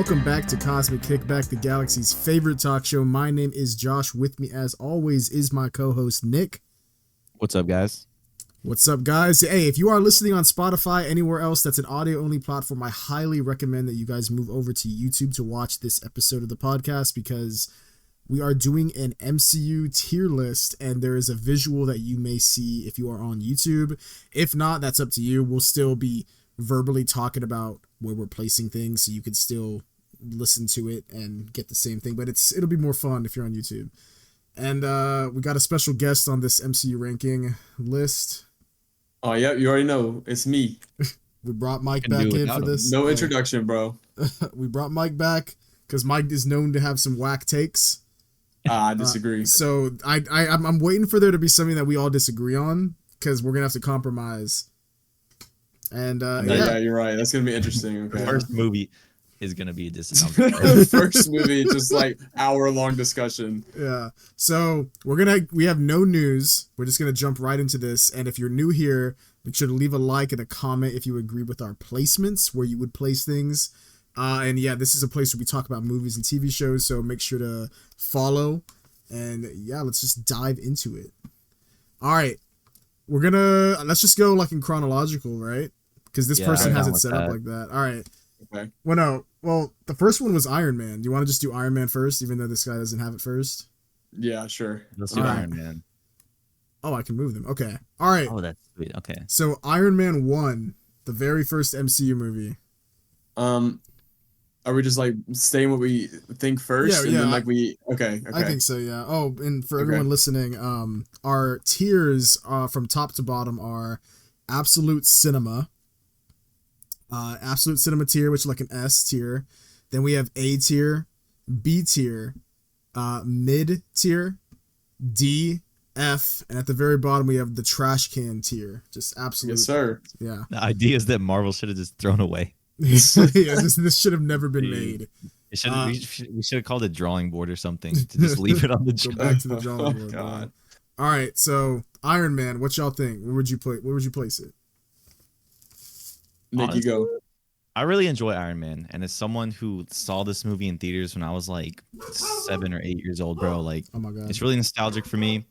Welcome back to Cosmic Kickback, the galaxy's favorite talk show. My name is Josh. With me, as always, is my co-host, Nick. What's up, guys? What's up, guys? Hey, if you are listening on Spotify, anywhere else that's an audio-only platform, I highly recommend that you guys move over to YouTube to watch this episode of the podcast because we are doing an MCU tier list, and there is a visual that you may see if you are on YouTube. If not, that's up to you. We'll still be verbally talking about where we're placing things, so you can still listen to it and get the same thing, but it'll be more fun if you're on YouTube. And we got a special guest on this MCU ranking list. Oh yeah, you already know it's me. We brought Mike back in for this. No introduction, bro. We brought Mike back because Mike is known to have some whack takes. I disagree. So I'm waiting for there to be something that we all disagree on because we're gonna have to compromise. And yeah, you're right. That's gonna be interesting. Okay. First movie is gonna be a disappointment. First movie, just like hour-long discussion. Yeah. So we have no news. We're just gonna jump right into this. And if you're new here, make sure to leave a like and a comment if you agree with our placements, where you would place things. And yeah, this is a place where we talk about movies and TV shows. So make sure to follow. And yeah, let's just dive into it. All right. Let's just go like in chronological, right? Because this person has it set up like that. All right. Okay. Well, the first one was Iron Man. Do you want to just do Iron Man first, even though this guy doesn't have it first? Yeah, sure. Let's do Iron Man. Oh, I can move them. Okay. All right. Oh, that's sweet. Okay. So Iron Man 1, the very first MCU movie. Are we just like saying what we think first? Yeah. And then okay. I think so, yeah. Oh, and for everyone listening, our tiers from top to bottom are Absolute Cinema. Absolute Cinema tier, which is like an S tier. Then we have A tier, B tier, mid tier, D, F, and at the very bottom we have the trash can tier. Just absolute. Yes, sir. Yeah. The idea is that Marvel should have just thrown away. Yeah, this should have never been made. We should have called it drawing board or something to just leave it on the go back to the drawing board. God. All right, so Iron Man, what y'all think? Where would you place it? Nick, you go. I really enjoy Iron Man, and as someone who saw this movie in theaters when I was like 7 or 8 years old, bro, like, oh my God, it's really nostalgic for me.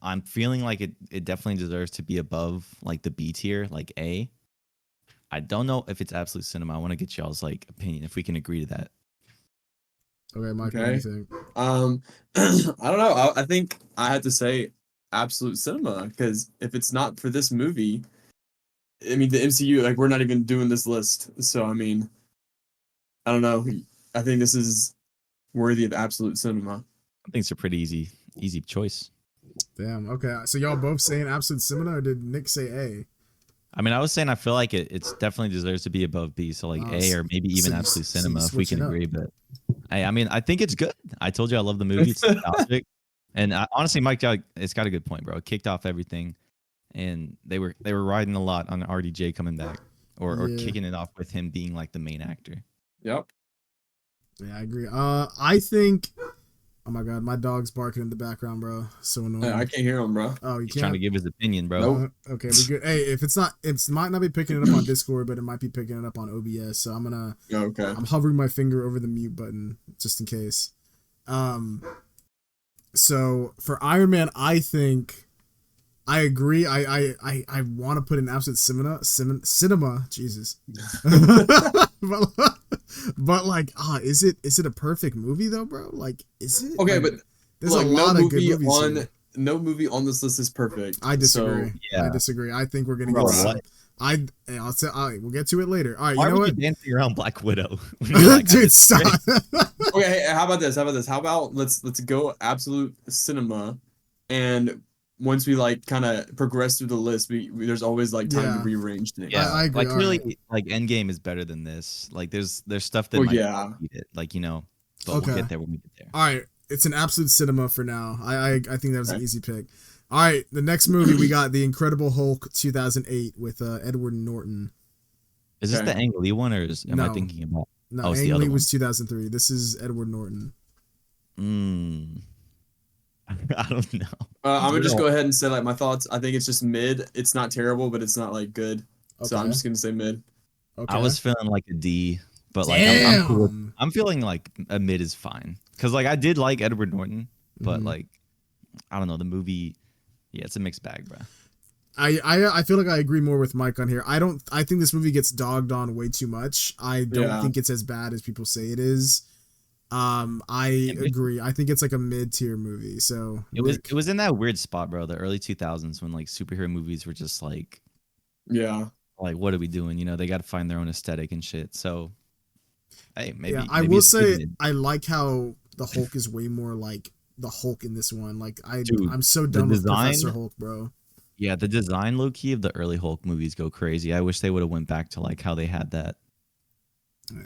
I'm feeling like it definitely deserves to be above like the B tier, like A. I don't know if it's Absolute Cinema. I want to get y'all's like opinion if we can agree to that. Okay, Mike, what do you think? I don't know. I think I had to say Absolute Cinema because if it's not for this movie, I mean the MCU, like we're not even doing this list. So I mean, I don't know. I think this is worthy of Absolute Cinema. I think it's a pretty easy choice. Damn. Okay, so y'all both saying Absolute Cinema, or did Nick say A? I mean, I was saying I feel like it's definitely deserves to be above B, so like A or maybe even Absolute Cinema if we can agree. But I mean, I think it's good. I told you I love the movie. It's nostalgic, and honestly, Mike, it's got a good point, bro. It kicked off everything, and they were riding a lot on RDJ coming back or kicking it off with him being like the main actor. Yep. Yeah, I agree. I think. Oh my God, my dog's barking in the background, bro. So annoying. I can't hear him, bro. Oh, you He's can't? trying to give his opinion, bro. Nope. Okay, we're good. Hey, if it's not, it might not be picking it up on Discord, but it might be picking it up on OBS. So I'm hovering my finger over the mute button just in case. So for Iron Man, I think I agree. I want to put an Absolute cinema. Jesus. But like, is it a perfect movie though, bro? Like, is it? Okay, like, but there's a lot of good movies here. No movie on this list is perfect. I disagree. So, I disagree. I think we're gonna Bro, get. I'll say. All right, we'll get to it later. All right, Why you know would what? you dancing around Black Widow? Like, Dude, stop. Okay, hey, how about this? How about let's go Absolute Cinema, and once we like kind of progress through the list, there's always like time to rearrange things. Yeah, I agree. Like really, like Endgame is better than this. Like there's stuff that might beat it. Like but we'll get there when we get there. All right, it's an Absolute Cinema for now. I think that was an easy pick. All right, the next movie we got The Incredible Hulk 2008 with Edward Norton. Is this the Ang Lee one, or am I thinking about? No, Ang Lee was 2003. This is Edward Norton. I don't know. I'm gonna just go ahead and say like my thoughts. I think it's just mid. It's not terrible, but it's not like good. Okay. So I'm just gonna say mid. Okay. I was feeling like a D but like I'm feeling like a mid is fine because like I did like Edward Norton, but like I don't know, the movie, yeah, it's a mixed bag, bro. I feel like I agree more with Mike on here. I think this movie gets dogged on way too much. I don't think it's as bad as people say it is. I agree. I think it's like a mid-tier movie. So it was in that weird spot, bro, the early 2000s when like superhero movies were just like, like what are we doing? You know, they got to find their own aesthetic and shit. So hey, maybe I will say I like how the Hulk is way more like the Hulk in this one. Like I'm so done with Professor Hulk, bro. Yeah, the design low key of the early Hulk movies go crazy. I wish they would have went back to like how they had that.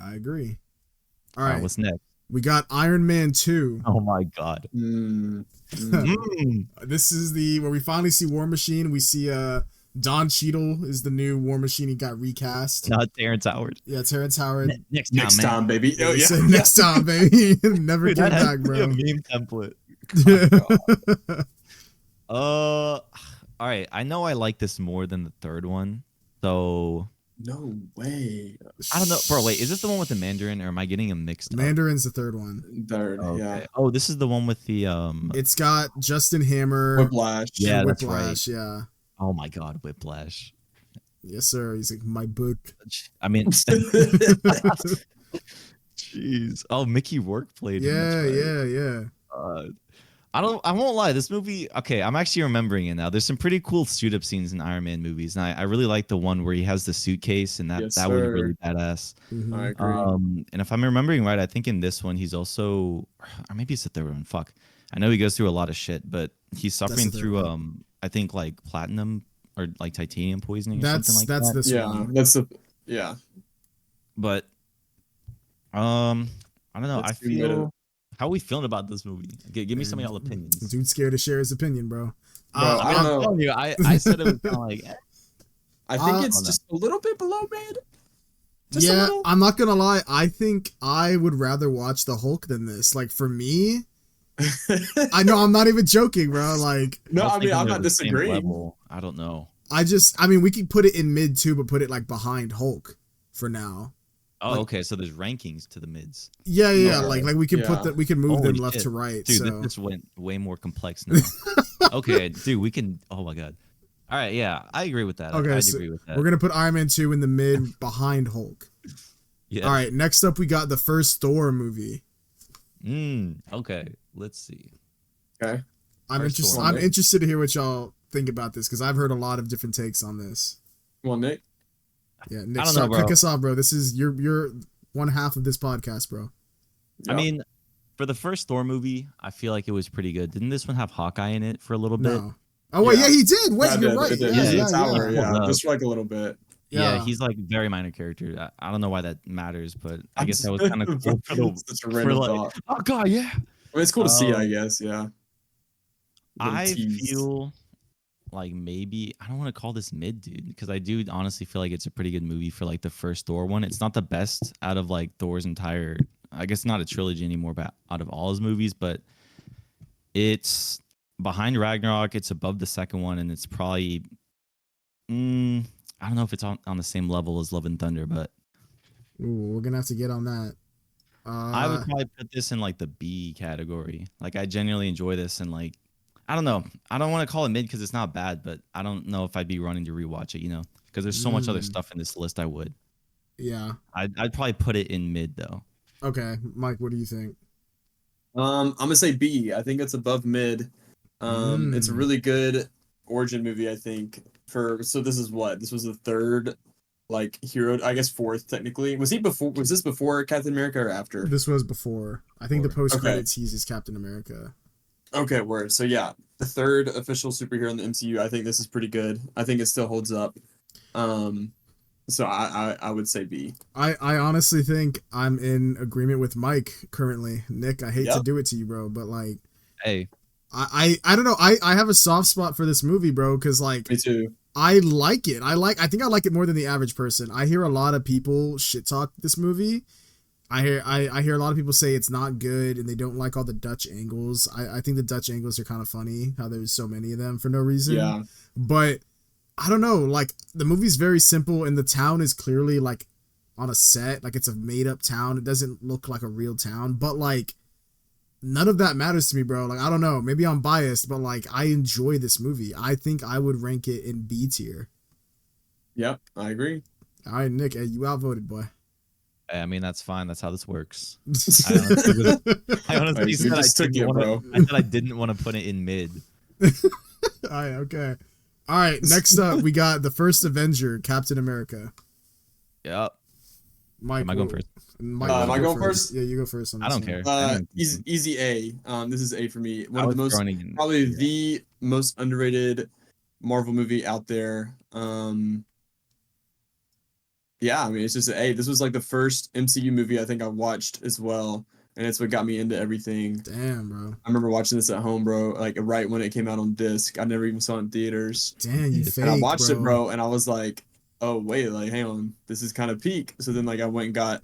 I agree. All right, what's next? We got Iron Man 2. Oh my god. This is where we finally see War Machine. We see Don Cheadle is the new War Machine. He got recast. Not Terrence Howard. Yeah, Terrence Howard. Next time, baby. Oh yeah. Next time, baby. Never came back, bro. A meme template. All right. I know I like this more than the third one. So no way. I don't know, bro. Wait, is this the one with the Mandarin, or am I getting them mixed up? Mandarin's the third one. Yeah. Oh, this is the one with the It's got Justin Hammer. Whiplash. Yeah, Whiplash, that's right. Yeah. Oh my god, Whiplash. Yes, sir. He's like my book. I mean, jeez. Oh, Mickey Rourke played him. Yeah. I won't lie. This movie, okay, I'm actually remembering it now. There's some pretty cool suit up scenes in Iron Man movies, and I really like the one where he has the suitcase, and that was really badass. I agree. And if I'm remembering right, I think in this one he's also, or maybe it's the third one. Fuck, I know he goes through a lot of shit, but he's suffering through I think like platinum or like titanium poisoning or something like that. That's this one. Yeah. But I don't know. I feel. How are we feeling about this movie? Give me some of y'all opinions. Dude's scared to share his opinion, bro. I don't know. I'm telling you, I said it was kind of like. I think it's just a little bit below mid. I'm not gonna lie. I think I would rather watch the Hulk than this. Like for me, I know I'm not even joking, bro. Like no, I mean I'm not disagreeing. I don't know. I mean we could put it in mid too, but put it like behind Hulk for now. Oh, like, okay. So there's rankings to the mids. Yeah. Like we can we can move them left to right. Dude, so. this went way more complex now. Okay, dude, we can. Oh my god. All right, yeah, I agree with that. Okay, I so agree with that. We're gonna put Iron Man 2 in the mid behind Hulk. Yeah. All right. Next up, we got the first Thor movie. Okay. Let's see. Okay. I'm interested to hear what y'all think about this because I've heard a lot of different takes on this. Well, Nick. Yeah, Nick, kick us off, bro. This is your one half of this podcast, bro. Yep. I mean, for the first Thor movie, I feel like it was pretty good. Didn't this one have Hawkeye in it for a little bit? Oh wait, yeah, he did. Wait, you're right. Yeah, just like a little bit. Yeah, he's like a very minor character. I don't know why that matters, but I guess that was kind of cool thought. Oh god, yeah. I mean, it's cool to see, I guess. Yeah. I feel like maybe I don't want to call this mid, dude, because I do honestly feel like it's a pretty good movie for like the first Thor one. It's not the best out of like Thor's entire, I guess not a trilogy anymore, but out of all his movies, but it's behind Ragnarok. It's above the second one, and it's probably I don't know if it's on the same level as Love and Thunder, but we're gonna have to get on that. I would probably put this in like the B category. Like I genuinely enjoy this, and like I don't know. I don't want to call it mid because it's not bad, but I don't know if I'd be running to rewatch it, you know, because there's so much other stuff in this list I would. Yeah. I'd probably put it in mid though. Okay, Mike, what do you think? I'm gonna say B. I think it's above mid. It's a really good origin movie, I think. So this is what? This was the third like hero, I guess fourth technically. Was this before Captain America or after? This was before. I think the post credits teases Captain America. Okay, word. So yeah, the third official superhero in the MCU. I think this is pretty good. I think it still holds up. So I would say B. I honestly think I'm in agreement with Mike currently. Nick, I hate to do it to you, bro, but like, hey, I don't know. I have a soft spot for this movie, bro, because like, me too. I like it. I think I like it more than the average person. I hear a lot of people shit talk this movie. I hear a lot of people say it's not good and they don't like all the Dutch angles. I think the Dutch angles are kind of funny, how there's so many of them for no reason. Yeah. But I don't know, like the movie's very simple and the town is clearly like on a set. Like, it's a made up town. It doesn't look like a real town, but like, none of that matters to me, bro. Like, I don't know. Maybe I'm biased, but like, I enjoy this movie. I think I would rank it in B tier. Yep, I agree. All right, Nick, you outvoted, boy. I mean, that's fine. That's how this works. I honestly said just took it, bro. I said I didn't want to put it in mid. All right, okay. All right, next up, we got the first Avenger, Captain America. Yep. Mike, am I going first? Mike, am I going first? Yeah, you go first. I don't care. Easy A. This is A for me. One of the most, probably the most underrated Marvel movie out there. Yeah, I mean, it's just A. This was like the first MCU movie I think I watched as well, and it's what got me into everything. Damn, bro. I remember watching this at home, bro, like right when it came out on disc. I never even saw it in theaters. Damn, you fake, and I watched it, bro, and I was like, oh, wait, like, hang on. This is kind of peak. So then, like, I went and got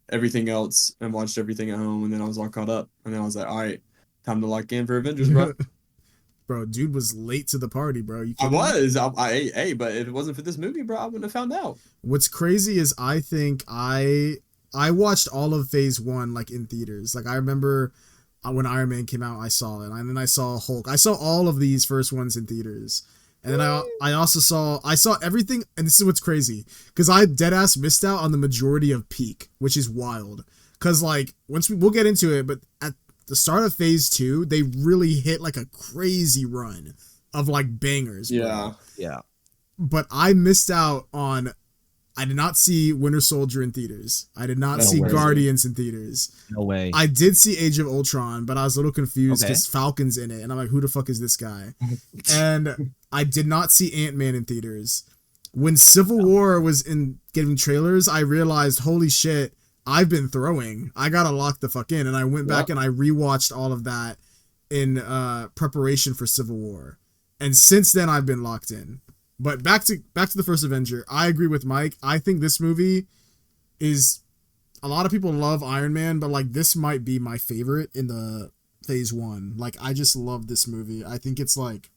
everything else and watched everything at home, and then I was all caught up. And then I was like, all right, time to lock in for Avengers, bro. Bro, dude was late to the party, bro. I was. But if it wasn't for this movie, bro, I wouldn't have found out. What's crazy is I think I watched all of Phase 1 like in theaters. Like, I remember when Ironman came out, I saw it, and then I saw Hulk. I saw all of these first ones in theaters. And then I also saw everything, and this is what's crazy, because I deadass missed out on the majority of Peak, which is wild. Because like we'll get into it, but at the start of Phase 2, they really hit like a crazy run of like bangers. Bro. Yeah. But I missed out on. I did not see Winter Soldier in theaters. I did not see Guardians in theaters. No way. I did see Age of Ultron, but I was a little confused because Falcon's in it, and I'm like, who the fuck is this guy? And I did not see Ant-Man in theaters. When Civil War was in getting trailers, I realized, holy shit, I've been throwing. I gotta lock the fuck in, and I went back and I rewatched all of that in preparation for Civil War, and since then I've been locked in. But back to the first Avenger. I agree with Mike. I think this movie is, a lot of people love Iron Man, but like this might be my favorite in the Phase 1. Like, I just love this movie. I think it's like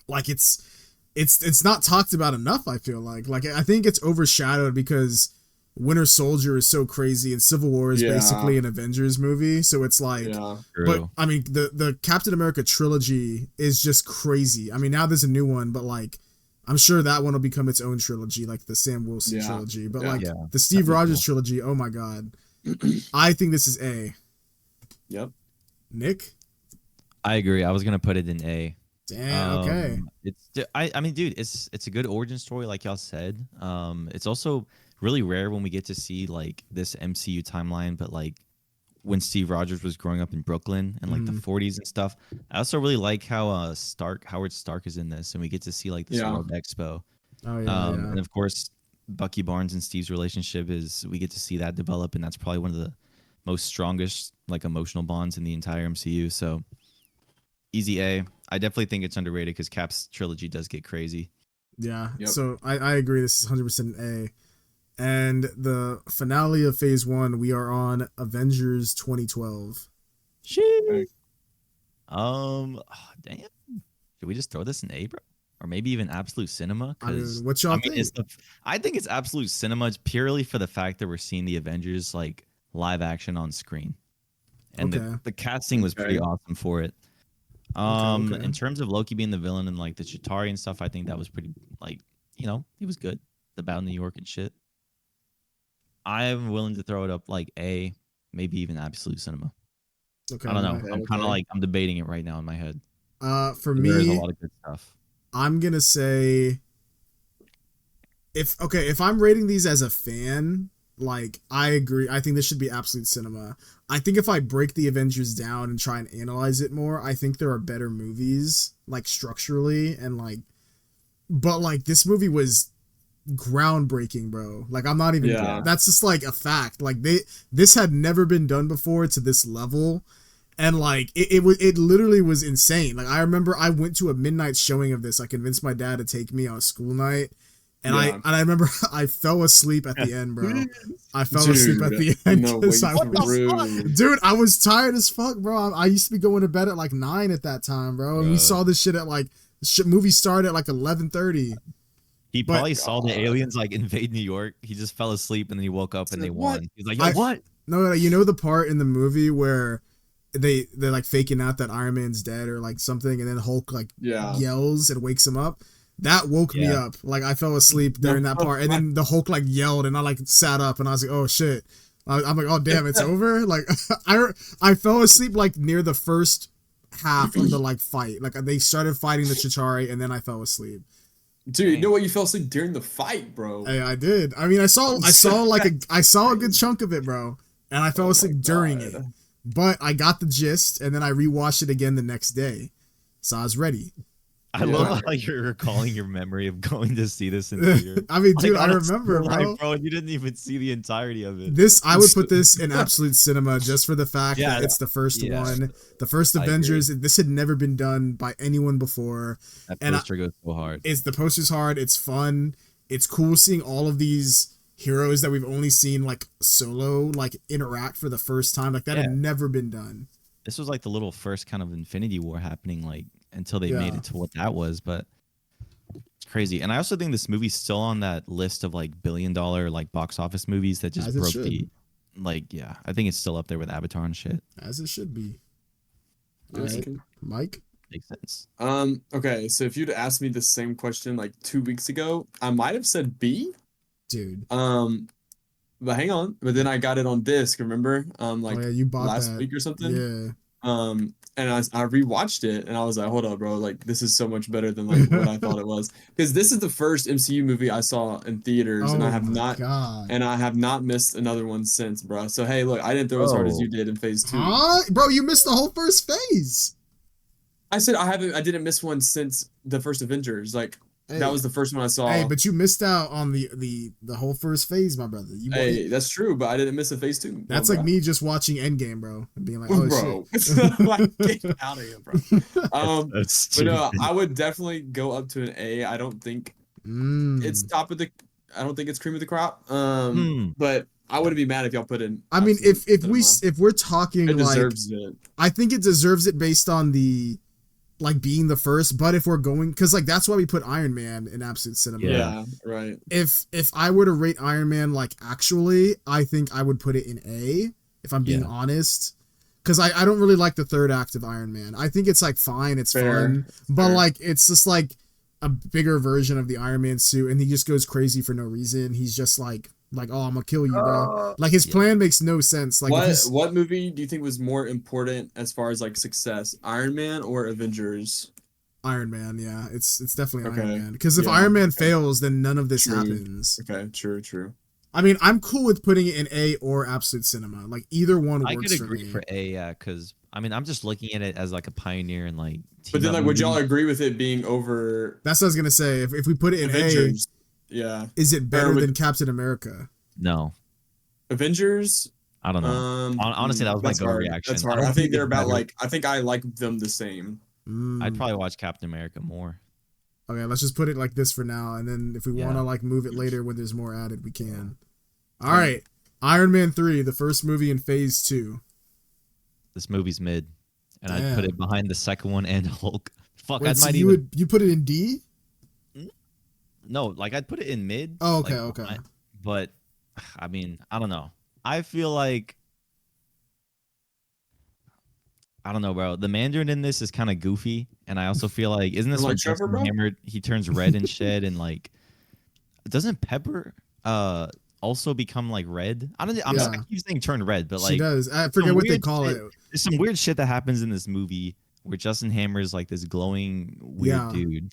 it's not talked about enough. I feel like I think it's overshadowed because Winter Soldier is so crazy and Civil War is basically an Avengers movie. So it's like, but I mean, the Captain America trilogy is just crazy. I mean, now there's a new one, but like, I'm sure that one will become its own trilogy, like the Sam Wilson trilogy. But the Steve Rogers trilogy, oh my god. I think this is A. Yep. Nick? I agree. I was gonna put it in A. Damn, okay. I mean, dude, it's a good origin story, like y'all said. It's also really rare when we get to see like this MCU timeline, but like when Steve Rogers was growing up in Brooklyn in like the 40s and stuff. I also really like how Howard Stark is in this, and we get to see like this World Expo. Oh yeah, and of course Bucky Barnes and Steve's relationship we get to see that develop, and that's probably one of the most strongest like emotional bonds in the entire MCU. So easy A. I definitely think it's underrated because Cap's trilogy does get crazy. Yeah. Yep. So I agree. This is 100% an A. And the finale of Phase 1, we are on Avengers 2012. Shit. Damn. Should we just throw this in A, bro? Or maybe even Absolute Cinema? I mean, what y'all think? I think it's Absolute Cinema purely for the fact that we're seeing the Avengers like live action on screen. And the casting was pretty awesome for it. In terms of Loki being the villain and like the Chitauri and stuff, I think that was pretty, like, you know, he was good. The Battle of New York and shit. I'm willing to throw it up like A, maybe even Absolute Cinema. Okay, I don't know. I'm kind of like, I'm debating it right now in my head. For me, there's a lot of good stuff. I'm gonna say, if I'm rating these as a fan, like, I agree. I think this should be Absolute Cinema. I think if I break the Avengers down and try and analyze it more, I think there are better movies, like structurally and like, but like this movie was groundbreaking, bro. Like, I'm not even, that's just like a fact. Like this had never been done before to this level. And like, it literally was insane. Like, I remember I went to a midnight showing of this. I convinced my dad to take me on a school night. And I remember I fell asleep at the end, bro. I fell asleep at the end. Dude, I was tired as fuck, bro. I used to be going to bed at like 9 at that time, bro. And we saw this shit at like, movie started at like 11:30. He But probably saw the aliens like invade New York. He just fell asleep and then he woke up and they What? won. He's like, yo, what? No, you know the part in the movie where they're like faking out that Iron Man's dead or like something, and then Hulk like yells and wakes him up. That woke me up. Like I fell asleep during that part, and then the Hulk like yelled, and I like sat up, and I was like, oh shit. I'm like, oh damn, it's over. Like I fell asleep like near the first half of the like fight. Like they started fighting the Chitauri, and then I fell asleep. Dude, you know what? You fell asleep during the fight, bro. Hey, I did. I mean, I saw a good chunk of it, bro, and I fell asleep during it. But I got the gist, and then I rewatched it again the next day, so I was ready. I love how you're recalling your memory of going to see this in theater. I mean, dude, I remember, bro. You didn't even see the entirety of it. I would put this in absolute cinema just for the fact that it's the first one, the first Avengers. This had never been done by anyone before. That poster goes so hard. The poster's hard. It's fun. It's cool seeing all of these heroes that we've only seen like solo, like interact for the first time. Like that had never been done. This was like the little first kind of Infinity War happening, like until they made it to what that was, but it's crazy. And I also think this movie's still on that list of like $1 billion like box office movies that just broke the I think it's still up there with Avatar and shit. As it should be. All right, Mike? Makes sense. Okay, so if you'd asked me the same question like 2 weeks ago, I might have said B. Dude. But hang on. But then I got it on disc, remember? Like you bought last that week or something. Yeah. And I rewatched it and I was like, hold up, bro, like this is so much better than like what I thought it was. Because this is the first MCU movie I saw in theaters, and I have not missed another one since, bro. So hey, look, I didn't throw as hard as you did in phase 2. Bro, you missed the whole first phase. I said I didn't miss one since the first Avengers. Like that was the first one I saw. Hey, but you missed out on the whole first phase, my brother. That's true, but I didn't miss a phase 2. That's like me just watching Endgame, bro, and being like, oh bro, shit. like, get out of here, bro. But no, I would definitely go up to an A. I don't think it's I don't think it's cream of the crop. But I wouldn't be mad if y'all put in. I mean, if we're talking, it deserves it. I think it deserves it based on the like being the first, but if we're going, because like that's why we put Iron Man in absolute cinema. Yeah, right. If I were to rate Iron Man like actually, I think I would put it in A, if I'm being honest, because I don't really like the third act of Iron Man. I think it's like fine, it's fun, but like it's just like a bigger version of the Iron Man suit, and he just goes crazy for no reason. He's just like, oh, I'm gonna kill you, bro. Like his plan makes no sense. Like what movie do you think was more important as far as like success, Iron Man or Avengers? Iron Man, yeah, it's definitely Iron Man. Because if Iron Man fails, then none of this happens. Okay, true. I mean, I'm cool with putting it in A or absolute cinema. Like either one works for me. I could agree for A, yeah, because I mean, I'm just looking at it as like a pioneer and like. But then, like, would y'all agree with it being over? That's what I was gonna say. If we put it in Avengers, is it better than Captain America? No. Avengers? I don't know. Honestly, that was my go reaction. That's hard. I think they're about like. I think I like them the same. I'd probably watch Captain America more. Okay, let's just put it like this for now, and then if we want to like move it later when there's more added, we can. All right, Iron Man 3, the first movie in Phase 2. This movie's mid, and I'd put it behind the second one and Hulk. Fuck, wait, so you put it in D? No, like I'd put it in mid. Oh, okay, like, okay. But I mean, I don't know. I feel like I don't know, bro. The Mandarin in this is kind of goofy, and I also feel like isn't this what Justin Hammered? He turns red and shit, and like doesn't Pepper also become like red? I keep saying turn red, but like she does. I forget what they call it. There's some weird shit that happens in this movie where Justin Hammer is like this glowing weird dude.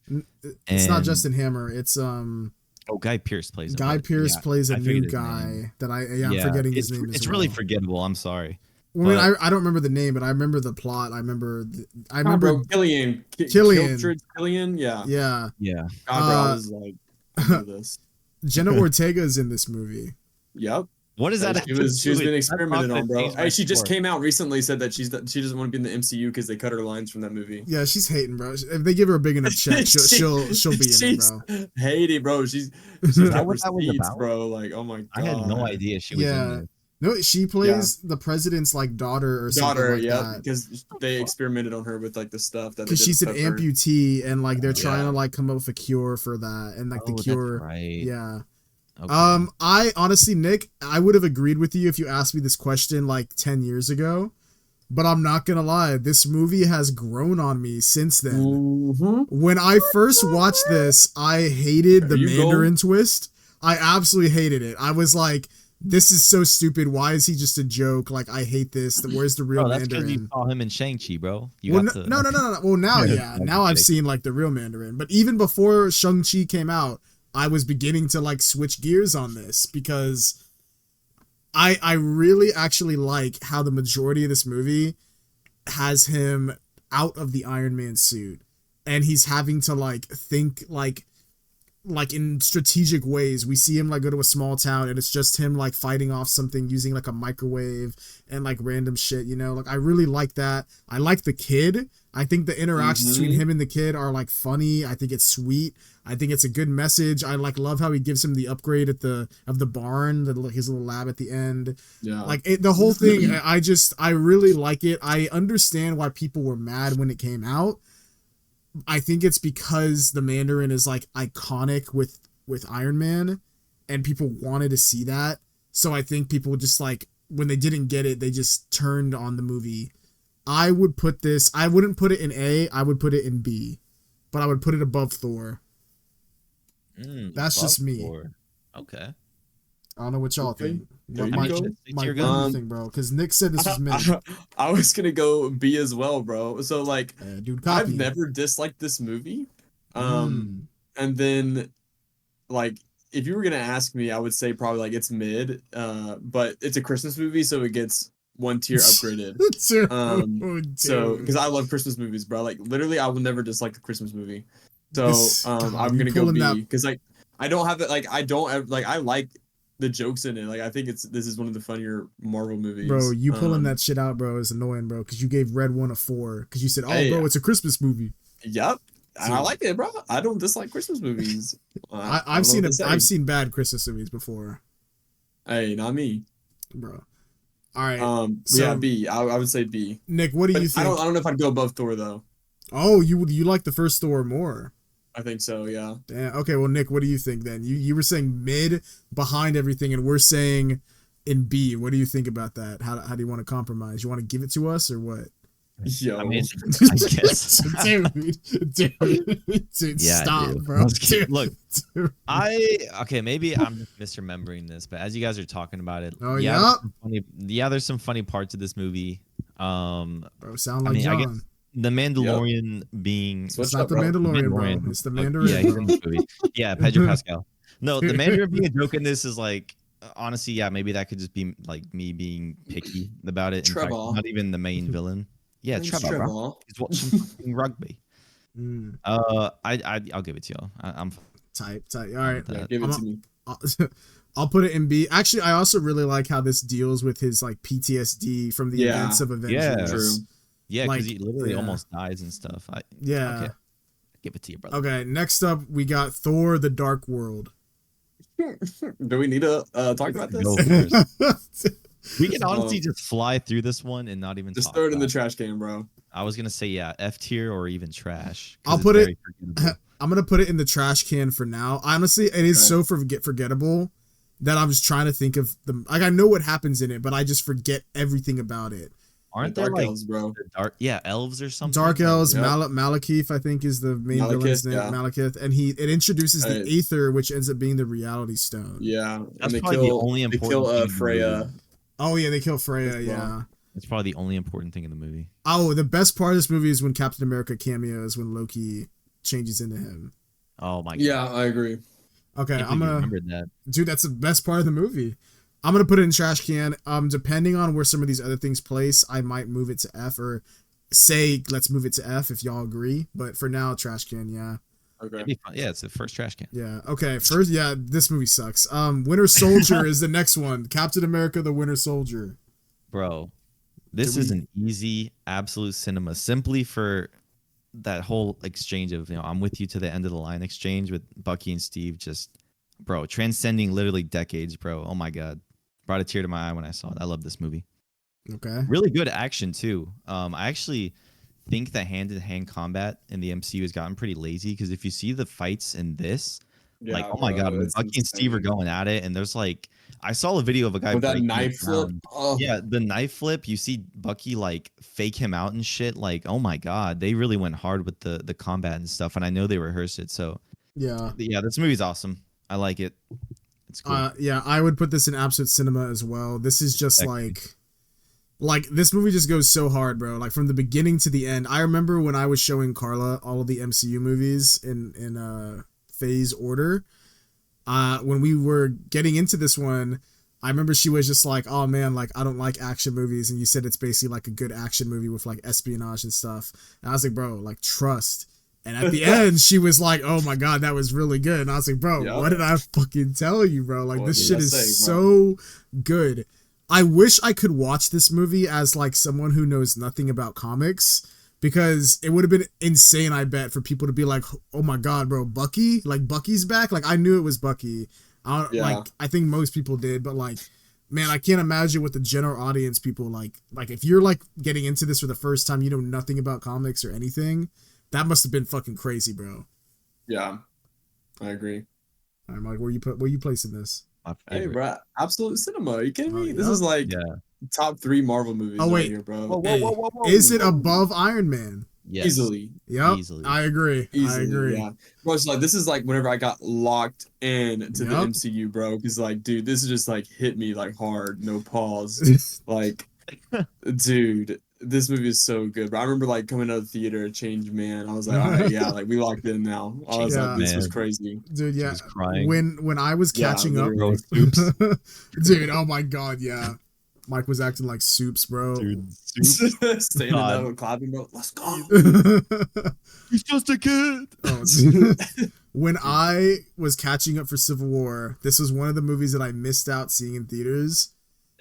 It's not Justin Hammer. It's Guy Pearce plays him. Guy Pearce plays a new guy that I'm forgetting his name. It's really forgettable. I'm sorry. Well, I mean, I don't remember the name, but I remember the plot. I remember Killian. Yeah. Yeah. God, bro, I was like, I know this. Jenna Ortega's in this movie. Yep. What is that? She's been experimented on, bro. Hey, she just came out recently, said that she doesn't want to be in the MCU because they cut her lines from that movie. Yeah, she's hating, bro. If they give her a big enough check, she'll be in it, bro. Hating, bro. She's that what that was about, bro. Like, oh my god. I had no idea she was in there. No, she plays the president's like daughter or something like that. Because they experimented on her with like the stuff that they Because did she's an with Pepper. amputee and like they're trying to Yeah. like come up with a cure for that, and like the Oh, cure, that's right. yeah. Okay. I honestly, Nick, I would have agreed with you if you asked me this question like 10 years ago, but I'm not gonna lie, this movie has grown on me since then. Mm-hmm. When I first watched this, I hated the Mandarin twist. I absolutely hated it. I was like, this is so stupid. Why is he just a joke? Like, I hate this. Where's the real that's because Mandarin? you saw him in Shang-Chi, bro. No. Well, now, yeah. Now I've seen like the real Mandarin. But even before Shang-Chi came out, I was beginning to like switch gears on this because I really actually like how the majority of this movie has him out of the Iron Man suit, and he's having to like think like in strategic ways. We see him like go to a small town and it's just him like fighting off something using like a microwave and like random shit, you know. Like I really like that. I like the kid. I think the interactions between him and the kid are like funny. I think it's sweet. I think it's a good message. I like love how he gives him the upgrade at the barn, his little lab at the end. Yeah, like the whole thing. I really like it. I understand why people were mad when it came out. I think it's because the Mandarin is like iconic with Iron Man, and people wanted to see that. So I think people just like when they didn't get it, they just turned on the movie. I would put this. I wouldn't put it in A. I would put it in B, but I would put it above Thor. That's just me. Thor. Okay. I don't know what y'all think. Mike, what do you think, bro? Because Nick said this was mid. I was gonna go B as well, bro. So like, dude, I've never disliked this movie. And then, like, if you were gonna ask me, I would say probably like it's mid. But it's a Christmas movie, so it gets one tier upgraded. So because I love Christmas movies, bro. Like literally, I will never dislike a Christmas movie. So I'm gonna go B because like I don't have it. Like I don't like I like the jokes in it. Like I think this is one of the funnier Marvel movies. Bro, you pulling that shit out, bro, is annoying, bro. Because you gave Red One a 4 because you said, "Oh, bro, it's a Christmas movie." Yep, so, I like it, bro. I don't dislike Christmas movies. I've seen bad Christmas movies before. Hey, not me, bro. All right. So yeah, B. I would say B. Nick, what do you think? I don't know if I'd go above Thor though. Oh, you like the first Thor more? I think so, yeah. Damn. Okay, well, Nick, what do you think then? You were saying mid behind everything, and we're saying in B. What do you think about that? How do you want to compromise? You want to give it to us or what? Yo, I mean, I guess. dude, yeah, stop, dude. bro. Look, maybe I'm just misremembering this, but as you guys are talking about it, there's some funny parts of this movie. Bro, sound like John. I guess the Mandalorian being it's not the Mandalorian, bro. It's the Mandarin. Yeah, he's in the movie. Yeah, Pedro Pascal. No, the Mandarin being a joke in this is like honestly, yeah, maybe that could just be like me being picky about it. In fact, not even the main villain. Yeah, Trevor. Bro. He's watching rugby. I'll give it to you. I'm tight. All right, give it to me. I'll put it in B. Actually, I also really like how this deals with his like PTSD from the events of Avengers. Yeah, true. Yeah, because he literally almost dies and stuff. Okay. Give it to you, brother. Okay, next up we got Thor: The Dark World. Do we need to talk about this? We can honestly just fly through this one and not even just throw it in the trash can, bro. I was gonna say F tier or even trash. I'll put it. I'm gonna put it in the trash can for now. Honestly, it is so forgettable that I'm just trying to think of the. Like I know what happens in it, but I just forget everything about it. Aren't there like elves, bro? Elves or something. Dark elves. Yep. Malekith, I think, is the main villain's name. Yeah. Malekith, and it introduces the Aether, which ends up being the Reality Stone. Yeah, that's probably the only important. They kill Freya. Oh yeah, they kill Freya. Yeah, it's probably the only important thing in the movie. Oh, the best part of this movie is when Captain America cameos when Loki changes into him. Oh my god. Yeah, I agree. Okay, I'm gonna remember that. Dude, that's the best part of the movie. I'm gonna put it in trash can. Depending on where some of these other things place, I might move it to F or say let's move it to F if y'all agree. But for now, trash can, yeah. Okay. Yeah, it's the first trash can. Yeah. Okay. First, yeah, this movie sucks. Winter Soldier is the next one. Captain America: The Winter Soldier. Bro, this is an easy, absolute cinema. Simply for that whole exchange of I'm with you to the end of the line exchange with Bucky and Steve. Just, bro, transcending literally decades, bro. Oh my god. brought a tear to my eye when I saw it. I love this movie. Okay. Really good action too. I actually think that hand-to-hand combat in the MCU has gotten pretty lazy because if you see the fights in this, like, oh my god, when Bucky and Steve are going at it, and there's like, I saw a video of a guy with that breaking knife flip. down. Oh. Yeah, the knife flip. You see Bucky like fake him out and shit. Like, oh my god, they really went hard with the combat and stuff. And I know they rehearsed it. So Yeah. this movie's awesome. I like it. It's cool. Yeah, I would put this in absolute cinema as well. This is just like this movie just goes so hard, bro. Like from the beginning to the end. I remember when I was showing Carla all of the MCU movies in phase order. When we were getting into this one, I remember she was just like, "Oh man, like I don't like action movies," and you said it's basically like a good action movie with like espionage and stuff. And I was like, "Bro, like trust." And at the end, she was like, "Oh my god, that was really good." And I was like, "Bro, what did I fucking tell you, bro? Like this shit is so good." I wish I could watch this movie as like someone who knows nothing about comics, because it would have been insane, I bet, for people to be like, "Oh my god, bro, Bucky? Like Bucky's back?" Like I knew it was Bucky. Like I think most people did, but like, man, I can't imagine what the general audience people like if you're like getting into this for the first time, you know nothing about comics or anything. That must have been fucking crazy, bro. Yeah, I agree. All right, Mike, where you placing this? Hey, bro, absolute cinema. Are you kidding me? This is like top 3 Marvel movies right here, bro. Whoa. Is it above Iron Man? Yes. Easily. Yep. Easily. I agree. Easily, I agree. Yeah. Bro, it's like this is like whenever I got locked in to the MCU, bro. Because like, dude, this is just like hit me like hard, no pause. Like, dude, this movie is so good. But I remember like coming out of the theater, changed man. I was like, all right, yeah, like we locked in now. I was like, this was crazy, dude. Yeah, crying. When I was catching up, dude. Oh my god, yeah. Mike was acting like Soups, bro. Dude, Soups. Standing up and clapping, bro. Let's go. He's just a kid. When I was catching up for Civil War, this was one of the movies that I missed out seeing in theaters.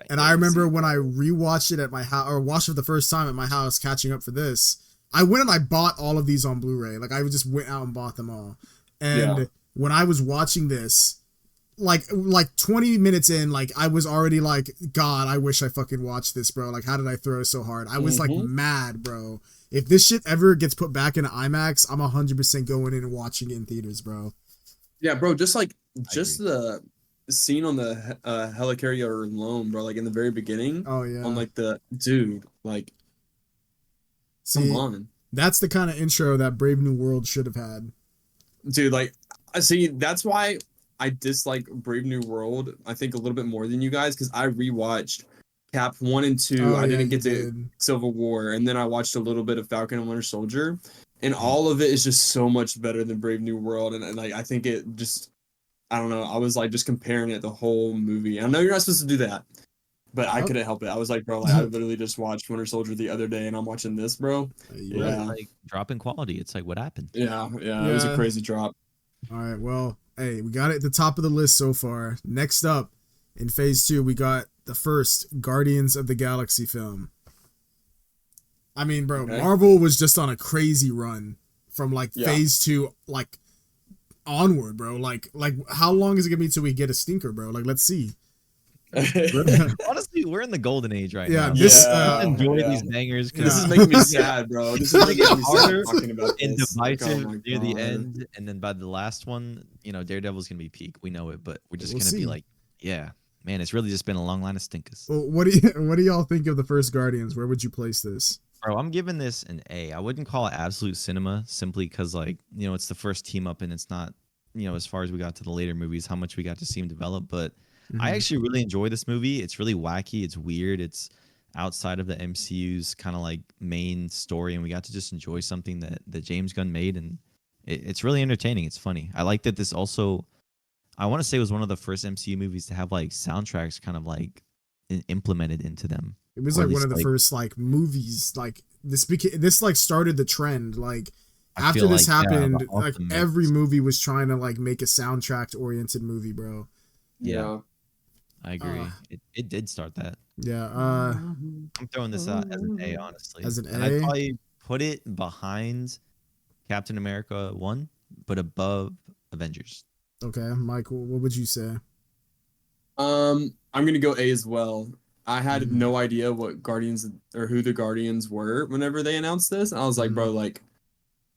And I remember when I rewatched it at my house, or watched it for the first time at my house, catching up for this, I went and I bought all of these on Blu-ray. Like I just went out and bought them all. And when I was watching this, like 20 minutes in, like I was already like, God, I wish I fucking watched this, bro. Like how did I throw so hard? I was like mad, bro. If this shit ever gets put back into IMAX, I'm 100% going in and watching it in theaters, bro. Yeah, bro. Just the scene on the helicarrier alone, bro. Like in the very beginning. Oh yeah. On like the dude, like. See, come on. That's the kind of intro that Brave New World should have had. Dude, like, I see. That's why I dislike Brave New World. I think a little bit more than you guys, because I rewatched Cap 1 and 2. I didn't get to Civil War, and then I watched a little bit of Falcon and Winter Soldier, and all of it is just so much better than Brave New World. And like, I think it just, I don't know. I was like just comparing it the whole movie. I know you're not supposed to do that, but I couldn't help it. I was like, bro, like I literally just watched Winter Soldier the other day, and I'm watching this, bro. Yeah, like drop in quality. It's like, what happened? Yeah, it was a crazy drop. All right, well, hey, we got it at the top of the list so far. Next up, in phase 2, we got the first Guardians of the Galaxy film. I mean, bro, Marvel was just on a crazy run from like phase 2 like onward, bro. Like how long is it gonna be till we get a stinker, bro? Like, let's see. Honestly, we're in the golden age right now. Enjoy these bangers. This is making me sad, bro. This is making me sad talking about and this. divisive near the end, and then by the last one, Daredevil's gonna be peak. We know it, but we're just gonna be like, man, it's really just been a long line of stinkers. Well, what do y'all think of the first Guardians? Where would you place this? Bro, I'm giving this an A. I wouldn't call it absolute cinema simply because, like, it's the first team up, and it's not, as far as we got to the later movies, how much we got to see him develop, but. I actually really enjoy this movie. It's really wacky. It's weird. It's outside of the MCU's kind of like main story, and we got to just enjoy something that James Gunn made, and it's really entertaining. It's funny. I like that this also, I want to say, was one of the first MCU movies to have like soundtracks kind of like implemented into them. It was like one of the first like movies. Like this like started the trend. Like after this happened, like every movie was trying to like make a soundtrack oriented movie, bro. Yeah. I agree. It did start that. Yeah. I'm throwing this out as an A, honestly. As an A? And I'd probably put it behind Captain America 1, but above Avengers. Okay, Mike, what would you say? I'm gonna go A as well. I had no idea what Guardians or who the Guardians were whenever they announced this. And I was like, bro, like,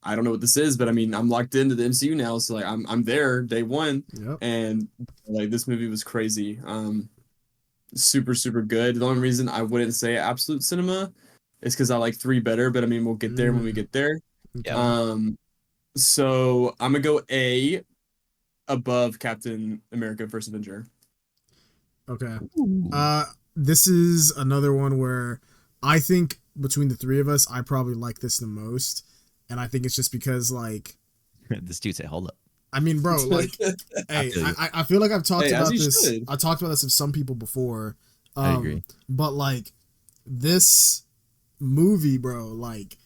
I don't know what this is, but I mean, I'm locked into the MCU now, so like, I'm there day one, and like this movie was crazy. Super super good. The only reason I wouldn't say absolute cinema is because I like 3 better, but I mean, we'll get there when we get there. So I'm gonna go A above Captain America: First Avenger. Okay. This is another one where I think between the 3 of us, I probably like this the most. And I think it's just because, like... This dude said, hold up. I mean, bro, like... hey, I feel like I've talked about this... I talked about this with some people before. I agree. But, like, this movie, bro, like...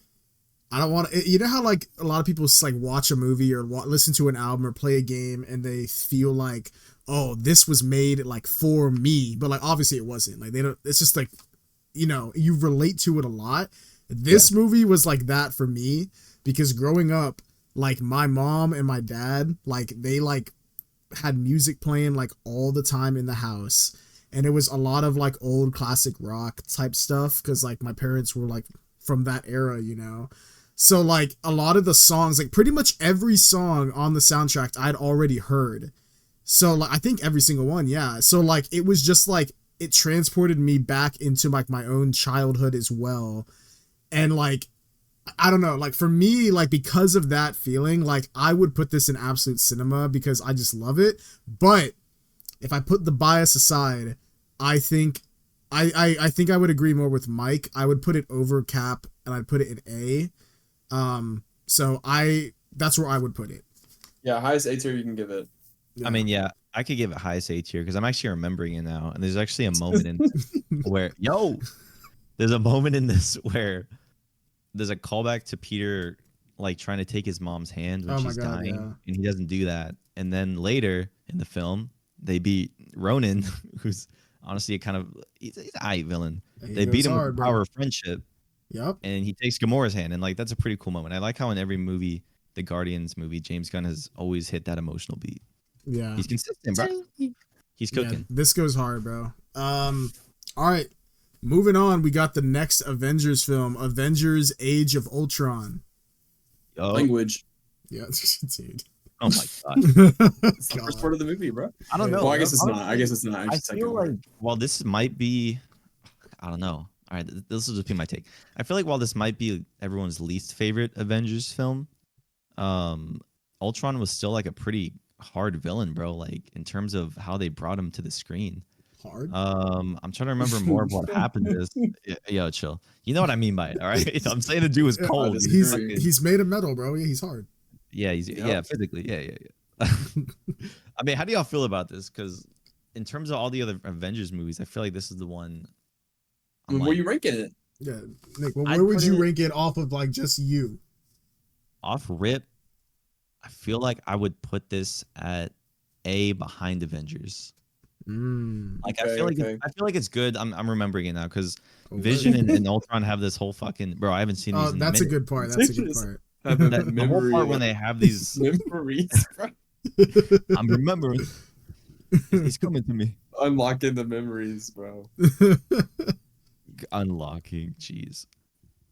I don't want to... You know how, like, a lot of people, like, watch a movie or listen to an album or play a game and they feel like, oh, this was made, like, for me. But, like, obviously it wasn't. Like, they don't... It's just, like, you know, you relate to it a lot. This movie was like that for me because growing up, like my mom and my dad, like they like had music playing like all the time in the house. And it was a lot of like old classic rock type stuff because like my parents were like from that era, you know? So like a lot of the songs, like pretty much every song on the soundtrack I'd already heard. So like I think every single one, yeah. So like it was just like it transported me back into like my own childhood as well. And like, I don't know, like for me, like because of that feeling, like I would put this in absolute cinema because I just love it. But if I put the bias aside, I think I think I would agree more with Mike. I would put it over Cap and I'd put it in A. So that's where I would put it. Yeah, highest A tier you can give it. Yeah. I mean, yeah, I could give it highest A tier because I'm actually remembering it now. And there's actually a moment in where, there's a moment in this where there's a callback to Peter like trying to take his mom's hand when she's dying, and he doesn't do that. And then later in the film, they beat Ronan, who's honestly he's an aight villain. They beat him with the power of friendship. Yep. And he takes Gamora's hand, and like that's a pretty cool moment. I like how in every movie, the Guardians movie, James Gunn has always hit that emotional beat. Yeah. He's consistent, bro. He's cooking. Yeah, this goes hard, bro. All right. Moving on, we got the next Avengers film, Avengers: Age of Ultron. Language. Yeah, dude. Oh my god. It's the first part of the movie, bro. I don't know. Well, I guess it's not. I guess it's not. I feel like while this might be, I don't know. All right, this will just be my take. I feel like while this might be everyone's least favorite Avengers film, Ultron was still like a pretty hard villain, bro. Like in terms of how they brought him to the screen. Hard. I'm trying to remember more of what happened to this. Yo, chill. You know what I mean by it, all right? I'm saying the dude was cold. He's made of metal, bro. Yeah, he's hard. Yeah, physically. Yeah. I mean, how do y'all feel about this? Because in terms of all the other Avengers movies, I feel like this is the one. Where you ranking it? Yeah, Nick. Well, where would you rank it off of like just you? Off rip, I feel like I would put this at A behind Avengers. Like I feel like it's good. I'm remembering it now because Vision and Ultron have this whole fucking bro. I haven't seen these. Oh, that's a good part. That's a good part. The whole part when they have these memories. I'm remembering. He's coming to me. Unlocking the memories, bro. Unlocking, jeez.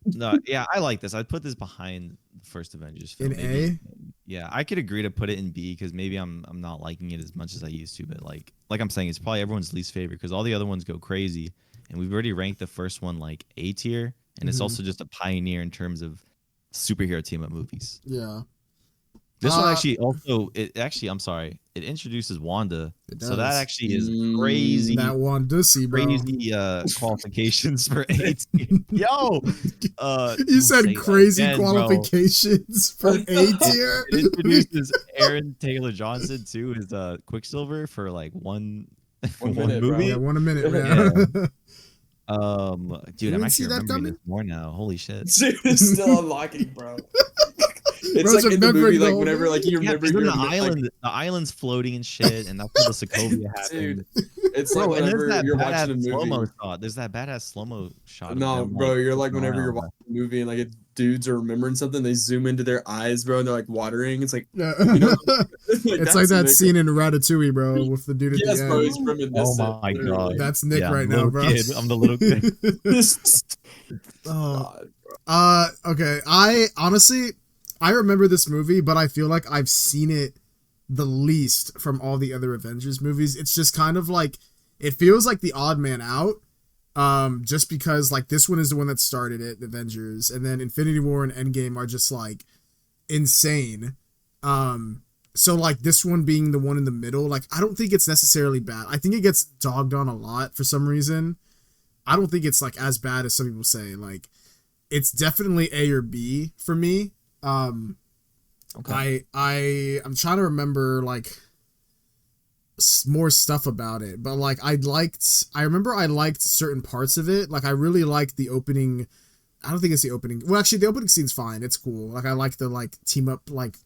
No, yeah, I like this. I'd put this behind the first Avengers film. In A? Yeah, I could agree to put it in B because maybe I'm not liking it as much as I used to, but like I'm saying, it's probably everyone's least favorite because all the other ones go crazy, and we've already ranked the first one like A tier, and it's also just a pioneer in terms of superhero team up movies. Yeah. This one I'm sorry, it introduces Wanda, so that actually is crazy. That Wanda-see, bro. Crazy qualifications for A tier. Yo, you said crazy qualifications for A tier. It introduces Aaron Taylor Johnson too as Quicksilver for like one minute, movie. Yeah, 1 minute, man. Yeah. Dude, I'm actually remembering this more now. Holy shit. Dude, it's still unlocking, bro. It's like in the movie, like whenever like you remember you're the island's floating and shit, and that's where the Sokovia happened. Dude, it's like whenever you're watching a movie. Slow-mo shot. There's that badass slow-mo shot. No, bro, you're like whenever you're watching a movie and like if dudes are remembering something, they zoom into their eyes, bro, and they're like watering. It's like, Yeah. you know, It's like that scene in Ratatouille, bro, with the dude at yes, the bro, end. he's reminiscent. Oh my god, That's Nick yeah, right I'm the now, little bro. kid. I'm the little kid. Oh. God, Okay. I honestly, I remember this movie, but I feel like I've seen it the least from all the other Avengers movies. It's just kind of like, it feels like the odd man out. Just because like this one is the one that started it, the Avengers, and then Infinity War and Endgame are just like insane. So like this one being the one in the middle, like I don't think it's necessarily bad. I think it gets dogged on a lot for some reason. I don't think it's like as bad as some people say. Like it's definitely A or B for me. Okay. I'm trying to remember like more stuff about it, but like I remember I liked certain parts of it. Like I really liked the opening. I don't think it's the opening. Well, actually the opening scene's fine. It's cool. Like I like the like team up like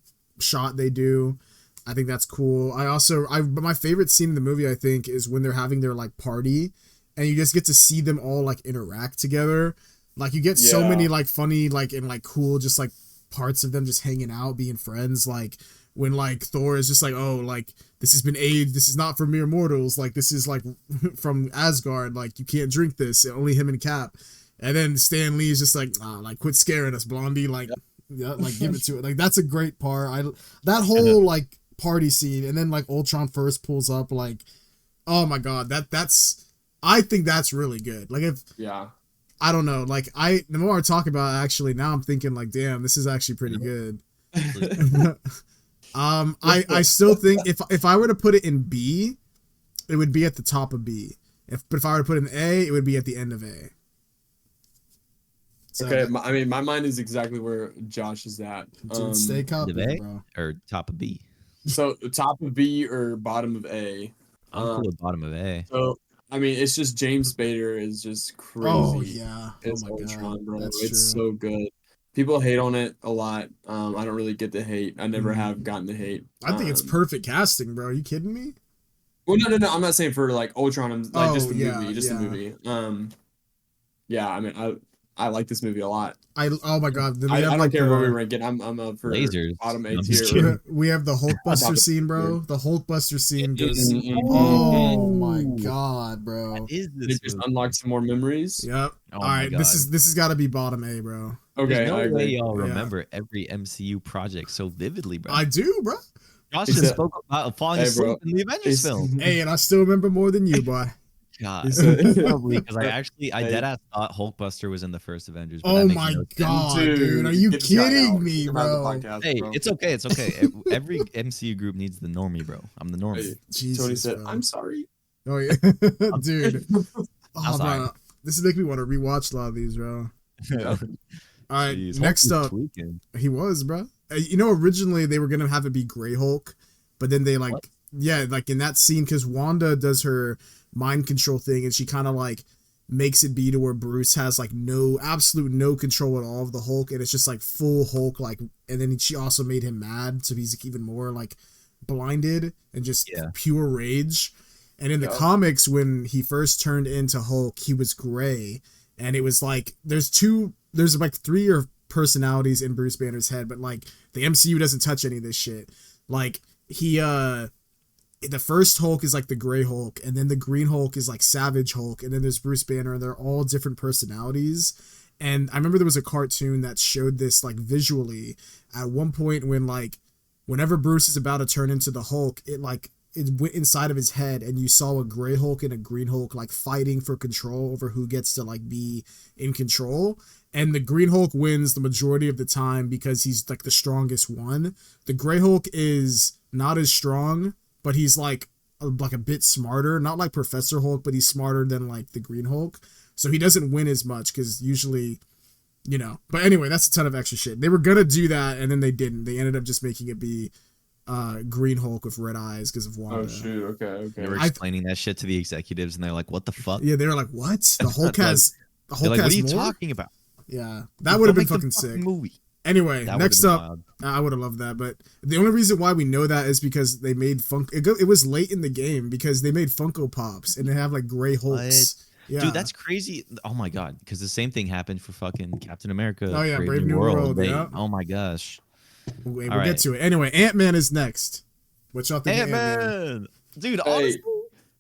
shot they do. I think that's cool. But my favorite scene in the movie I think is when they're having their like party and you just get to see them all like interact together. Like you get so many like funny like and like cool just like parts of them just hanging out, being friends. Like when like Thor is just like, oh, like this has been aged. This is not for mere mortals. Like this is like from Asgard. Like you can't drink this. Only him and Cap. And then Stan Lee is just like, like quit scaring us, Blondie. Like, yeah, like give it to it. Like that's a great part. That whole like party scene, and then like Ultron first pulls up. Like, oh my god, I think that's really good. Like if I don't know, like the more I talk about it, actually now I'm thinking like, damn, this is actually pretty good. I still think if I were to put it in B, it would be at the top of B. But if I were to put it in A, it would be at the end of A. So, okay, I mean, my mind is exactly where Josh is at. Stay copy, A bro. or top of B? So top of B or bottom of A? I'm cool with bottom of A. So I mean, it's just James Spader is just crazy. Oh yeah, It's oh my Ultron, god, bro. that's It's true. so good. People hate on it a lot. I don't really get the hate. I never have gotten the hate. I think it's perfect casting, bro. Are you kidding me? Well, no. I'm not saying for like Ultron. I'm like just the yeah, movie, just the movie. Yeah. I mean, I like this movie a lot. Oh my god, then I have don't like care where we rank it. I'm up for Lasers. bottom A I'm just tier. kidding. we have the Hulkbuster scene, bro. The Hulkbuster scene goes. Mm-mm. Oh my god, bro. What is It this? just movie? unlocked some more memories. Yep. Oh All my right, God. this has got to be bottom A, bro. Okay, There's no I way agree. y'all Yeah. remember every MCU project so vividly, bro. I do, bro. Josh He just said- spoke about falling Hey, asleep bro. in the Avengers It's- film. Hey, and I still remember more than you, boy. God, He said- probably because I Hey. deadass thought Hulkbuster was in the first Avengers. But Oh that makes my no sense. god, dude. Are you get this guy out. kidding me, Get him out of the bro? podcast, Hey, bro. it's okay. It's okay. Every MCU group needs the normie, bro. I'm the normie. Hey, Jesus, Tony said, bro. "I'm sorry." Oh yeah, dude. Oh, sorry. bro. This is making me want to rewatch a lot of these, bro. All right, Jeez, next Hulk was up, tweaking. he was, bro. Originally they were gonna have it be Grey Hulk, but then they like, What? yeah, like in that scene, because Wanda does her mind control thing, and she kind of like makes it be to where Bruce has like absolute no control at all of the Hulk, and it's just like full Hulk, like, and then she also made him mad, so he's even more like blinded and just pure rage. And in the comics, when he first turned into Hulk, he was gray, and it was like there's like 3 or personalities in Bruce Banner's head, but like the MCU doesn't touch any of this shit. Like the first Hulk is like the Gray Hulk, and then the Green Hulk is like Savage Hulk, and then there's Bruce Banner, and they're all different personalities. And I remember there was a cartoon that showed this like visually at one point when like whenever Bruce is about to turn into the Hulk, it went inside of his head, and you saw a Gray Hulk and a Green Hulk like fighting for control over who gets to like be in control. And the Green Hulk wins the majority of the time because he's like the strongest one. The Gray Hulk is not as strong, but he's like a bit smarter. Not like Professor Hulk, but he's smarter than like the Green Hulk. So he doesn't win as much because usually, But anyway, that's a ton of extra shit. They were gonna do that, and then they didn't. They ended up just making it be Green Hulk with red eyes because of Wanda. Oh shoot! Okay. They were explaining that shit to the executives, and they're like, "What the fuck?" Yeah, they were like, "What? The Hulk has the Hulk like, has "What are you more?" talking about?" Yeah, that would have been Don't make fucking the sick. Movie. Anyway, That next would've been up, wild. I would have loved that, but the only reason why we know that is because they made It was late in the game because they made Funko Pops and they have like Gray Hulks. Yeah. Dude, that's crazy. Oh my god, because the same thing happened for fucking Captain America. Oh yeah, Brave New World. Yeah. Oh my gosh. We'll get to it. Anyway, Ant-Man is next. What y'all think of Ant-Man? Dude, Hey, honestly.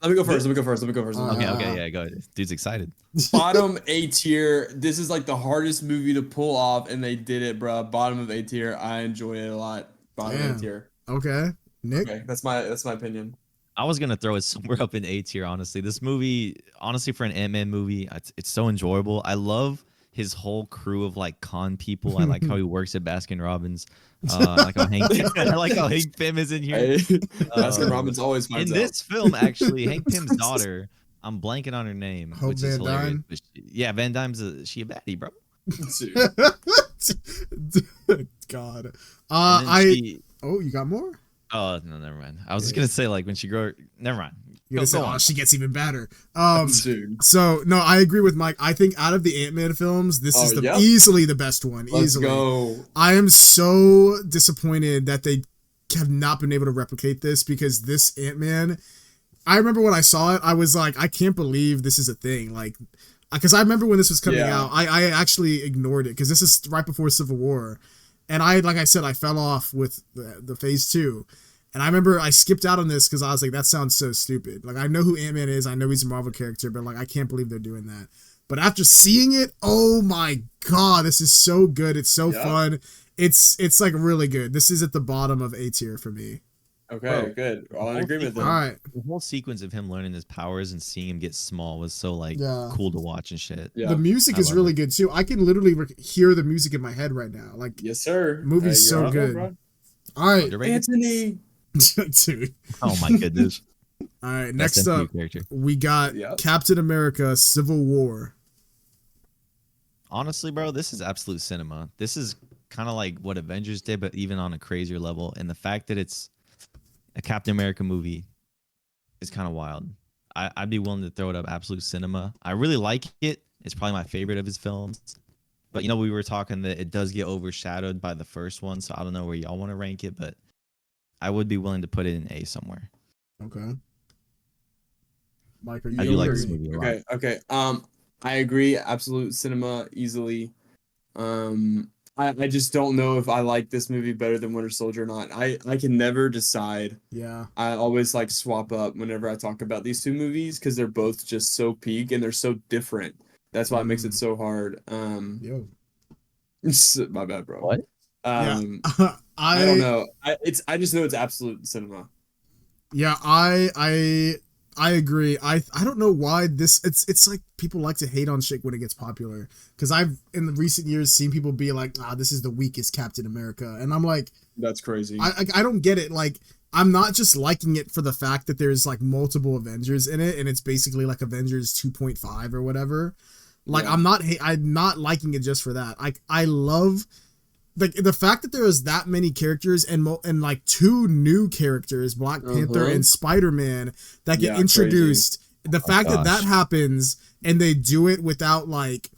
let me go first. Okay, yeah, go ahead. Dude's excited. Bottom A tier. This is like the hardest movie to pull off, and they did it, bro. Bottom of A tier. I enjoy it a lot. Bottom A tier. Okay, Nick. Okay, that's my opinion. I was gonna throw it somewhere up in A tier, honestly. This movie, honestly, for an Ant-Man movie, it's so enjoyable. I love his whole crew of like con people. I like how he works at Baskin Robbins. I like how Hank Pym is in here. Hey, Baskin Robbins always finds in this film. Actually, Hank Pym's daughter, I'm blanking on her name, Hope which Van is hilarious. Dyne? Yeah, Van Dyne's she a baddie, bro. God. You got more? Oh no, never mind. I was just gonna say like when she grow. Never mind. You're gonna say, on. she gets even better. Dude. So no, I agree with Mike. I think out of the Ant-Man films, this is easily the best one. Let's go. I am so disappointed that they have not been able to replicate this, because this Ant-Man, I remember when I saw it, I was like, I can't believe this is a thing. Like, because I remember when this was coming out, I actually ignored it, because this is right before Civil War, and like I said, I fell off with the Phase 2. And I remember I skipped out on this because I was like, that sounds so stupid. Like, I know who Ant-Man is. I know he's a Marvel character, but like, I can't believe they're doing that. But after seeing it, oh my God, this is so good. It's so fun. It's like really good. This is at the bottom of A tier for me. Okay, good. All in agreement then. All right. The whole sequence of him learning his powers and seeing him get small was so like cool to watch and shit. Yeah. The music is really good too. I can literally hear the music in my head right now. Like, yes, sir. Movie's so good. All right, Anthony. Dude. Oh my goodness. All right, next up, we got Captain America: Civil War. Honestly, bro, this is absolute cinema. This is kind of like what Avengers did, but even on a crazier level. And the fact that it's a Captain America movie is kind of wild. I'd be willing to throw it up absolute cinema. I really like it. It's probably my favorite of his films. But, you know, we were talking that it does get overshadowed by the first one, so I don't know where y'all want to rank it, but I would be willing to put it in A somewhere. Okay. Mike, are I do like this movie a lot. Okay. I agree. Absolute cinema, easily. I just don't know if I like this movie better than Winter Soldier or not. I can never decide. Yeah. I always like swap up whenever I talk about these two movies because they're both just so peak and they're so different. That's why it makes it so hard. My bad, bro. What? I don't know. I just know it's absolute cinema. Yeah, I agree. I don't know why this. It's like people like to hate on shit when it gets popular. Because I've in the recent years seen people be like, this is the weakest Captain America, and I'm like, that's crazy. I don't get it. Like, I'm not just liking it for the fact that there's like multiple Avengers in it, and it's basically like Avengers 2.5 or whatever. Like, I'm not liking it just for that. I love the fact that there is that many characters and like two new characters, Black Panther and Spider-Man, that get introduced. Crazy. The fact that happens and they do it without like,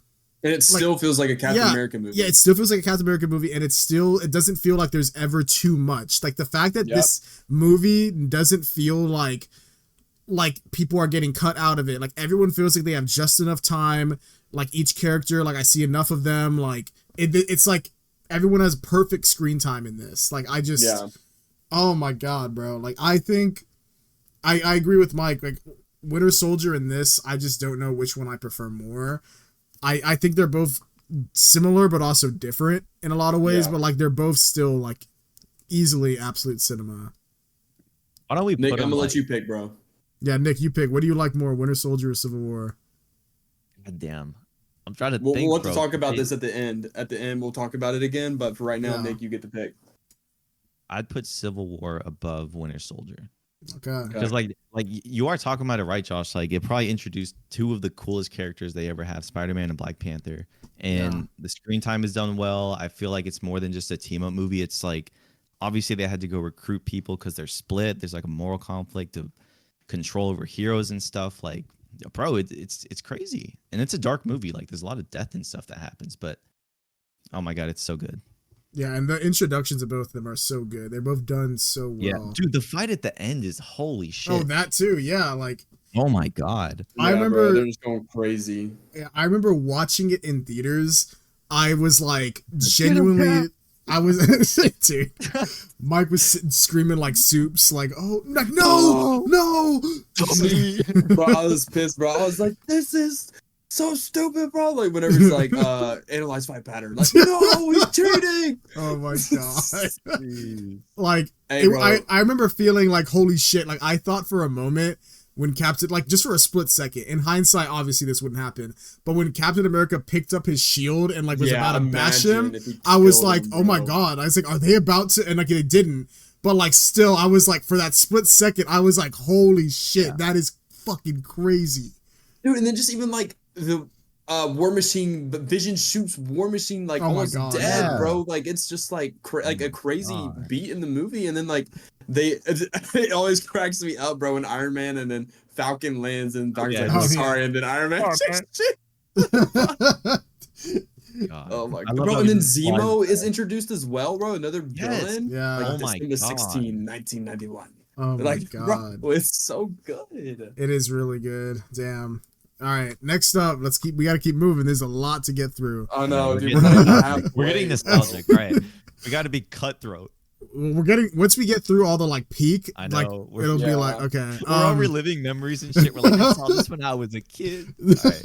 and it still feels like a Captain America movie. Yeah, it still feels like a Captain America movie, and it doesn't feel like there's ever too much. Like the fact that this movie doesn't feel like people are getting cut out of it. Like everyone feels like they have just enough time. Like each character, like I see enough of them. Like it's like everyone has perfect screen time in this. Like I just, oh my God, bro. Like I think I agree with Mike. Like Winter Soldier and this, I just don't know which one I prefer more. I think they're both similar, but also different in a lot of ways. But like they're both still like easily absolute cinema. Why don't we? Nick, I'm gonna let you pick, bro. Yeah, Nick, you pick. What do you like more, Winter Soldier or Civil War? God damn. I'm trying to think. We'll have to talk about this at the end. At the end, we'll talk about it again. But for right now, Nick, you get to pick. I'd put Civil War above Winter Soldier. Okay. Because like you are talking about it right, Josh. Like it probably introduced two of the coolest characters they ever have, Spider-Man and Black Panther. And the screen time is done well. I feel like it's more than just a team up movie. It's like obviously they had to go recruit people because they're split. There's like a moral conflict of control over heroes and stuff. Like, bro, it's crazy. And it's a dark movie. Like there's a lot of death and stuff that happens, but oh my God, it's so good. Yeah, and the introductions of both of them are so good. They're both done so well. Yeah, dude, the fight at the end is holy shit. Oh, that too. Yeah, like Oh my god. Yeah, I remember bro, they're just going crazy. I remember watching it in theaters. I was like genuinely. I was dude. Mike was screaming like soups, like, "Oh no!" Bro, I was pissed, bro. I was like, "This is so stupid, bro!" Like whenever it's like, analyze fight pattern, like, no, he's cheating. Oh my god! Like, Hey, I remember feeling like, holy shit! Like I thought for a moment when Captain, like just for a split second, in hindsight, obviously this wouldn't happen, but when Captain America picked up his shield and like was about to bash him, I was like, oh my god! I was like, are they about to? And like they didn't, but like still, I was like, for that split second, I was like, holy shit, that is fucking crazy, dude. And then just even like the War Machine, Vision shoots War Machine like almost dead, bro. Like it's just like like a crazy beat in the movie, and then like it always cracks me up, bro. When Iron Man and then Falcon lands and Doc's like, sorry, and then Iron Man. Oh my god, bro! And then Zemo is introduced as well, bro. Another villain. Yeah. Like, oh my god. 1991. Oh my god, bro, it's so good. It is really good. Damn. All right, next up, we got to keep moving. There's a lot to get through. Oh no, dude, we're getting nostalgic, right? We got to be cutthroat. Once we get through all the like peak, I know, like it'll be like, okay. We're all reliving memories and shit. We're like, I saw this when I was a kid. All right.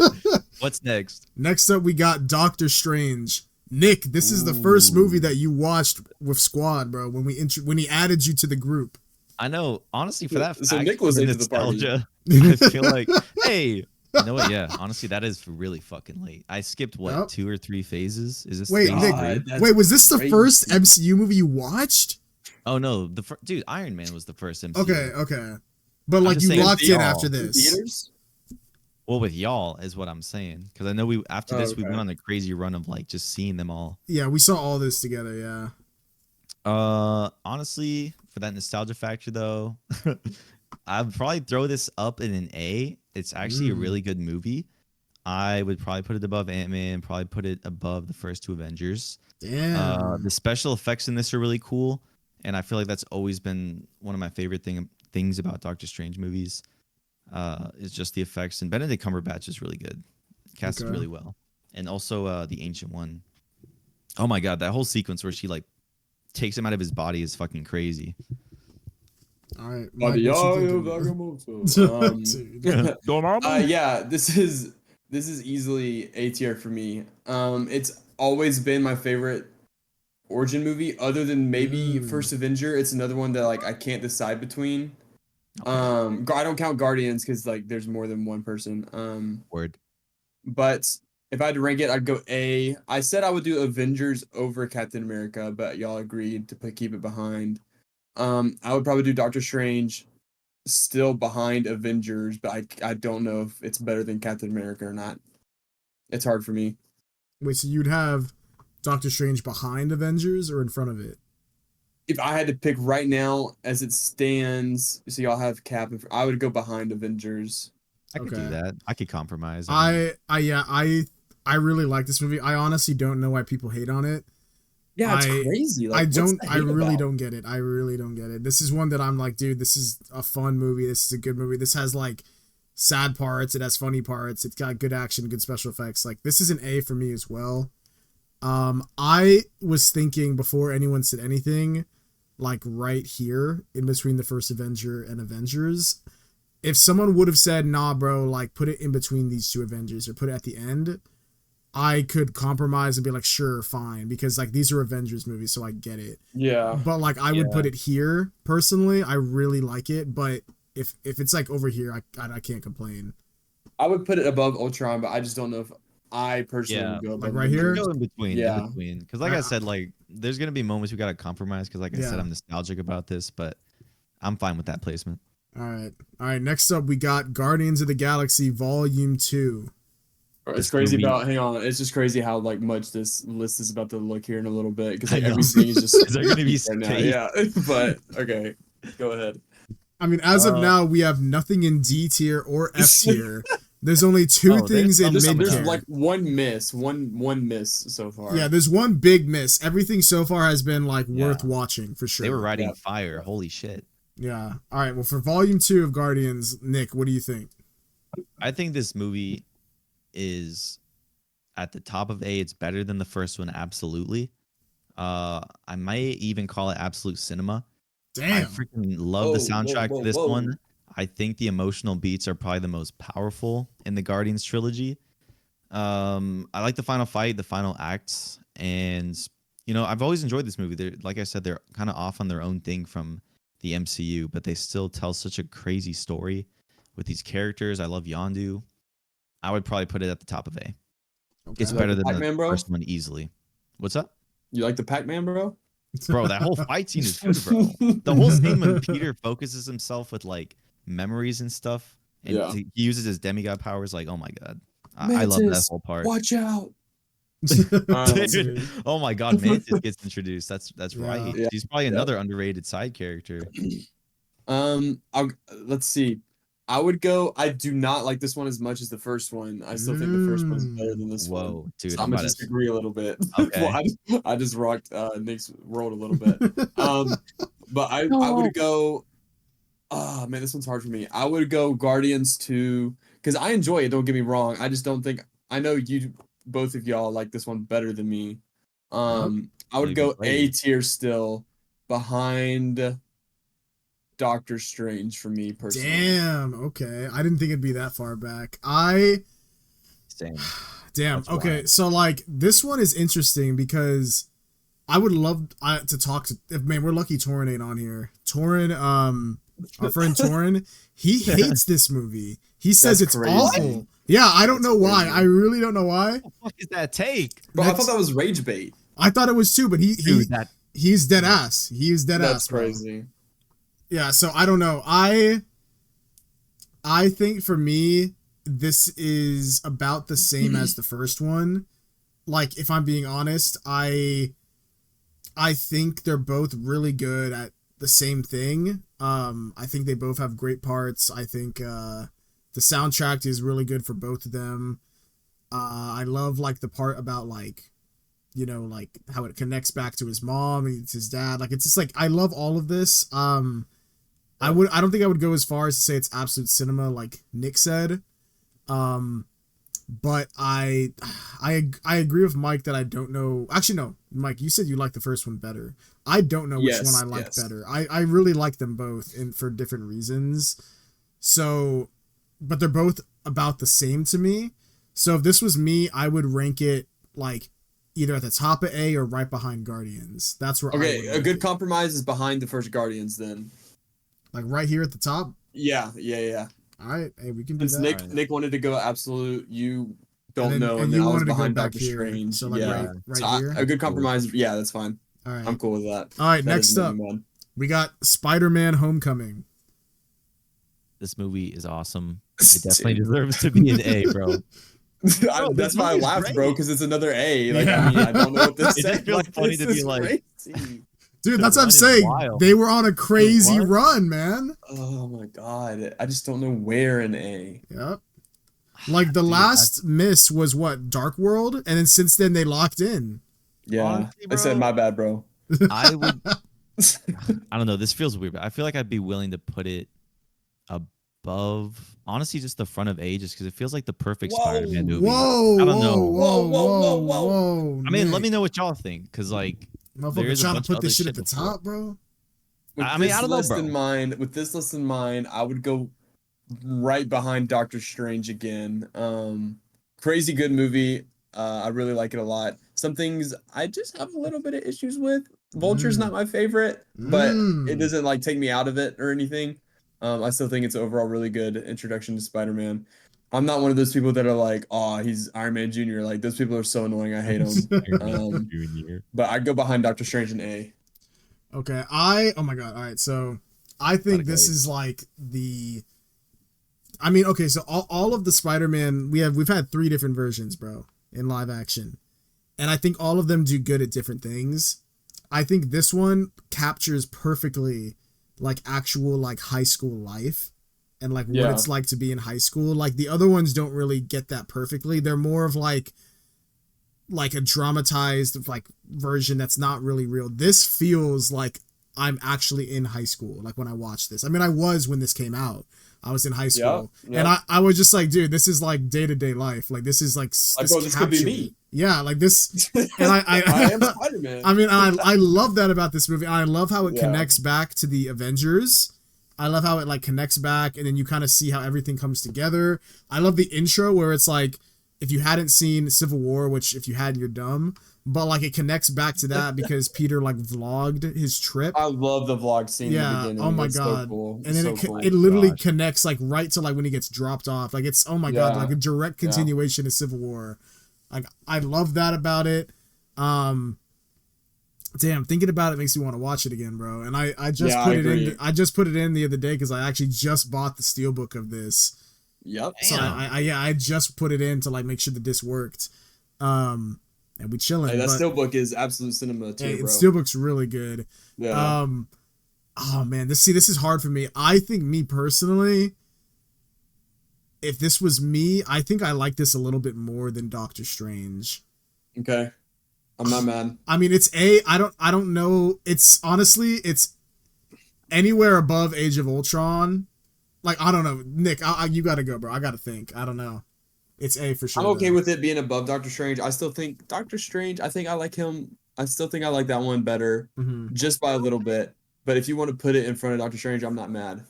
What's next? Next up, we got Doctor Strange. Nick, this is the first movie that you watched with Squad, bro, when he added you to the group. I know, honestly, for that so fact, Nick was into nostalgia, the party. I feel like, hey, you know what? Yeah, honestly, that is really fucking late. I skipped 2 or 3 phases. Is this Nick? Was this the first MCU movie you watched? Oh no, dude, Iron Man was the first MCU. Okay, but like you locked in after this. Theaters? Well, with y'all is what I'm saying, because I know we went on a crazy run of like just seeing them all. Yeah, we saw all this together. Yeah. Honestly, for that nostalgia factor though, I'd probably throw this up in an A. It's actually a really good movie. I would probably put it above Ant-Man, probably put it above the first 2 Avengers. Damn. The special effects in this are really cool, and I feel like that's always been one of my favorite things about Doctor Strange movies. Is just the effects, and Benedict Cumberbatch is really good, casted really well, and also the Ancient One. Oh my god, that whole sequence where she like takes him out of his body is fucking crazy. All right, Mike, yeah, this is easily A tier for me. It's always been my favorite origin movie, other than maybe First Avenger. It's another one that like I can't decide between. I don't count Guardians because like there's more than one person. Word. But if I had to rank it, I'd go A. I said I would do Avengers over Captain America, but y'all agreed to keep it behind. I would probably do Doctor Strange still behind Avengers, but I don't know if it's better than Captain America or not. It's hard for me. Wait, so you'd have Doctor Strange behind Avengers or in front of it? If I had to pick right now as it stands, so y'all have Cap, I would go behind Avengers. I could do that. I could compromise. I really like this movie. I honestly don't know why people hate on it. Yeah, it's crazy. Like, I really don't get it. I really don't get it. This is one that I'm like, dude, this is a fun movie. This is a good movie. This has like sad parts. It has funny parts. It's got good action, good special effects. Like this is an A for me as well. I was thinking before anyone said anything, like right here in between the first Avenger and Avengers, if someone would have said, nah, bro, like put it in between these 2 Avengers or put it at the end, I could compromise and be like, sure, fine, because like these are Avengers movies, so I get it. Yeah. But like I would put it here personally. I really like it, but if it's like over here, I can't complain. I would put it above Ultron, but I just don't know if I personally would go above like right here. Go in between, because like I said, like there's gonna be moments we gotta compromise because like I said, I'm nostalgic about this, but I'm fine with that placement. All right. Next up, we got Guardians of the Galaxy Volume 2. It's crazy hang on. It's just crazy how like much this list is about to look here in a little bit because like everything is just. Is there going to be right now? Yeah, but okay, go ahead. I mean, as of now, we have nothing in D tier or F tier. There's only 2 things in mid tier. There's like one miss so far. Yeah, there's one big miss. Everything so far has been like worth watching for sure. They were riding fire. Holy shit. Yeah. All right. Well, for Volume 2 of Guardians, Nick, what do you think? I think this movie is at the top of A. It's better than the first one, absolutely. I might even call it absolute cinema. I Damn. freaking love the soundtrack to this one. I think the emotional beats are probably the most powerful in the Guardians trilogy. I like the final fight, the final acts, and I've always enjoyed this movie. They're, like I said, they're kind of off on their own thing from the MCU, but they still tell such a crazy story with these characters. I love Yondu. I would probably put it at the top of A. Okay. It's better than Pac-Man, the bro? first one easily. What's up? You like the Pac-Man, bro? Bro, that whole fight scene is good, bro. The whole scene when Peter focuses himself with like memories and stuff, and he uses his demigod powers. Like, oh my god, I love that whole part. Watch out! Dude, oh my god, Mantis gets introduced. That's right. Yeah. He's probably another underrated side character. Let's see. I would go. I do not like this one as much as the first one. I still think the first one's better than this one. Whoa, dude! So I'm gonna disagree a little bit. Okay. I just rocked Nick's world a little bit. But I would go. Oh man, this one's hard for me. I would go Guardians 2 because I enjoy it. Don't get me wrong. I just don't think I know you. Both of y'all like this one better than me. I would go A tier still behind Doctor Strange for me personally. Damn. Okay, I didn't think it'd be that far back. Same. Damn. That's okay, wild. so like this one is interesting because I would love to talk to. Man, we're lucky Torin ain't on here. Torin, our friend Torin, he hates this movie. He says it's crazy. awful. Yeah, I don't know why. I really don't know why. What the fuck is that take? Bro, I thought that was rage bait. I thought it was too, but he's dead ass. He is dead ass. That's crazy. Bro. Yeah, so I don't know. I think for me, this is about the same as the first one. Like, if I'm being honest, I think they're both really good at the same thing. I think they both have great parts. I think the soundtrack is really good for both of them. I love like the part about like, like how it connects back to his mom and his dad. Like, it's just like I love all of this. I don't think I would go as far as to say it's absolute cinema like Nick said. But I agree with Mike that I don't know. Actually, no, Mike, you said you liked the first one better. I don't know which one I like better. I really like them both for different reasons. So, but they're both about the same to me. So if this was me, I would rank it like either at the top of A or right behind Guardians. That's where. Okay, a good compromise is behind the first Guardians then. Like right here at the top. Yeah. All right, hey, we can do Since that. Nick wanted to go absolute, you don't And then- know, and and you then I was wanted to go behind back Doctor here. Strange. So, like, yeah, right here? a good compromise. Yeah, that's fine. All right. I'm cool with that. All right, That next is a up, man. we got Spider-Man: Homecoming. This movie is awesome. It definitely deserves to be an A, bro. That's why I movie's laughed, great. bro, because it's another A. Like, Yeah. I mean, I don't know what this It just feels funny to be like- crazy. Dude, The that's what I'm run is saying. wild. They were on a crazy What? run, man. Oh my god, I just don't know where an A. Yep. Like the Dude, last miss was what, Dark World, and then since then they locked in. Yeah, Honestly, I said bro. my bad, bro. I would. I don't know. This feels weird, but I feel like I'd be willing to put it above. Honestly, just the front of A, just because it feels like the perfect Whoa. Spider-Man movie. Whoa, I don't know. whoa. I mean, let me know what y'all think, because like, there Motherfucker is a trying bunch to of put this other shit at the shit before. top, bro. I mean, I don't know, bro. With this list in mind, I would go right behind Doctor Strange again. Crazy good movie. I really like it a lot. Some things I just have a little bit of issues with. Vulture's not my favorite, but it doesn't like take me out of it or anything. I still think it's overall really good introduction to Spider-Man. I'm not one of those people that are like, oh, he's Iron Man Jr. Like, those people are so annoying. I hate them. But I'd go behind Doctor Strange in A. Okay, oh my god, all right, so I think this is like I mean, okay, so all of the Spider-Man, we've had 3 different versions, bro, in live action. And I think all of them do good at different things. I think this one captures perfectly like actual like high school life and like what it's like to be in high school. Like the other ones don't really get that perfectly. They're more of like a dramatized like version that's not really real. This feels like I'm actually in high school, like when I watched this. I mean, I was when this came out. I was in high school, Yep. and I was just like, dude, this is like day-to-day life. Like this is like This could be me. Yeah, like this, and I am Spider-Man. I mean, I love that about this movie. I love how it connects back to the Avengers. I love how it like connects back, and then you kind of see how everything comes together. I love the intro where it's like, if you hadn't seen Civil War, which if you hadn't, you're dumb. But like it connects back to that because Peter like vlogged his trip. I love the vlog scene. Yeah. In the beginning. Oh my It's god. So cool. And then so cool. it literally connects like right to like when he gets dropped off. Like it's oh my god, like a direct continuation of Civil War. Like I love that about it. Damn, thinking about it makes me want to watch it again, bro. And I just put it in. I just put it in the other day because I actually just bought the steelbook of this. Yep. So I just put it in to like make sure that this worked. And we chilling. Hey, that steelbook is absolute cinema too, bro. Steelbook's really good. Yeah. Oh man, this is hard for me. I think me personally, if this was me, I think I like this a little bit more than Doctor Strange. Okay. I'm not mad. I mean, I don't know. It's honestly, it's anywhere above Age of Ultron. Like, I don't know. Nick, you gotta go, bro. I gotta think. I don't know. It's A for sure. I'm okay with it being above Doctor Strange. I still think Doctor Strange, I think I like him. I still think I like that one better, just by a little bit. But if you want to put it in front of Doctor Strange, I'm not mad.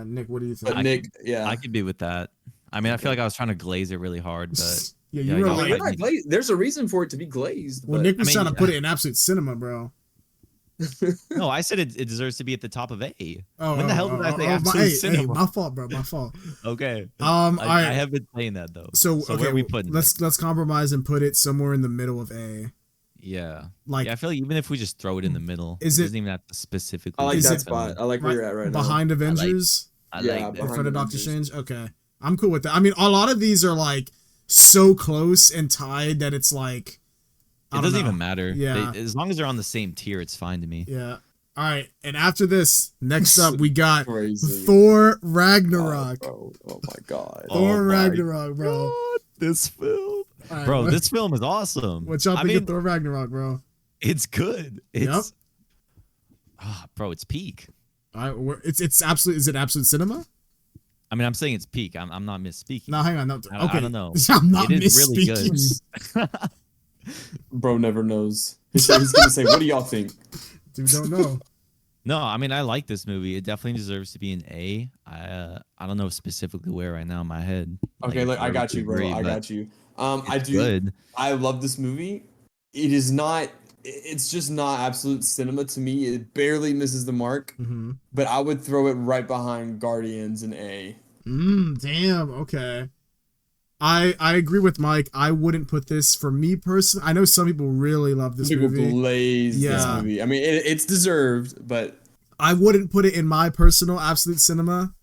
Nick, what do you think? But Nick, I could be with that. I mean, I feel like I was trying to glaze it really hard, but you were like, not glazed. There's a reason for it to be glazed. Well, Nick was trying to put it in absolute cinema, bro. No, I said it deserves to be at the top of A. Oh, when the hell did I say absolute cinema? Hey, my fault, bro. My fault. Okay. I have been saying that though. So okay, where are we putting let's compromise and put it somewhere in the middle of A. Yeah. Like I feel like even if we just throw it in the middle, it doesn't even have to specifically. I like that spot. I like where you're at right now. Behind Avengers. I like in front of Doctor Strange. Okay, I'm cool with that. I mean, a lot of these are like so close and tied that it's like it doesn't even matter. Yeah, as long as they're on the same tier, it's fine to me. Yeah. All right, and after this, next up we got Thor Ragnarok. Oh my god. Thor Ragnarok, bro. God, this film. Right, bro, this film is awesome. What y'all think of Thor Ragnarok, bro? It's good. It's bro, it's peak. All right, it's absolute. Is it absolute cinema? I mean, I'm saying it's peak. I'm not misspeaking. No, hang on. No, okay. I don't know. I'm not it is misspeaking. Really good. Bro never knows. He's gonna say, "What do y'all think?" Dude, don't know. No, I mean, I like this movie. It definitely deserves to be an A. I don't know specifically where right now in my head. Okay, look, I got you, bro. I got you. I do. Good. I love this movie. It is not. It's just not absolute cinema to me. It barely misses the mark. But I would throw it right behind Guardians and A. Damn. Okay. I agree with Mike. I wouldn't put this for me personally. I know some people really love this movie. People blaze this movie. I mean, it's deserved, but I wouldn't put it in my personal absolute cinema.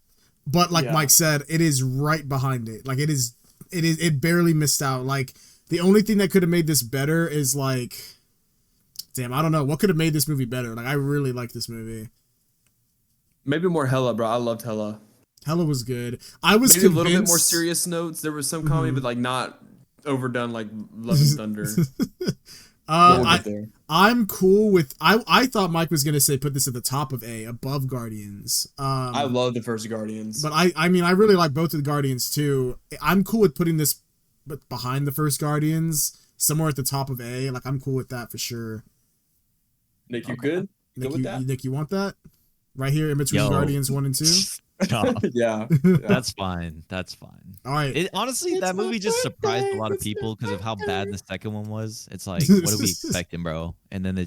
But like Mike said, it is right behind it. Like it barely missed out. Like the only thing that could have made this better is like, damn, I don't know what could have made this movie better. Like I really like this movie. Maybe more Hella, bro. I loved Hella. Hella was good. I was maybe a little bit more serious notes. There was some comedy, but like not overdone like Love and Thunder. I'm cool with. I thought Mike was gonna say put this at the top of A, above Guardians. I love the first Guardians, but I mean I really like both of the Guardians too. I'm cool with putting this, but behind the first Guardians, somewhere at the top of A. Like I'm cool with that for sure. Nick, you good? Nick, you want that? Right here in between Guardians 1 and 2. Yeah, that's fine. That's fine. All right. Honestly, that movie just surprised a lot of people because of how bad the second one was. It's like, what are we expecting, bro? And then they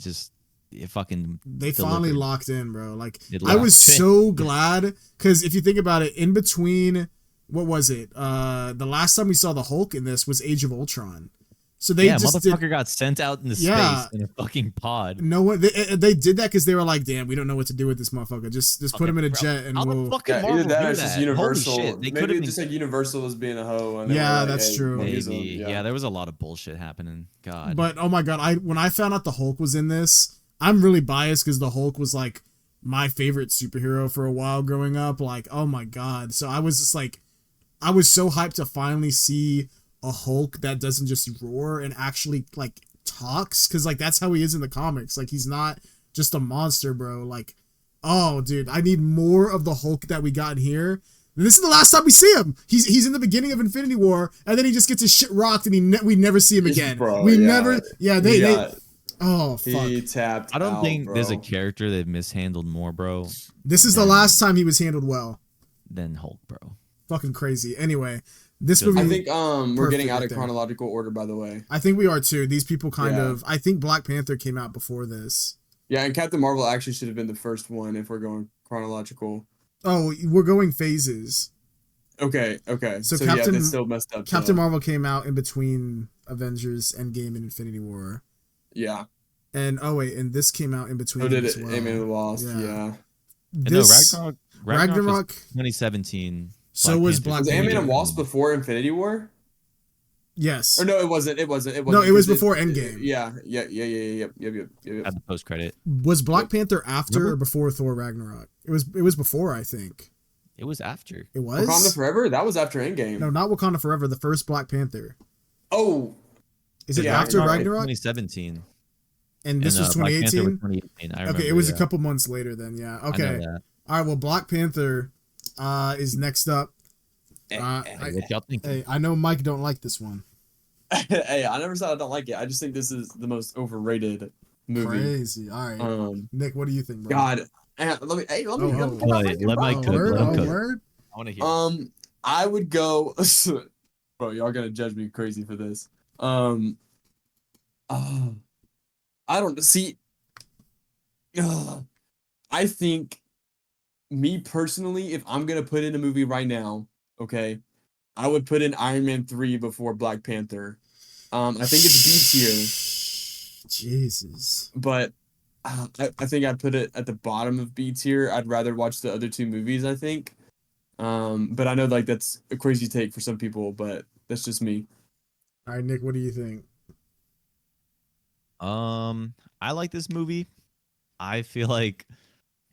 finally locked in, bro. Like I was so glad because if you think about it, in between, what was it? The last time we saw the Hulk in this was Age of Ultron. So they motherfucker got sent out into space in a fucking pod. No one they did that because they were like, damn, we don't know what to do with this motherfucker. Just put him in a jet and we'll. Either that or it's just Universal. Maybe just like Universal was being a hoe. And that's true. Maybe. Yeah, there was a lot of bullshit happening. God. But oh my god, when I found out the Hulk was in this, I'm really biased because the Hulk was like my favorite superhero for a while growing up. Like, oh my god. So I was just like, I was so hyped to finally see a Hulk that doesn't just roar and actually like talks, because like that's how he is in the comics. Like he's not just a monster, bro. Like, oh dude, I need more of the Hulk that we got in here. This is the last time we see him. He's in the beginning of Infinity War, and then he just gets his shit rocked, and we never see him again. Bro, they oh fuck. He tapped. I don't think bro. there's a character they've mishandled more, bro. This is the last time he was handled well. Than Hulk, bro. Fucking crazy. Anyway, this movie. I think we're getting out of chronological order, by the way. I think we are too. These people kind of. I think Black Panther came out before this. Yeah, and Captain Marvel actually should have been the first one if we're going chronological. Oh, we're going phases. Okay. So Captain, they still messed up. Captain Marvel came out in between Avengers, Endgame, and Infinity War. Yeah. And and this came out in between. So did as it? well. Ant-Man and the Wasp. Yeah. Ragnarok was 2017. So was Black Was Panther. Ant-Man and Wasp before Infinity War? Yes. Or no, it wasn't. No, it was before Endgame. Yeah. At the post credit. Was Black Panther after or before Thor Ragnarok? It was before, I think. It was after. It was? Wakanda Forever? That was after Endgame. No, not Wakanda Forever, the first Black Panther. Oh. Is it after Ragnarok? 2017. And this was 2018? 2018. Okay, it was a couple months later then, yeah. Okay. All right, well, Black Panther is next up. What y'all think? Hey, I know Mike don't like this one. Hey, I never said I don't like it. I just think this is the most overrated movie. Crazy. All right. Nick, what do you think, bro? God. Let me let Mike cook. Word? I want to hear. I would go. Bro, y'all gonna judge me crazy for this. I don't see. I think, me personally, if I'm gonna put in a movie right now, okay, I would put in Iron Man 3 before Black Panther. I think it's B tier. Jesus. But I think I'd put it at the bottom of B tier. I'd rather watch the other two movies, I think. But I know like that's a crazy take for some people, but that's just me. All right, Nick, what do you think? I like this movie. I feel like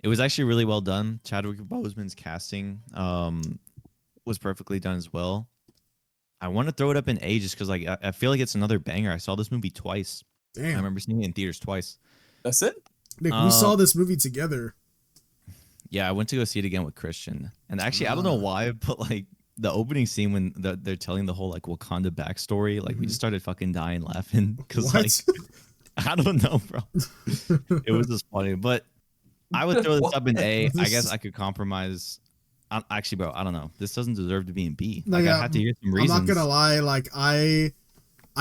it was actually really well done. Chadwick Boseman's casting was perfectly done as well. I want to throw it up in A just because like I feel like it's another banger. I saw this movie twice. Damn. I remember seeing it in theaters twice. That's it? Nick, we saw this movie together. Yeah, I went to go see it again with Christian. And actually, I don't know why, but like the opening scene when they're telling the whole like Wakanda backstory, like we just started fucking dying laughing because like I don't know, bro. It was just funny, but I would throw this up in A. I guess I could compromise. Actually, bro, I don't know. This doesn't deserve to be in B. Like, I have to hear some reasons. I'm not gonna lie. Like I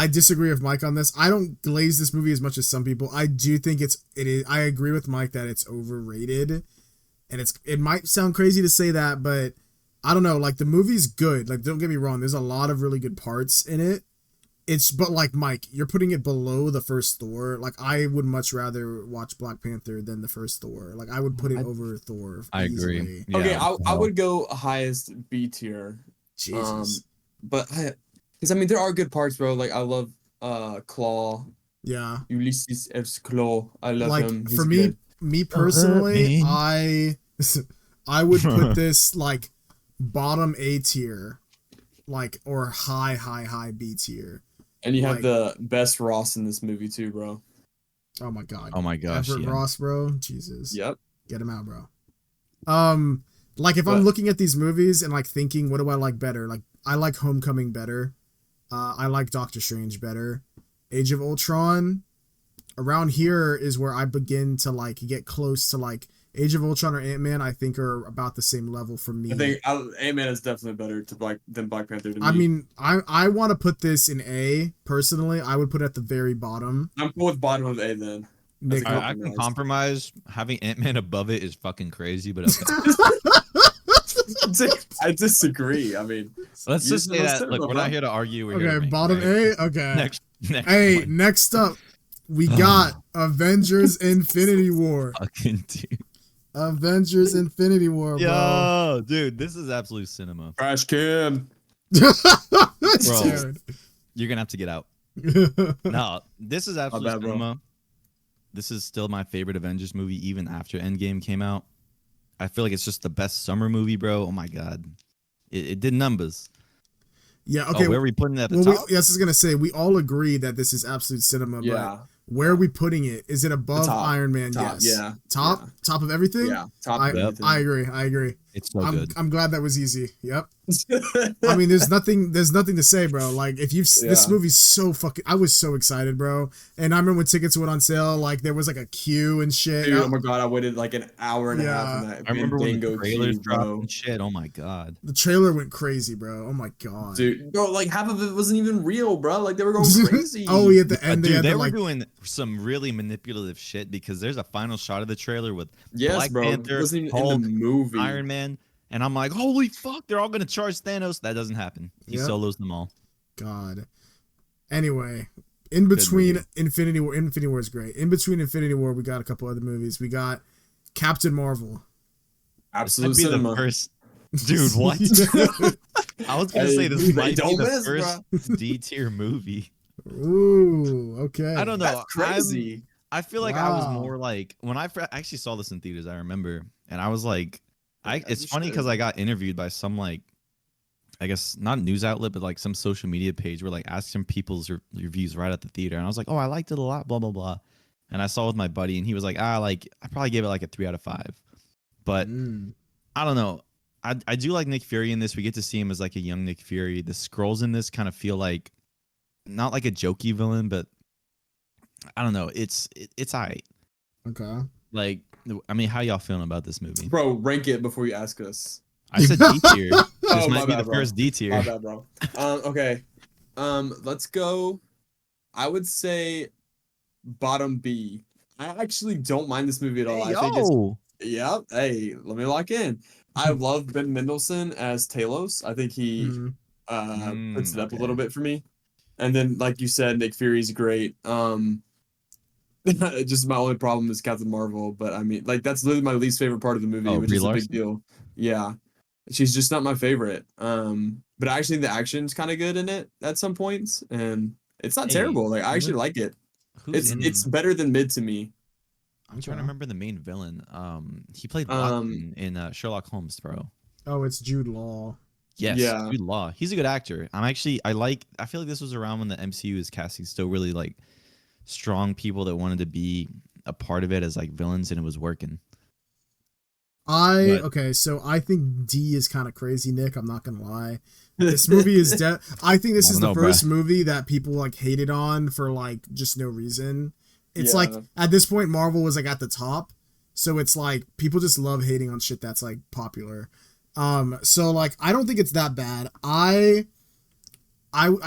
disagree with Mike on this. I don't glaze this movie as much as some people. I do think it is. I agree with Mike that it's overrated, and it might sound crazy to say that, but I don't know. Like the movie's good. Like don't get me wrong. There's a lot of really good parts in it. But like Mike, you're putting it below the first Thor. Like I would much rather watch Black Panther than the first Thor. Like I would put it over Thor. I easily. agree. Okay, Yeah. I would go highest B tier. Jesus. But because I mean there are good parts, bro. Like I love Claw. Yeah. Ulysses S. Claw. I love like him. He's for good. me personally, me. I would put this like bottom A tier, like or high B tier. And you have the best Ross in this movie too, bro. Oh my god. Oh my gosh. Everett Yeah. Ross, bro. Jesus. Yep. Get him out, bro. Like if I'm looking at these movies and like thinking, what do I like better? Like I like Homecoming better. I like Doctor Strange better. Age of Ultron. Around here is where I begin to like get close to like Age of Ultron or Ant-Man. I think are about the same level for me. I think Ant-Man is definitely better than Black Panther to me. I mean, I want to put this in A personally. I would put it at the very bottom. I'm cool with bottom of A then. Nick, I can compromise. Having Ant-Man above it is fucking crazy, but okay. I disagree. I mean, Let's just say that. Look, we're not here to argue. We're here to bottom right? A. Okay. Next hey, next up, we got Avengers: Infinity War. Fucking dude. Avengers: Infinity War, bro. Yo, dude, this is absolute cinema. Trash can. Bro, you're gonna have to get out. No, this is absolute cinema. This is still my favorite Avengers movie, even after Endgame came out. I feel like it's just the best summer movie, bro. Oh my god, it did numbers. Yeah. Okay. Where are we putting it at the top? Yes, I was gonna say we all agree that this is absolute cinema. Yeah. But where are we putting it? Is it above Iron Man? Top, yes. yeah. Top of everything. Yeah. Top. I agree. It's so good. I'm glad that was easy. Yep. I mean, there's nothing to say, bro. Like, if you've this movie's so fucking, I was so excited, bro. And I remember when tickets went on sale, like there was like a queue and shit. Dude, oh my god, I waited like an hour and a half in that. I remember when the trailers queue, dropped and shit. Oh my god. The trailer went crazy, bro. Oh my god. Dude, bro, like half of it wasn't even real, bro. Like they were going crazy. Oh, yeah, at the end, dude, they were doing some really manipulative shit because there's a final shot of the trailer with Black Panther, it wasn't even Hulk, in the movie. Iron Man. And I'm like, holy fuck, they're all going to charge Thanos. That doesn't happen. He solos them all. God. Anyway, in between Infinity War is great. In between Infinity War, we got a couple other movies. We got Captain Marvel. Absolute cinema. Dude, what? I was going to say this might be the first D-tier movie. Ooh, okay. I don't know. That's crazy. I feel like I was more like, when I actually saw this in theaters, I remember, and I was like, it's funny because I got interviewed by some, like, I guess not a news outlet, but like some social media page where like asking people's reviews right at the theater. And I was like, oh, I liked it a lot, blah, blah, blah. And I saw with my buddy and he was like, like, I probably gave it like a 3 out of 5. But I don't know. I do like Nick Fury in this. We get to see him as like a young Nick Fury. The Skrulls in this kind of feel like not like a jokey villain, but I don't know. It's all right. Okay. Like, I mean, how y'all feeling about this movie? Bro, rank it before you ask us. I said D tier. This might be the first D tier. My bad, bro. Okay. Let's go. I would say bottom B. I actually don't mind this movie at all. I think it's Hey, let me lock in. I love Ben Mendelsohn as Talos. I think he puts it up a little bit for me. And then, like you said, Nick Fury's great. Just my only problem is Captain Marvel, but I mean, like that's literally my least favorite part of the movie, which is a big deal. Yeah, she's just not my favorite. But I actually think the action's kind of good in it at some points, and it's not terrible. Like I actually like it. It's better than mid to me. I'm trying to remember the main villain. He played Watson in Sherlock Holmes, bro. Oh, it's Jude Law. Yes, Jude Law. He's a good actor. I feel like this was around when the MCU is casting still really like strong people that wanted to be a part of it as like villains, and it was working. Okay, so I think D is kind of crazy, Nick. I'm not gonna lie. This movie is I think this is the first movie that people like hated on for like just no reason. It's like at this point Marvel was like at the top, so it's like people just love hating on shit that's like popular. So like I don't think it's that bad. I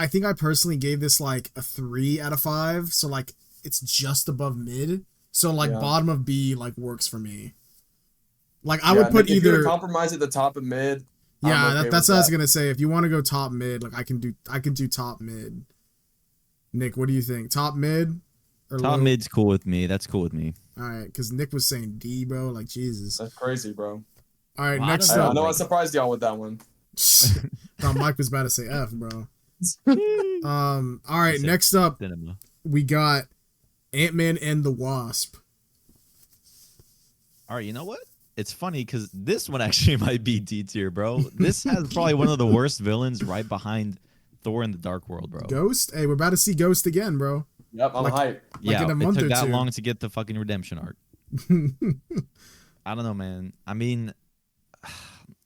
think I personally gave this like a 3 out of 5. So like it's just above mid. So like bottom of B like works for me. Like I would put either compromise at the top of mid. Yeah, that's what I was gonna say. If you want to go top mid, like I can do top mid. Nick, what do you think? Top mid? Or top mid's cool with me. That's cool with me. All right, because Nick was saying D, bro. Like Jesus. That's crazy, bro. All right, next up. I know I surprised y'all with that one. Thought Mike was about to say F, bro. All right, next up, we got Ant-Man and the Wasp. All right, you know what? It's funny because this one actually might be D tier, bro. This has probably one of the worst villains right behind Thor in the Dark World, bro. Ghost? Hey, we're about to see Ghost again, bro. Yep, I'm hyped. Yeah, it took that long to get the fucking redemption arc. I don't know, man. I mean,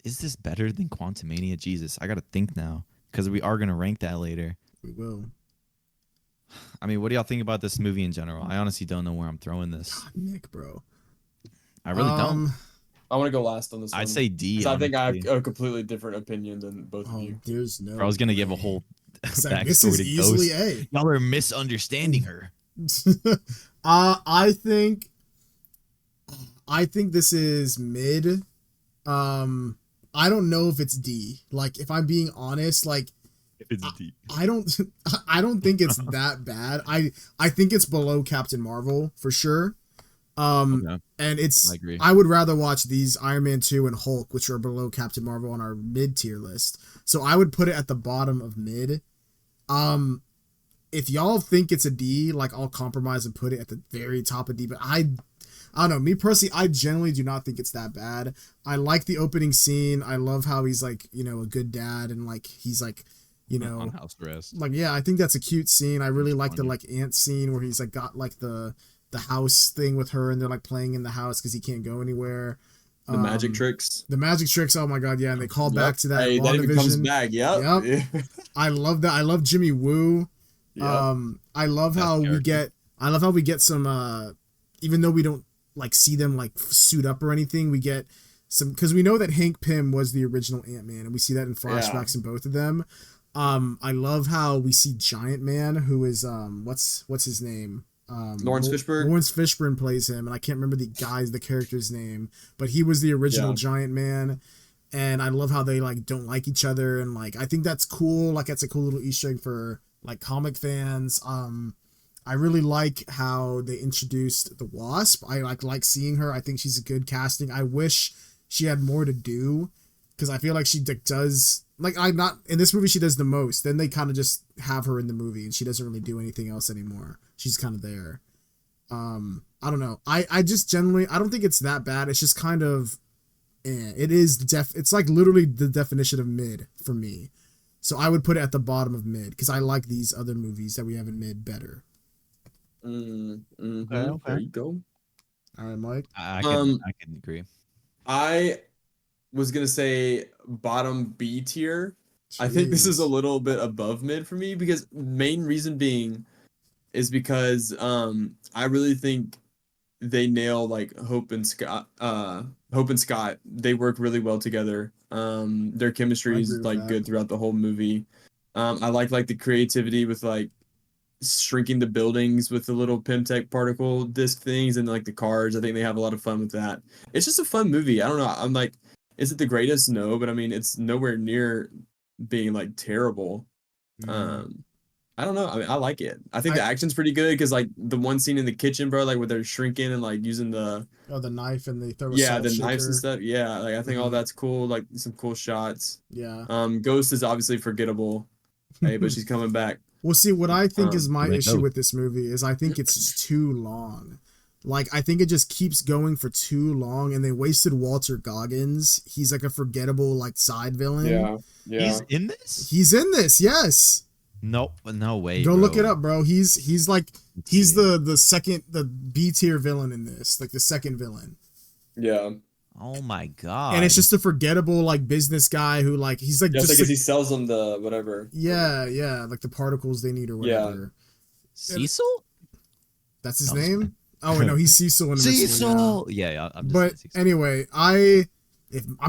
is this better than Quantumania? Jesus, I gotta think now because we are gonna rank that later. We will. I mean, what do y'all think about this movie in general? I honestly don't know where I'm throwing this. God, Nick, bro. I really don't. I want to go last on this one. I'd say D. I think I have a completely different opinion than both of you. There's no. I was gonna give a whole backstory this is to easily Ghost. Y'all are misunderstanding her. I think this is mid. I don't know if it's D. Like, if I'm being honest, like, if it's D, I don't think it's that bad. I think it's below Captain Marvel for sure. And it's I would rather watch these Iron Man 2 and Hulk, which are below Captain Marvel on our mid tier list. So I would put it at the bottom of mid. If y'all think it's a D, like I'll compromise and put it at the very top of D, but I don't know. Me personally, I generally do not think it's that bad. I like the opening scene. I love how he's like, you know, a good dad and like he's like, you know, on house arrest. Like, yeah, I think that's a cute scene. I really like the like ant scene where he's like got like the house thing with her and they're like playing in the house because he can't go anywhere. The magic tricks. The magic tricks. Oh my god, yeah, and they call back to that. Hey, that even comes back. Yep. Yep. I love that. I love Jimmy Woo. Yep. I love how we get some. Even though we don't like see them like suit up or anything, we get some because we know that Hank Pym was the original Ant-Man, and we see that in flashbacks in both of them. I love how we see Giant Man, who is what's his name? Lawrence Fishburne. Lawrence Fishburne plays him, and I can't remember the character's name, but he was the original Giant Man. And I love how they like don't like each other, and like I think that's cool. Like that's a cool little Easter egg for like comic fans. I really like how they introduced the Wasp. I like seeing her. I think she's a good casting. I wish she had more to do because I feel like she does. Like I'm not in this movie. She does the most. Then they kind of just have her in the movie, and she doesn't really do anything else anymore. She's kind of there. I don't know. I just generally I don't think it's that bad. It's just kind of, it is it's like literally the definition of mid for me. So I would put it at the bottom of mid because I like these other movies that we have in mid better. Okay. There you go. All right, Mike. I can agree. I was gonna say bottom B tier. Jeez. I think this is a little bit above mid for me because main reason being is because I really think they nail like Hope and Scott. They work really well together. Their chemistry is like good throughout the whole movie. I like the creativity with like shrinking the buildings with the little Pimtech particle disc things and like the cars. I think they have a lot of fun with that. It's just a fun movie. I don't know. I'm like, is it the greatest? No, but I mean, it's nowhere near being like terrible. I don't know. I mean, I like it. I think the action's pretty good because like the one scene in the kitchen, bro, like where they're shrinking and like using the knife and they throw the knives and stuff. Yeah, like I think all that's cool. Like some cool shots. Yeah. Ghost is obviously forgettable, hey, but she's coming back. Well, see, what I think is my issue with this movie is I think it's just too long. Like, I think it just keeps going for too long, and they wasted Walter Goggins. He's like a forgettable, like, side villain. Yeah. He's in this? He's in this, yes. No way. Go look it up, bro. He's the B tier villain in this, like the second villain. Yeah. Oh my god. And it's just a forgettable like business guy who like he's like just because he sells them the whatever. Yeah, like the particles they need or whatever. Yeah. Cecil? That's his name? Oh no, he's Cecil in this Cecil. Yeah. But anyway, I'm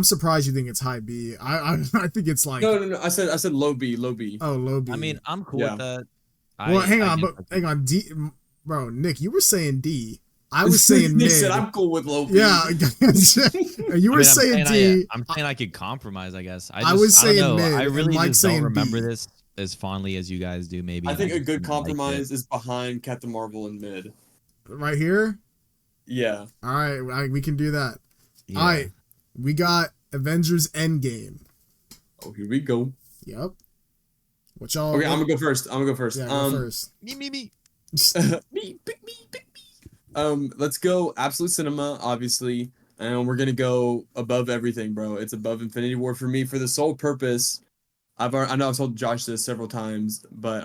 surprised you think it's high B. I think it's like no. I said low B. Oh, low B. I mean, I'm cool with that. Well, hang on, D, bro. Nick, you were saying D. I was saying Nick mid. said I'm cool with low B. Yeah, you were saying D. I'm saying I could compromise. I guess I was saying mid. I really just don't remember D. this as fondly as you guys do. Maybe I think a good compromise is behind Captain Marvel and mid. Right here. Yeah. All right, we can do that. Yeah. All right, we got Avengers Endgame. Oh, here we go. Yep. What y'all? Okay, I'm gonna go first. Yeah, go first. Me. me, pick me. Let's go Absolute Cinema, obviously, and we're gonna go above everything, bro. It's above Infinity War for me for the sole purpose. I know I've told Josh this several times, but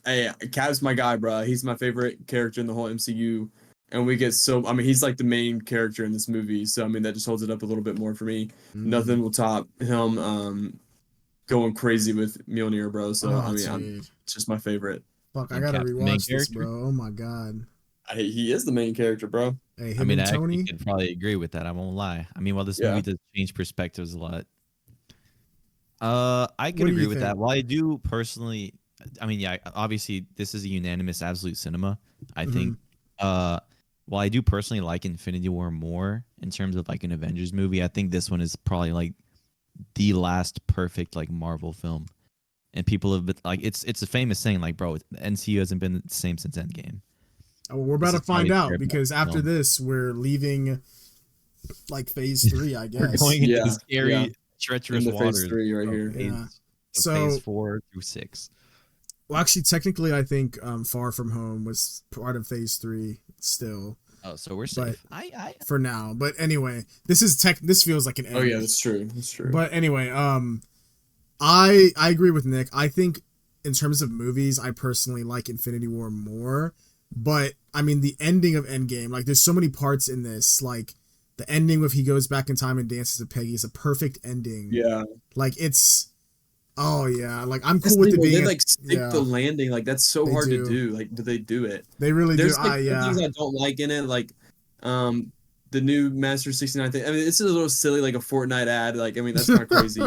hey, Cap's my guy, bro. He's my favorite character in the whole MCU, and he's like the main character in this movie, so I mean that just holds it up a little bit more for me. Nothing will top him going crazy with Mjolnir, bro. So it's just my favorite. Fuck, I gotta rewatch this, bro. Oh my god. He is the main character, bro. Hey, I mean, I actually could probably agree with that. I won't lie. I mean, while this movie does change perspectives a lot, I can agree with that. While I do personally, I mean, yeah, obviously this is a unanimous Absolute Cinema. I think, while I do personally like Infinity War more in terms of like an Avengers movie, I think this one is probably like the last perfect like Marvel film. And people have been like, it's a famous saying, like, bro, the MCU hasn't been the same since Endgame. Oh, we're about to find out because after this, we're leaving like phase 3, I guess. We're going into the scary, treacherous waters. Phase 3 right here. Yeah. So phase 4 through 6. Well, actually, technically, I think Far From Home was part of phase 3 still. Oh, so we're safe. For now. But anyway, this feels like an end. Oh yeah, that's true. But anyway, I agree with Nick. I think in terms of movies, I personally like Infinity War more. But I mean, the ending of Endgame, like there's so many parts in this, like The ending with he goes back in time and dances with Peggy is a perfect ending. Yeah. Like it's, oh yeah, like I'm cool with it being. They like stick the landing. Like that's so hard to do. Like, do they do it? They really do. There's like some things I don't like in it, like the new Master 69 thing. I mean, it's a little silly, like a Fortnite ad. Like, I mean, that's kind of crazy.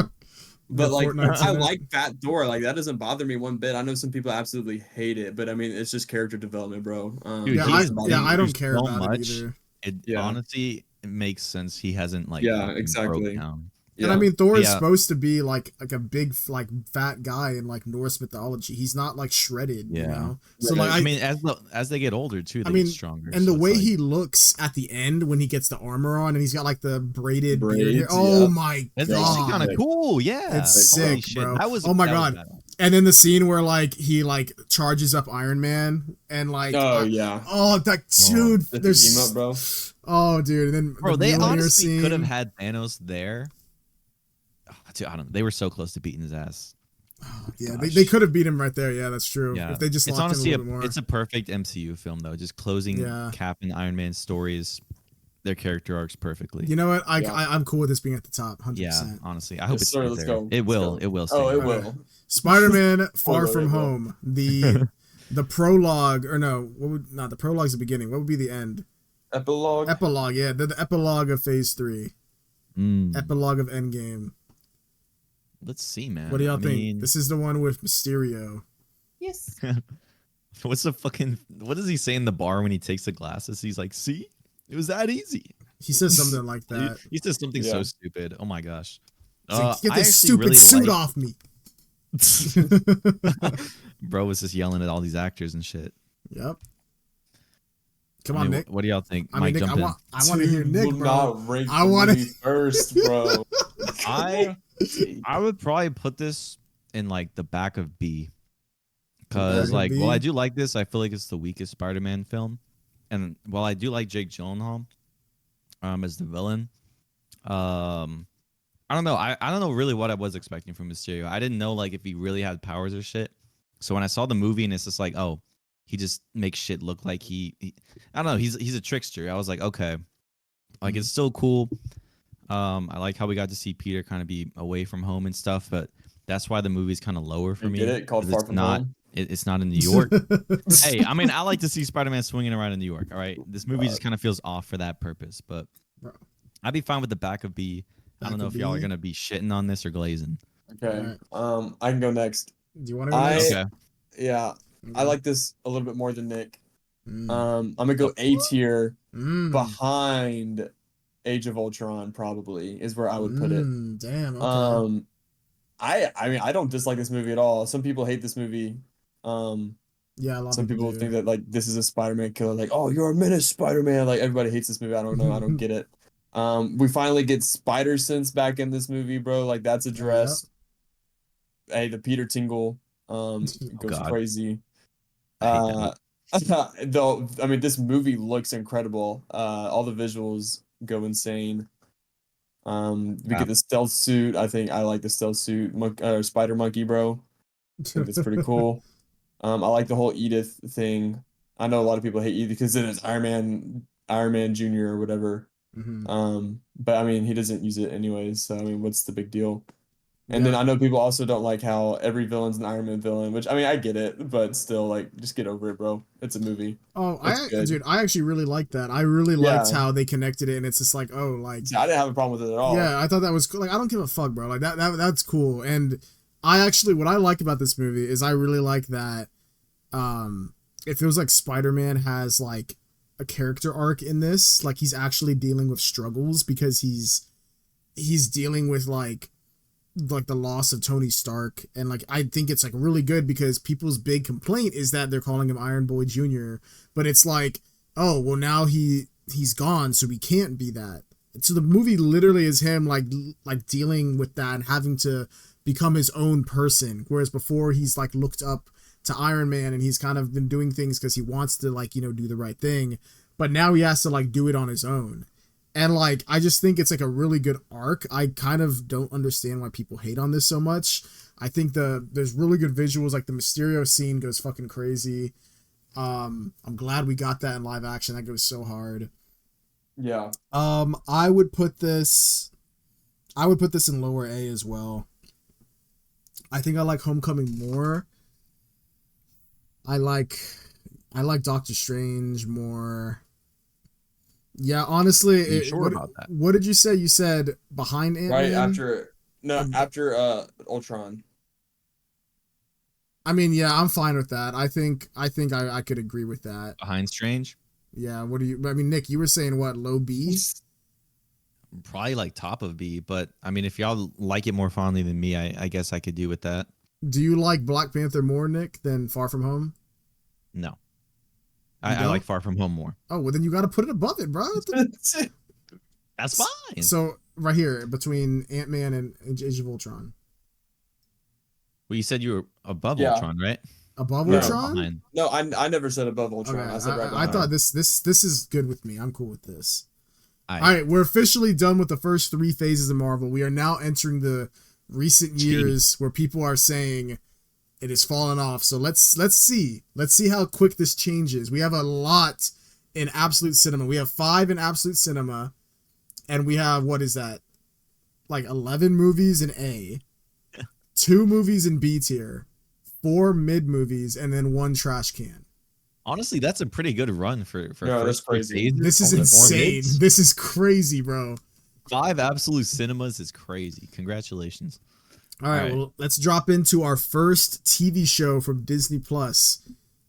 But like, I like Fat Thor. Like, that doesn't bother me one bit. I know some people absolutely hate it, but I mean, it's just character development, bro. Dude, I don't care so about much. it It either. honestly, it makes sense. He hasn't like exactly. Down. And I mean, Thor is supposed to be like a big like fat guy in like Norse mythology. He's not like shredded, you know. So like, I mean, as they get older too, they get stronger. And the way he looks at the end when he gets the armor on and he's got like the braided beard hair. Oh my god, it's actually kind of cool. Yeah, it's sick, bro. That was, oh my god. And then the scene where like he like charges up Iron Man and like that dude, there's bro. Oh dude, and then bro, they honestly could have had Thanos there. Dude, I don't know. They were so close to beating his ass. Oh, yeah, they could have beat him right there. Yeah, that's true. Yeah. If they just locked him a little bit more. It's a perfect MCU film though. Just closing Cap and Iron Man stories, their character arcs perfectly. You know what? I'm cool with this being at the top. 100%. Yeah, honestly, I hope it's let's there. go. It will. It will. Oh, it will. Spider-Man: Far From Home. The prologue, or no? The prologue's the beginning. What would be the end? Epilogue. Epilogue. Yeah, the epilogue of Phase 3. Epilogue of Endgame. Let's see, man. What do y'all think? This is the one with Mysterio. Yes. What does he say in the bar when he takes the glasses? He's like, see? It was that easy. He says something like that. He says something so stupid. Oh my gosh. Like, get this stupid suit off me. Bro was just yelling at all these actors and shit. Yep. Come on, Nick. What do y'all think? I mean, Nick, I want to hear Nick, bro. I want to first, bro. I would probably put this in like the back of B, because like while I do like this, I feel like it's the weakest Spider-Man film, and while I do like Jake Gyllenhaal as the villain, I don't know. I don't know really what I was expecting from Mysterio. I didn't know like if he really had powers or shit. So when I saw the movie and it's just like, oh, he just makes shit look like he I don't know. He's a trickster. I was like, okay, like it's still cool. I like how we got to see Peter kind of be away from home and stuff, but that's why the movie's kind of lower for me. Get it? Called Far From Home? It's not in New York. Hey, I mean, I like to see Spider-Man swinging around in New York, all right? This movie just kind of feels off for that purpose, but I'd be fine with the back of B. I don't know if y'all are going to be shitting on this or glazing. Okay. I can go next. Do you want to go next? Okay. Yeah. I like this a little bit more than Nick. I'm going to go A tier behind Age of Ultron, probably is where I would put it. Damn. Okay. I mean, I don't dislike this movie at all. Some people hate this movie. Yeah, a lot some of people think that like this is a Spider-Man killer. Like, oh, you're a menace, Spider-Man. Like everybody hates this movie. I don't know. I don't get it. We finally get Spider Sense back in this movie, bro. Like that's addressed. Hey, the Peter Tingle goes crazy. Though I mean, this movie looks incredible. All the visuals go insane. We get the stealth suit. I think I like the stealth suit. Spider Monkey, bro. I think that's pretty cool. I like the whole Edith thing. I know a lot of people hate Edith because then it's Iron Man Jr. or whatever. But I mean, he doesn't use it anyways. So I mean, what's the big deal? And then I know people also don't like how every villain's an Iron Man villain, which I mean, I get it, but still, like, just get over it, bro. It's a movie. Oh, dude, I actually really liked that. I really liked how they connected it, and it's just like, oh, like I didn't have a problem with it at all. Yeah, I thought that was cool. Like, I don't give a fuck, bro. Like that's cool. And what I like about this movie is I really like that. It feels like Spider-Man has like a character arc in this. Like he's actually dealing with struggles because he's dealing with like the loss of Tony Stark, and like I think it's like really good because people's big complaint is that they're calling him Iron Boy Jr., but it's like, oh well, now he's gone, so he can't be that. So the movie literally is him like dealing with that and having to become his own person, whereas before he's like looked up to Iron Man and he's kind of been doing things because he wants to like, you know, do the right thing, but now he has to like do it on his own. And like, I just think it's like a really good arc. I kind of don't understand why people hate on this so much. I think there's really good visuals. Like the Mysterio scene goes fucking crazy. I'm glad we got that in live action. That goes so hard. Yeah. I would put this in lower A as well. I think I like Homecoming more. I like Doctor Strange more. Yeah, honestly, Are you sure about that? what did you say? You said behind Ant-Man? After Ultron. I mean, yeah, I'm fine with that. I think I could agree with that. Behind Strange? Yeah, what do you I mean, Nick, you were saying what, low B? Probably like top of B, but I mean, if y'all like it more fondly than me, I guess I could do with that. Do you like Black Panther more, Nick, than Far From Home? No. I like Far From Home more. Oh, well then you got to put it above it, bro. That's fine. So right here between Ant-Man and Age of Ultron. Well, you said you were above Yeah. Ultron, right? Above No. Ultron? Behind. No, I never said above Ultron. Okay, I said right I behind. thought this is good with me. I'm cool with this. All right, we're officially done with the first 3 phases of Marvel. We are now entering the recent years where people are saying it has fallen off. So let's see how quick this changes. We have a lot in Absolute Cinema. We have 5 in Absolute Cinema, and we have, what is that, like 11 movies in A, 2 movies in B tier, 4 mid movies, and then 1 trash can. Honestly, that's a pretty good run for No, that's crazy. This is insane. This is crazy, bro. 5 Absolute Cinemas is crazy. Congratulations. All right, well, let's drop into our first TV show from Disney Plus.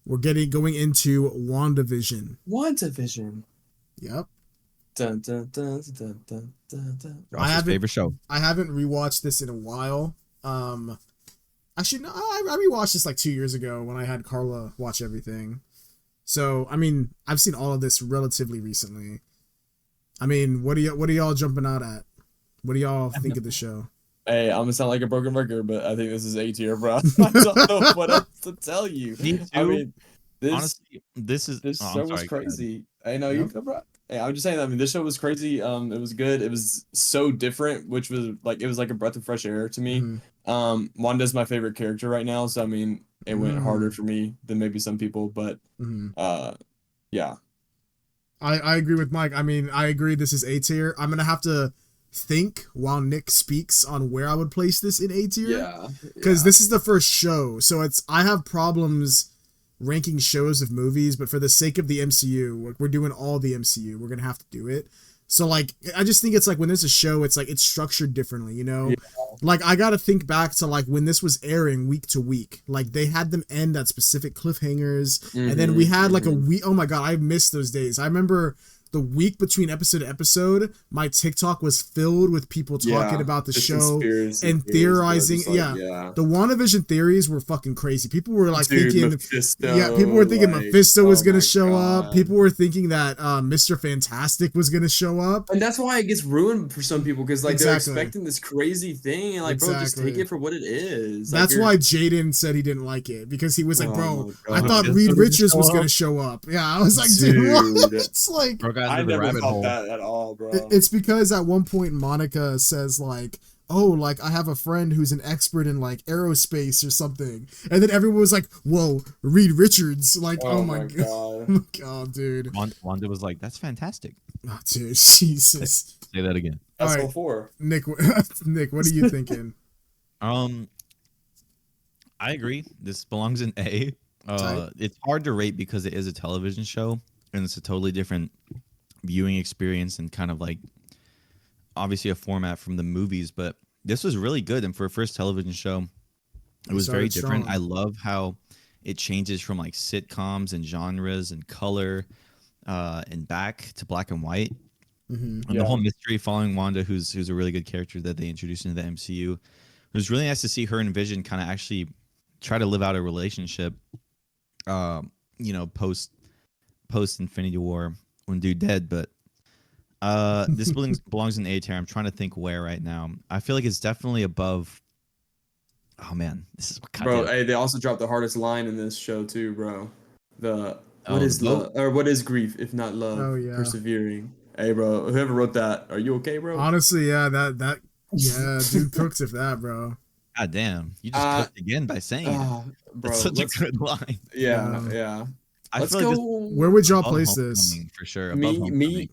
We're going into WandaVision. WandaVision. Yep. Dun, dun, dun, dun, dun, dun, dun. Josh's favorite show. I haven't rewatched this in a while. Actually, no, I rewatched this like 2 years ago when I had Carla watch everything. So, I mean, I've seen all of this relatively recently. I mean, what are y'all jumping out at? What do y'all think of the show? Hey, I'm gonna sound like a broken record, but I think this is A tier, bro. I don't know what else to tell you. Me too. I mean, honestly, this show was crazy. I know you, bro. Hey, I'm just saying. I mean, this show was crazy. It was good. It was so different, which was like it was like a breath of fresh air to me. Mm-hmm. Wanda's my favorite character right now, so I mean, it went harder for me than maybe some people, but yeah. I agree with Mike. I mean, I agree this is A tier. I'm gonna have to think while Nick speaks on where I would place this in A tier. Yeah. Because this is the first show, so I have problems ranking shows of movies, but for the sake of the MCU, we're doing all the MCU. We're gonna have to do it. So like, I just think it's like when there's a show, it's like it's structured differently, you know? Yeah. Like I gotta think back to like when this was airing week to week. Like they had them end at specific cliffhangers, and then we had like a week. Oh my god, I missed those days. I remember the week between episode to episode, my TikTok was filled with people talking about the show and theorizing. The WandaVision theories were fucking crazy. People were like thinking, Mephisto, people were thinking Mephisto was gonna show up. People were thinking that Mr. Fantastic was gonna show up, and that's why it gets ruined for some people because like they're expecting this crazy thing, and like bro, just take it for what it is. Like, that's why Jaden said he didn't like it because he was like, bro, I thought Reed Richards was gonna show up. Yeah, I was like, dude, what? It's like. I never thought that at all, bro. It's because at one point Monica says like, oh, like I have a friend who's an expert in like aerospace or something, and then everyone was like, whoa, Reed Richards, like, oh my god. Oh my god, dude. Wanda was like, that's fantastic. Oh, dude, Jesus. Say that again. That's all right. Nick, what are you thinking? I agree. This belongs in A. It's hard to rate because it is a television show and it's a totally different viewing experience and kind of like obviously a format from the movies, but this was really good. And for a first television show, it was very different. I love how it changes from like sitcoms and genres and color and back to black and white. And the whole mystery following Wanda, who's a really good character that they introduced into the MCU. It was really nice to see her and Vision kind of actually try to live out a relationship, post Infinity War when dude dead. But this belongs in A tier. I'm trying to think where right now. I feel like it's definitely above. Oh man, this is bro. Hey, they also dropped the hardest line in this show too, bro. What is love, or what is grief if not love? Oh yeah, persevering. Hey, bro, whoever wrote that, are you okay, bro? Honestly, yeah, dude cooks with that, bro. God damn, you just cooked again by saying it. Bro, that's such a good line. Yeah. Let's go. Where would y'all place this? For sure. Me.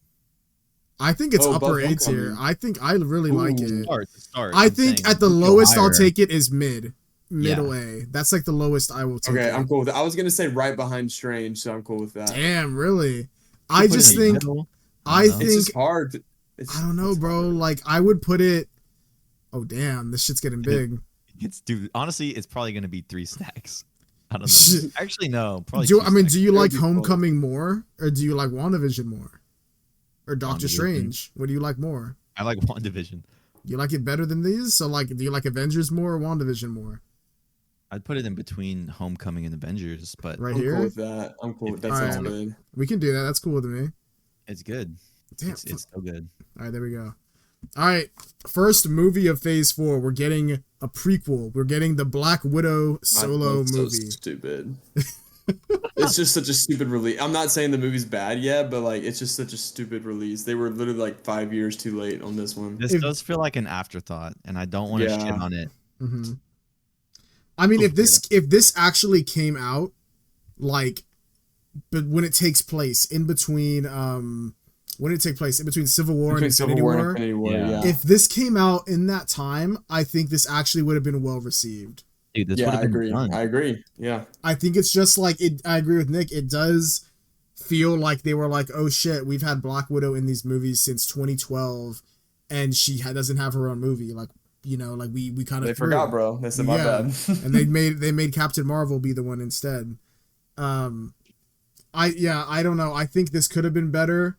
I think it's upper above A tier. Homecoming. I really like it. Start. I I'm think saying at the go lowest I'll higher. take it is middle A. That's like the lowest I will take Okay, it. I'm cool with that. I was gonna say right behind Strange, so I'm cool with that. Damn, really? You I put it just in the think middle. I don't know. think It's just hard. I don't know, it's bro. hard. Like I would put it. Oh damn, this shit's getting big. Dude, honestly, it's probably gonna be 3 stacks. I don't know. Actually, no, probably. Do 2 I mean? stacks. Do you It would like be close. Homecoming more, or do you like WandaVision more, or Doctor WandaVision. Strange? What do you like more? I like WandaVision. You like it better than these? So like, do you like Avengers more or WandaVision more? I'd put it in between Homecoming and Avengers, but Right I'm here, cool with that. I'm cool. That Alright. sounds good. we can do that. That's cool with me. it's good. Damn. It's so good. All right, there we go. All right, first movie of Phase 4. We're getting a prequel. We're getting the Black Widow solo That's so movie. stupid. It's just such a stupid release. I'm not saying the movie's bad yet, but like it's just such a stupid release. They were literally like 5 years too late on this one. This does feel like an afterthought, and I don't want to shit Yeah. on it. Mm-hmm. I mean, if this actually came out, like, but when it takes place in between, Civil War Between and Civil Infinity War and War. Infinity War, Yeah. yeah. If this came out in that time, I think this actually would have been well received. Dude, this Yeah, would I have been agree. fun. I agree. Yeah. I think it's just like it. I agree with Nick. It does feel like they were like, oh shit, we've had Black Widow in these movies since 2012, and she doesn't have her own movie. Like, you know, like we kind of They forgot, bro. They said my Yeah. bad. and they made Captain Marvel be the one instead. I don't know. I think this could have been better.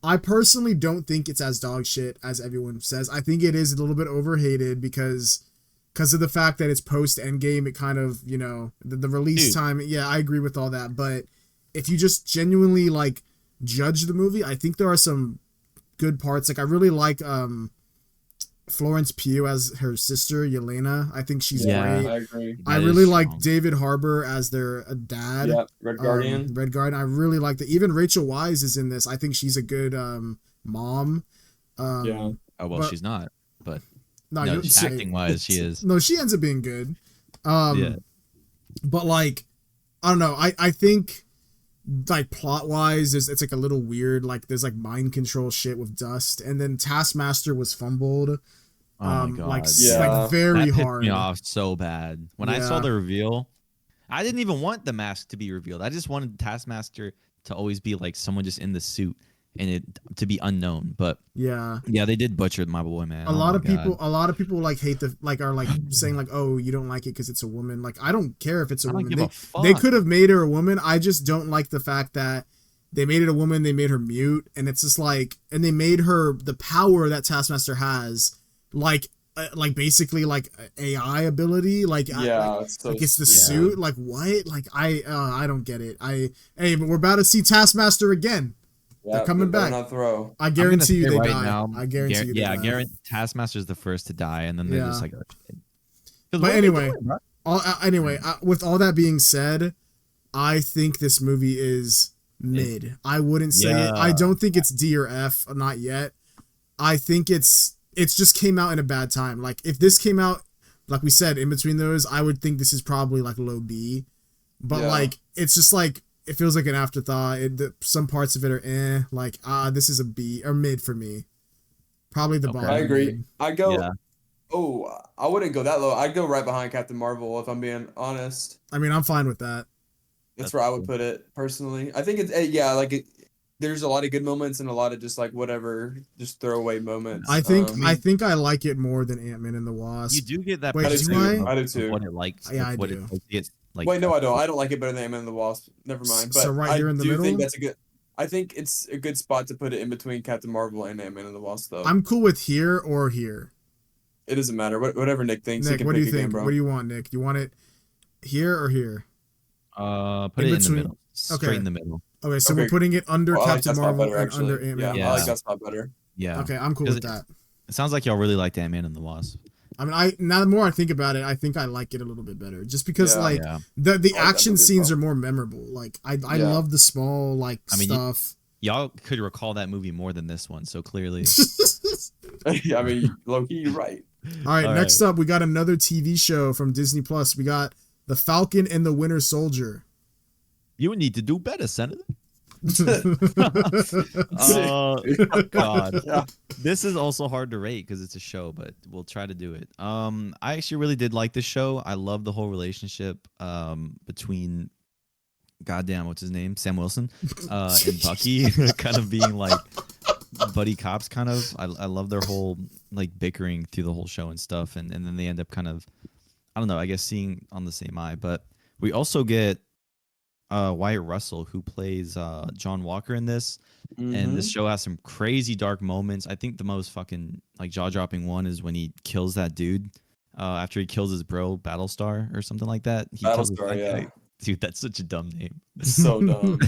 I personally don't think it's as dog shit as everyone says. I think it is a little bit overhated because of the fact that it's post Endgame. It kind of, you know, the release Dude. time. Yeah, I agree with all that. But if you just genuinely like judge the movie, I think there are some good parts. Like I really like Florence Pugh as her sister Yelena. I think she's Yeah. great. I agree. I That really is like strong. David Harbour as their dad. Yeah, Red Guardian. Red Guardian. I really like that. Even Rachel Weisz is in this. I think she's a good mom. Yeah. Oh well, but- she's not, but No, no, you're acting wise, she is. No, she ends up being good. Yeah. But like, I don't know. I think like plot wise, it's like a little weird. Like there's like mind control shit with Dust, and then Taskmaster was fumbled. Oh my god. Like Yeah. like very that pissed hard. me off so bad. When I saw Yeah. the reveal, I didn't even want the mask to be revealed. I just wanted Taskmaster to always be like someone just in the suit and it to be unknown. But Yeah. yeah, they did butcher my boy, man. A lot of people like hate are like saying like, oh, you don't like it because it's a woman. Like I don't care if it's a I don't woman. give a fuck. They could have made her a woman. I just don't like the fact that they made it a woman. They made her mute, and it's just like, and they made her the power that Taskmaster has, like basically like AI ability. Like Yeah, it's so like it's the stupid. suit. Like what? Like I don't get it. But we're about to see Taskmaster again. Yeah, They're coming they better back. Not throw. I I'm gonna guarantee you say they right die. now, I guarantee you they die. Garrett Taskmaster's the first to die, and then they're just Yeah. like, oh, shit. 'Cause But what are they anyway, doing, bro? with all that being said, I think this movie is mid. I wouldn't say it. I don't think it's D or F, not yet. I think it's just came out in a bad time. Like if this came out, like we said, in between those, I would think this is probably like low B. But Yeah. like it's just like it feels like an afterthought. Some parts of it are like this is a B or mid for me. Probably the Okay. bottom. I agree. mid. I go. Yeah. Oh, I wouldn't go that low. I'd go right behind Captain Marvel if I'm being honest. I mean, I'm fine with that. That's That's where I would cool. put it personally. I think it's there's a lot of good moments and a lot of just like whatever, just throwaway moments. I think I like it more than Ant-Man and the Wasp. You do get that. Wait, I do perspective too. of I do too. What it likes. Yeah, I what do. it gets like. Wait, no, I don't. I don't like it better than Ant-Man and the Wasp. Never mind. But So right I here in the do middle? think that's a good. I think it's a good spot to put it in between Captain Marvel and Ant-Man and the Wasp, though. I'm cool with here or here. It doesn't matter. Whatever Nick thinks, he Nick, can what do pick you think? again, bro. What do you want, Nick? Do you want it here or here? Put In it in the between- middle. Straight okay. in the middle. Okay, so Okay. we're putting it under Oh, I like Captain that spot Marvel better, and actually. under Ant-Man. Yeah, and I the like Wasp. that spot better. Yeah. Okay, I'm cool Does with it- that. It sounds like y'all really liked Ant-Man and the Wasp. I mean, now the more I think about it, I think I like it a little bit better, just because Yeah. like Yeah. the I like that action movie as scenes well. are more memorable. Like I Yeah. love the small like I mean, stuff. Y'all could recall that movie more than this one, so clearly. I mean, low-key, you're right. All right, All next up we got another TV show from Disney Plus. We got The Falcon and the Winter Soldier. You would need to do better, Senator. Oh God. Yeah. This is also hard to rate because it's a show, but we'll try to do it. I actually really did like this show. I love the whole relationship between goddamn, what's his name? Sam Wilson and Bucky kind of being like buddy cops kind of. I love their whole like bickering through the whole show and stuff, and then they end up kind of, I don't know, I guess seeing on the same eye. But we also get Wyatt Russell, who plays John Walker in this. And this show has some crazy dark moments. I think the most fucking like jaw-dropping one is when he kills that dude after he kills his bro Battlestar or something like that. He Battlestar, yeah. guy. Dude, that's such a dumb name. It's so dumb.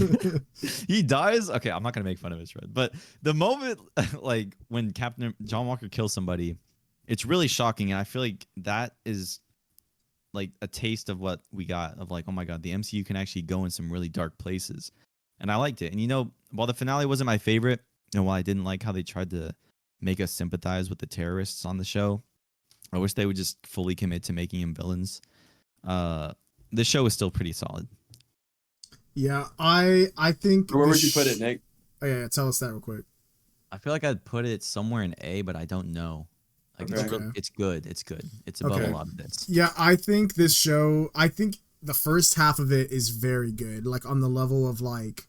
He dies. Okay, I'm not gonna make fun of his friend, but the moment like when Captain John Walker kills somebody, it's really shocking, and I feel like that is like a taste of what we got of like, oh my god, the MCU can actually go in some really dark places. And I liked it. And you know, while the finale wasn't my favorite, and while I didn't like how they tried to make us sympathize with the terrorists on the show, I wish they would just fully commit to making them villains. The show is still pretty solid. Yeah, I think. Where would you put it, Nick? Oh yeah, tell us that real quick. I feel like I'd put it somewhere in A, but I don't know. Like Okay. it's good. It's good. It's above a lot of this. Yeah, I think this show. I think the first half of it is very good, like on the level of like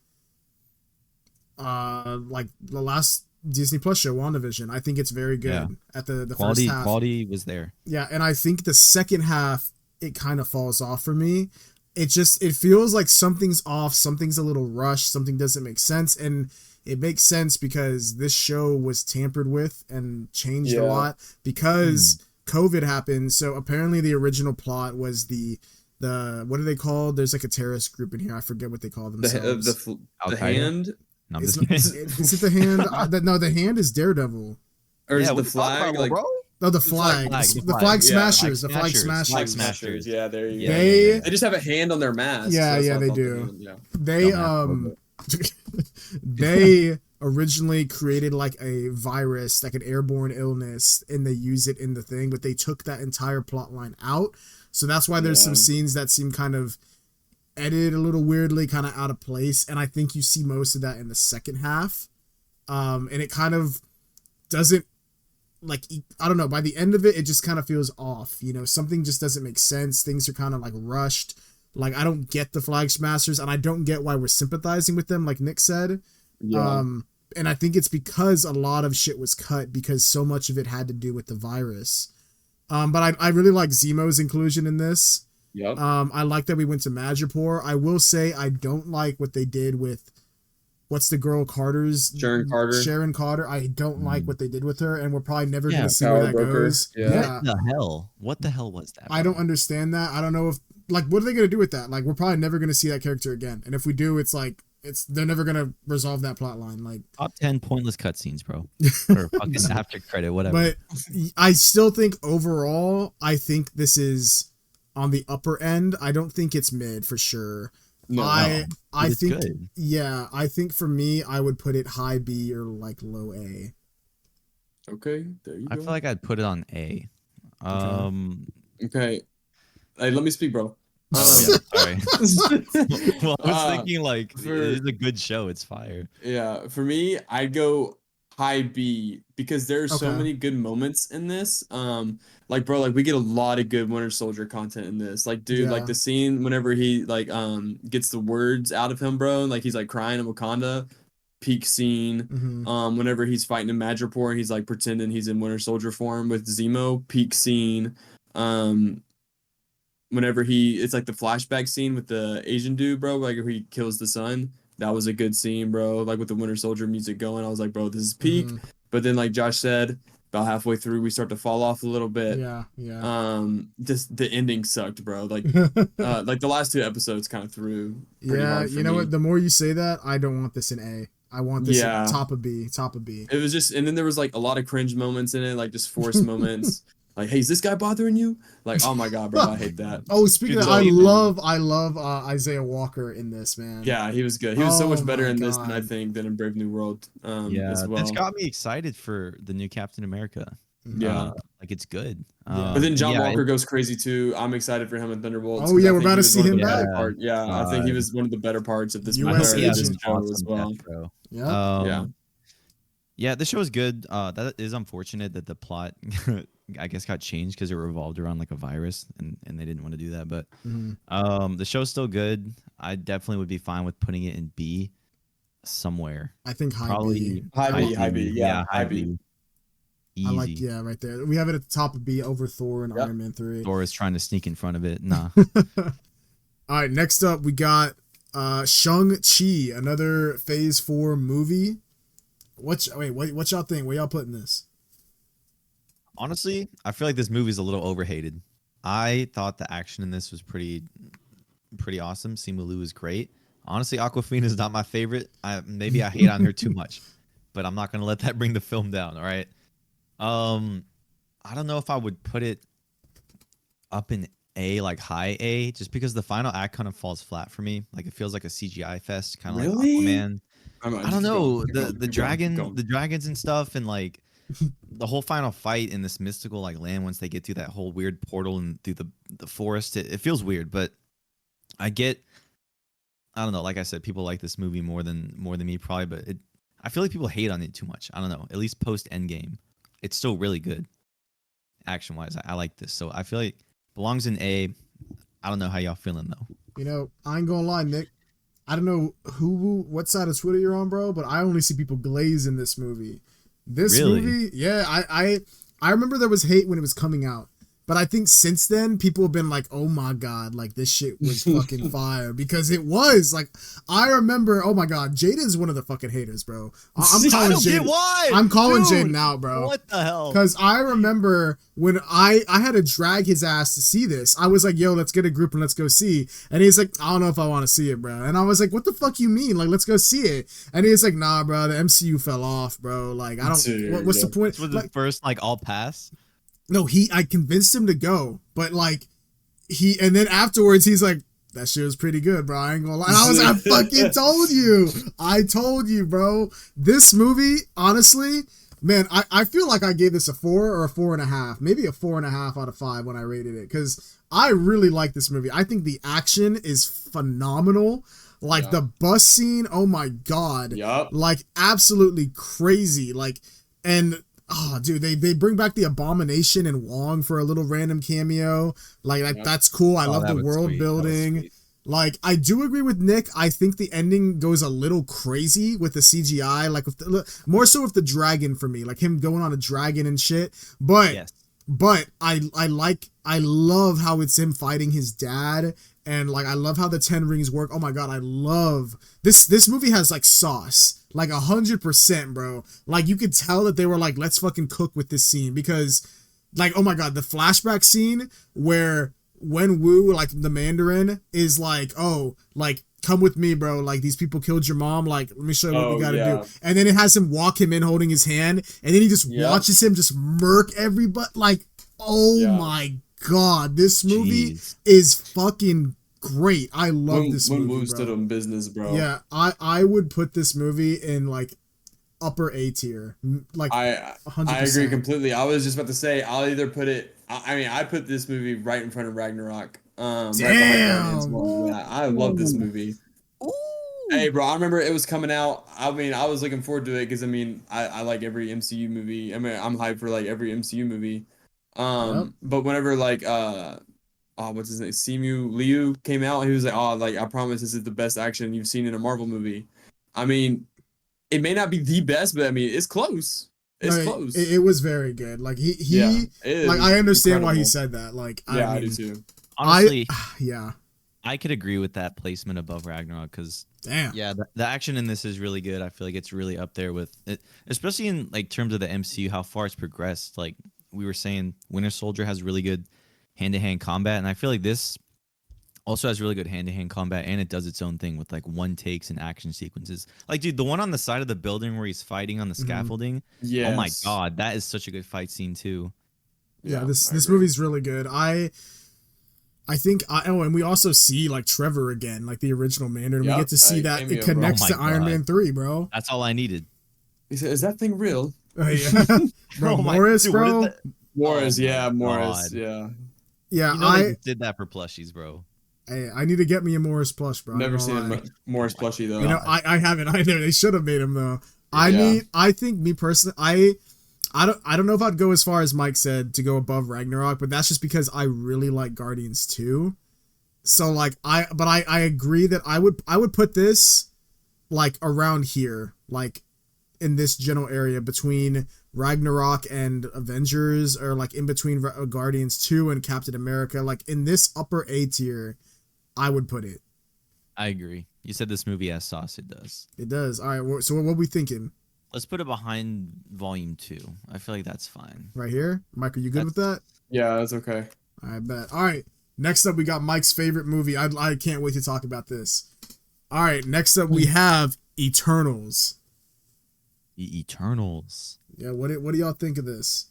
the last Disney Plus show, WandaVision. I think it's very good at the quality, first half. Quality was there. Yeah, and I think the second half it kind of falls off for me. It feels like something's off, something's a little rushed, something doesn't make sense, and it makes sense because this show was tampered with and changed a lot because COVID happened. So apparently the original plot was the what are they called? There's like a terrorist group in here. I forget what they call themselves. The Hand? No, is it the Hand? No, the Hand is Daredevil. Or is it the Flag? Like, bro? No, the Flag. The Flag Smashers. The Flag Smashers. Smashers. Smashers. Yeah, there you go. They just have a hand on their mask. Yeah, so they do. Yeah. They they originally created like a virus, like an airborne illness, and they use it in the thing, but they took that entire plot line out. So that's why there's some scenes that seem kind of edited a little weirdly, kind of out of place. And I think you see most of that in the second half. And it kind of doesn't, like, I don't know, by the end of it, it just kind of feels off. You know, something just doesn't make sense. Things are kind of like rushed. Like, I don't get the Flag Smashers, and I don't get why we're sympathizing with them, like Nick said. Yeah. And I think it's because a lot of shit was cut because so much of it had to do with the virus. But I really like Zemo's inclusion in this. Yep. I like that we went to Madripoor. I will say I don't like what they did with what's the girl Carter's Sharon Carter. I don't like what they did with her, and we're probably never going to see where that goes. Yeah. What the hell was that? I don't understand that. I don't know if, like, what are they going to do with that? Like, we're probably never going to see that character again. And if we do, it's like, they're never going to resolve that plot line. Like, top 10 pointless cutscenes, bro. Or fucking after credit, whatever. But I still think overall, I think this is on the upper end. I don't think it's mid for sure. No, I think good. Yeah, I think for me I would put it high B or like low A. Okay, there you go. I feel like I'd put it on A. Okay. Hey, let me speak, bro. Sorry. Well, I was thinking like it is a good show. It's fire. Yeah, for me, I'd go high B because there's so many good moments in this. Like, bro, like we get a lot of good Winter Soldier content in this. Like, dude, like the scene whenever he like gets the words out of him, bro, and like he's like crying in Wakanda, peak scene. Whenever he's fighting in Madripoor, he's like pretending he's in Winter Soldier form with Zemo, peak scene. Whenever it's like the flashback scene with the Asian dude, bro, like he kills the son. That was a good scene, bro. Like with the Winter Soldier music going, I was like, bro, this is peak. But then, like Josh said, about halfway through, we start to fall off a little bit. Yeah. Just the ending sucked, bro. Like, like the last two episodes kind of threw. Yeah, you know what? The more you say that, I don't want this in A. I want this at top of B. Top of B. It was just, and then there was like a lot of cringe moments in it, like just forced moments. Like, hey, is this guy bothering you? Like, oh my god, bro, I hate that. Oh, speaking of that, I love Isaiah Walker in this, man. Yeah, he was good. He was so much better in this than in Brave New World. As well. It's got me excited for the new Captain America. Yeah. Like it's good. Yeah. But then John yeah, Walker goes crazy too. I'm excited for him in Thunderbolts. Oh, 'cause yeah, I we're think about he to was see one of him the better back. part. Yeah, I think he was one of the better parts of this, US this agent. show as well. Show. Yeah. Yeah, the show is good. That is unfortunate that the plot, I guess, got changed because it revolved around like a virus, and they didn't want to do that. But the show's still good. I definitely would be fine with putting it in B somewhere. I think high Probably B. High B. Yeah, high B. I like, Easy. right there. We have it at the top of B over Thor and Iron Man 3. Thor is trying to sneak in front of it. Nah. All right, next up we got Shang-Chi, another Phase 4 movie. What y'all think? Where y'all putting this? Honestly, I feel like this movie is a little overhated. I thought the action in this was pretty awesome. Simu Liu is great. Honestly, Awkwafina is not my favorite. Maybe I hate on her too much, but I'm not gonna let that bring the film down. All right. I don't know if I would put it up in A, like high A, just because the final act kind of falls flat for me. Like it feels like a CGI fest, kind of like Aquaman. I don't know, the dragons and stuff, and like the whole final fight in this mystical like land once they get through that whole weird portal and through the forest. It feels weird, but I don't know. Like I said, people like this movie more than me probably, but I feel like people hate on it too much. I don't know. At least post Endgame, it's still really good action wise. I like this, so I feel like it belongs in A. I don't know how y'all feeling though. You know, I ain't gonna lie, Nick. I don't know what side of Twitter you're on, bro, but I only see people glaze in this movie. This movie, yeah, I remember there was hate when it was coming out. But I think since then, people have been like, oh my God, like this shit was fucking fire. Because it was. Like, I remember, oh my God, Jaden's one of the fucking haters, bro. I'm calling Jaden. Why? I'm calling Jaden out, bro. What the hell? Because I remember when I had to drag his ass to see this. I was like, yo, let's get a group and let's go see. And he's like, I don't know if I want to see it, bro. And I was like, what the fuck you mean? Like, let's go see it. And he's like, nah, bro, the MCU fell off, bro. Like, I don't, what's the point? This was the first, like, all pass? No, I convinced him to go, but like and then afterwards he's like, that shit was pretty good, bro. I ain't gonna lie. And I was like, I fucking told you. I told you, bro. This movie, honestly, man, I feel like I gave this a 4 or a 4.5, maybe a 4.5 out of 5 when I rated it. Cause I really like this movie. I think the action is phenomenal. Like the bus scene, oh my God. Yep. Like absolutely crazy. Like, and oh, dude, they bring back the Abomination and Wong for a little random cameo. Like, that's cool. I love the world building. Like, I do agree with Nick. I think the ending goes a little crazy with the CGI, like more so with the dragon for me, like him going on a dragon and shit. But I love how it's him fighting his dad. And like, I love how the 10 rings work. Oh my God, I love this movie has like sauce, like 100%, bro. Like you could tell that they were like, let's fucking cook with this scene because like, oh my God, the flashback scene where when Wu, like the Mandarin is like, oh, like, come with me, bro. Like these people killed your mom. Like, let me show you what we gotta do. And then it has him walk him in holding his hand. And then he just watches him just murk everybody. Like, oh my God, this movie is fucking great. I love this movie, When Wu stood on business, bro. Yeah, I would put this movie in like upper A tier. Like, I 100%. agree completely. I was just about to say I'll either put it. I mean, I put this movie right in front of Ragnarok. Damn. I love this movie. Ooh. Hey, bro, I remember it was coming out. I mean, I was looking forward to it because I mean, I like every MCU movie. I mean, I'm hyped for like every MCU movie. But whenever like what's his name? Simu Liu came out. He was like, "Oh, like I promise, this is the best action you've seen in a Marvel movie." I mean, it may not be the best, but I mean, it's close. It's close. It was very good. Like he like I understand why he said that. Like I do too. Honestly, yeah, I could agree with that placement above Ragnarok because the action in this is really good. I feel like it's really up there with it, especially in like terms of the MCU, how far it's progressed. Like we were saying, Winter Soldier has really good hand-to-hand combat, and I feel like this also has really good hand-to-hand combat, and it does its own thing with like one takes and action sequences. Like, dude, the one on the side of the building where he's fighting on the scaffolding. Oh my God, that is such a good fight scene too. Yeah, this movie's really good. I think and we also see like Trevor again, like the original Mandarin. We get to see that it connects to Iron Man 3, bro. That's all I needed. He said, "Is that thing real?" Yeah. Bro, Oh my- Morris, dude, what bro. is that? Morris, Oh my yeah, Morris, God. yeah. Yeah, You know they just did that for plushies, bro. I need to get me a Morris plush, bro. Never seen lie. a Morris Oh my plushie though. You know, God. I haven't either. They should have made him though. Yeah. I think me personally, I don't know if I'd go as far as Mike said to go above Ragnarok, but that's just because I really like Guardians 2. So like I agree that I would put this like around here, like in this general area between Ragnarok and Avengers, or like in between Guardians 2 and Captain America, like in this upper A tier, I would put it. I agree. You said this movie has sauce. It does. It does. All right. So what are we thinking? Let's put it behind Volume 2. I feel like that's fine. Right here, Mike. Are you good with that? Yeah, that's okay. I bet. All right. Next up, we got Mike's favorite movie. I can't wait to talk about this. All right. Next up, we have Eternals. The Eternals. Yeah. What do y'all think of this?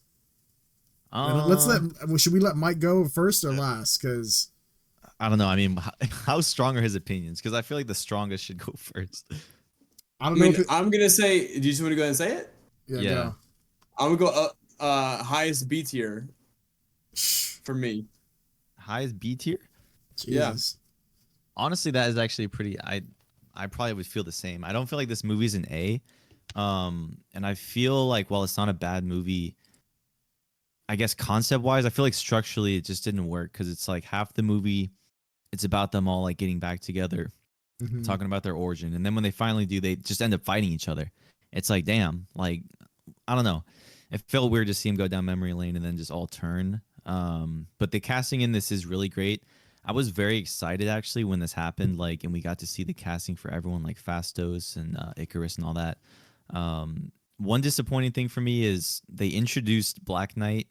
Let's Should we let Mike go first or last? Because I don't know. I mean, how strong are his opinions? Because I feel like the strongest should go first. I don't know. I'm gonna say. Do you just want to go ahead and say it? Yeah. Go. I'm gonna go highest B tier for me. Highest B tier? Jesus. Honestly, that is actually pretty. I probably would feel the same. I don't feel like this movie's an A. And I feel like while it's not a bad movie, I guess concept wise, I feel like structurally it just didn't work, because it's like half the movie, it's about them all like getting back together, talking about their origin, and then when they finally do, they just end up fighting each other. It's like, damn, like I don't know. It felt weird to see him go down memory lane and then just all turn. But the casting in this is really great. I was very excited actually when this happened, like, and we got to see the casting for everyone, like Fastos and Icarus and all that. One disappointing thing for me is they introduced Black Knight,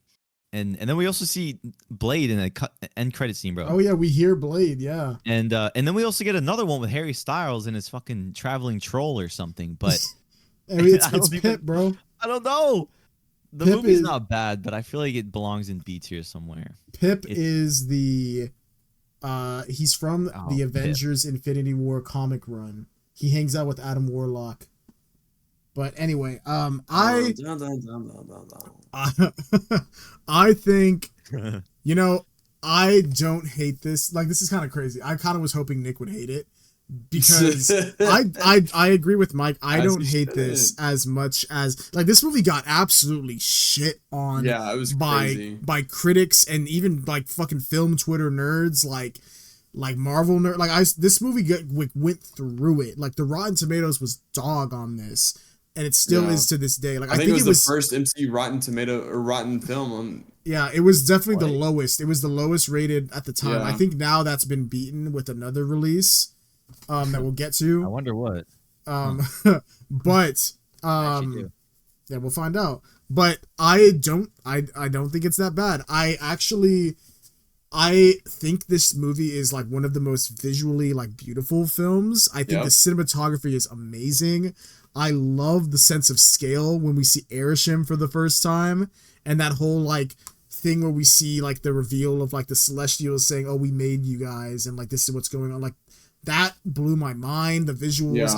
and then we also see Blade in a end credit scene, bro. Oh yeah, we hear Blade, yeah. And then we also get another one with Harry Styles and his fucking traveling troll or something. But I mean, it's Pip, bro. I don't know. The Pip movie's is not bad, but I feel like it belongs in B tier somewhere. Pip is the he's from the Avengers Infinity War comic run. He hangs out with Adam Warlock. But anyway, I think, you know, I don't hate this. Like, this is kind of crazy. I kind of was hoping Nick would hate it, because I agree with Mike. I don't hate this as much as, like, this movie got absolutely shit on. Yeah, it was crazy by critics and even like fucking film Twitter nerds, like Marvel nerd. Like, this movie went through it. Like, the Rotten Tomatoes was dog on this, and it still is to this day. Like, I think it was the first MCU Rotten Tomato or Rotten film on. Yeah, it was definitely the lowest. It was the lowest rated at the time. I think now that's been beaten with another release that we'll get to. I wonder what. But yeah, we'll find out. But I don't think it's that bad. I think this movie is like one of the most visually like beautiful films. I think the cinematography is amazing. I love the sense of scale when we see Arishem for the first time, and that whole like thing where we see like the reveal of like the Celestials saying, "Oh, we made you guys," and like this is what's going on. Like, that blew my mind. The visuals.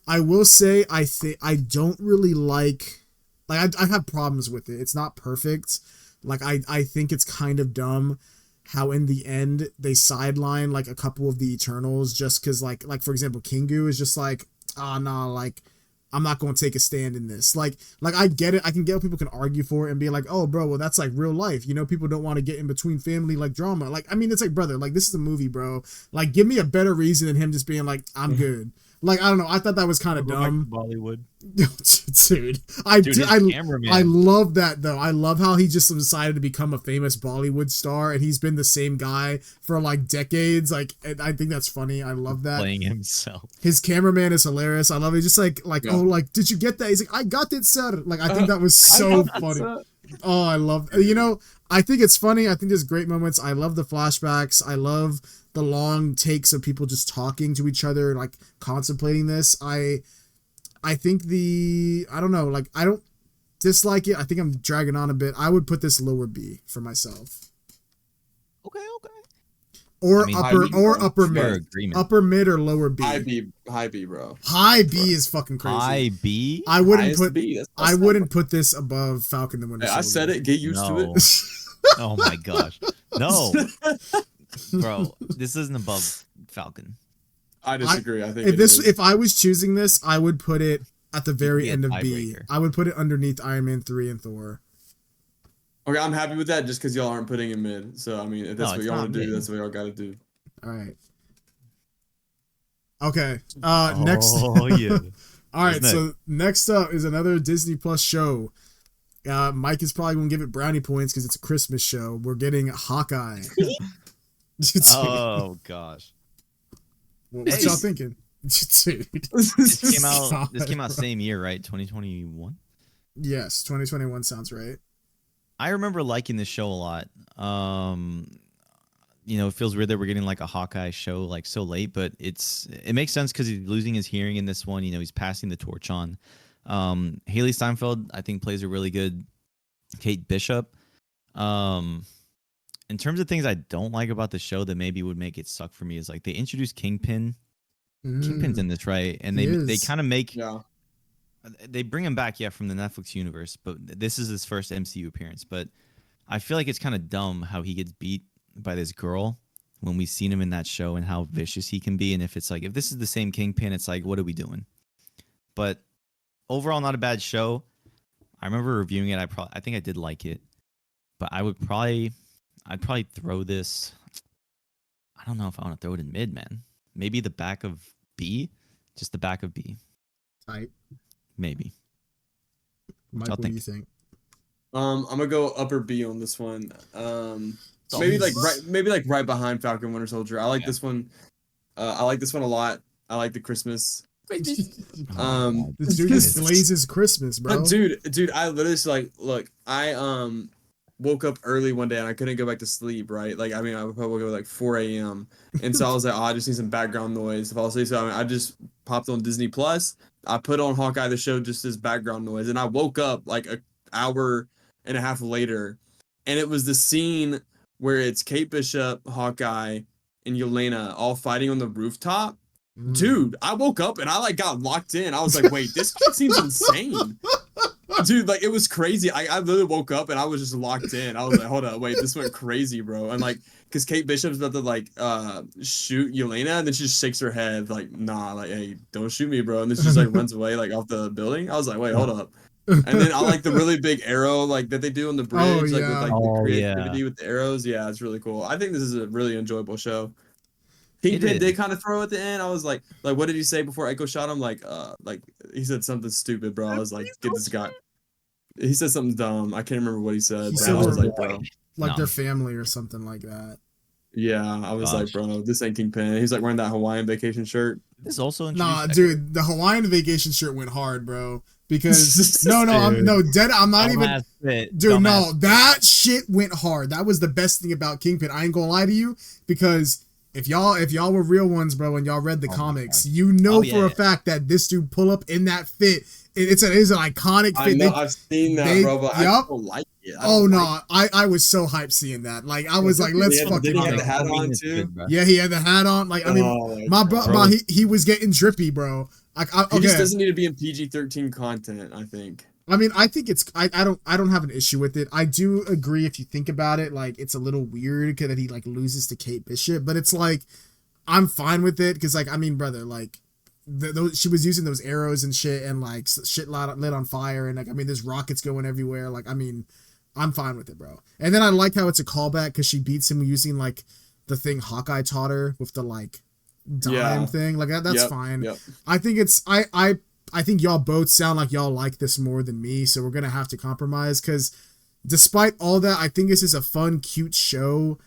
I will say I don't really like I have problems with it. It's not perfect. Like, I think it's kind of dumb how in the end they sideline like a couple of the Eternals just because like for example Kingu is just like, like I'm not going to take a stand in this. Like I get it. I can get what people can argue for it and be like, oh, bro, well, that's like real life. You know, people don't want to get in between family like drama. Like, I mean, it's like, brother, like, this is a movie, bro. Like, give me a better reason than him just being like, I'm good. Like, I don't know. I thought that was kind of dumb. Bollywood. Dude, I love that though. I love how he just decided to become a famous Bollywood star, and he's been the same guy for like decades. Like, I think that's funny. I love that. Playing himself. His cameraman is hilarious. I love it. Just like oh, like, did you get that? He's like, I got it, sir. Like, I think that was so funny. Oh, I love. You know, I think it's funny. I think there's great moments. I love the flashbacks. I love the long takes of people just talking to each other, like contemplating this. I think I don't know, like, I don't dislike it. I think I'm dragging on a bit. I would put this lower B for myself. Okay. Or I mean, upper fair mid. agreement. Upper mid or lower B. High B, bro. High B is fucking crazy. High B. I wouldn't Highest put B. That's I wouldn't put this above Falcon the Winter Hey, Soldier. I said it. Get used to it. Oh my gosh, no, bro, this isn't above Falcon. I disagree. I think if I was choosing this, I would put it at the very end of B. Tiebreaker. I would put it underneath Iron Man 3 and Thor. Okay, I'm happy with that just because y'all aren't putting him mid. So I mean, if that's what y'all want to do, mid. that's what y'all got to do. All right. Okay. Next. Oh yeah. All right. So next up is another Disney Plus show. Mike is probably gonna give it brownie points because it's a Christmas show. We're getting Hawkeye. Oh gosh. What y'all thinking? Dude. This came out same year, right? 2021. Yes, 2021 sounds right. I remember liking this show a lot. It feels weird that we're getting like a Hawkeye show like so late, but it makes sense because he's losing his hearing in this one. He's passing the torch on. Haley Steinfeld, I think, plays a really good Kate Bishop. In terms of things I don't like about the show that maybe would make it suck for me is like they introduced Kingpin. Kingpin's in this, right? And they kind of make they bring him back, from the Netflix universe, but this is his first MCU appearance. But I feel like it's kind of dumb how he gets beat by this girl when we've seen him in that show and how vicious he can be. And if this is the same Kingpin, it's like, what are we doing? But overall, not a bad show. I remember reviewing it. I think I did like it, but I'd probably throw this. I don't know if I want to throw it in mid, man. Maybe the back of B, just the back of B. Tight. Maybe. Mike, what do you think? I'm gonna go upper B on this one. Maybe right behind Falcon Winter Soldier. I like this one. I like this one a lot. I like the Christmas. This dude just blazes Christmas, bro. Dude, I literally look. I woke up early one day and I couldn't go back to sleep. Right, I woke up at like 4 a.m. and so I was like, I just need some background noise to fall asleep. So I just popped on Disney Plus. I put on Hawkeye the show just as background noise, and I woke up like an hour and a half later, and it was the scene where it's Kate Bishop, Hawkeye, and Yelena all fighting on the rooftop. Dude, I woke up and I got locked in. I was like, wait, this kid seems insane. Dude, it was crazy. I literally woke up and I was just locked in. I was like, hold up, wait, this went crazy, bro. And because Kate Bishop's about to shoot Yelena, and then she just shakes her head nah, hey, don't shoot me, bro. And then she just runs away off the building. I was like, wait, hold up. And then I like the really big arrow that they do on the bridge, with the creativity with the arrows. Yeah, it's really cool. I think this is a really enjoyable show. Kingpin did kind of throw at the end. I was like, what did he say before Echo shot him? He said something stupid, bro. I was like, get this guy. He said something dumb. I can't remember what he said. He said I was like, bro, their family or something like that. Yeah, I was like, bro, this ain't Kingpin. He's wearing that Hawaiian vacation shirt. This is also dude, the Hawaiian vacation shirt went hard, bro. Because I'm not even dude. No, that shit went hard. That was the best thing about Kingpin. I ain't gonna lie to you, because if y'all were real ones, bro, and y'all read the comics, for a fact that this dude pull up in that fit. It's an iconic fit. I know, I've seen that, bro, but I don't like it. I was so hyped seeing that. I was like, let's fucking. He had the hat on too. Yeah, he had the hat on. He was getting drippy, bro. He just doesn't need to be in PG-13 content, I think. I think it's I don't have an issue with it. I do agree if you think about it, it's a little weird that he loses to Kate Bishop, but it's I'm fine with it because brother, she was using those arrows and shit and shit lit on fire and there's rockets going everywhere. I'm fine with it, bro. And then I like how it's a callback because she beats him using the thing Hawkeye taught her with the dime thing. That's fine. Yep. I think it's I think y'all both sound like y'all like this more than me, so we're gonna have to compromise because despite all that, I think this is a fun, cute show.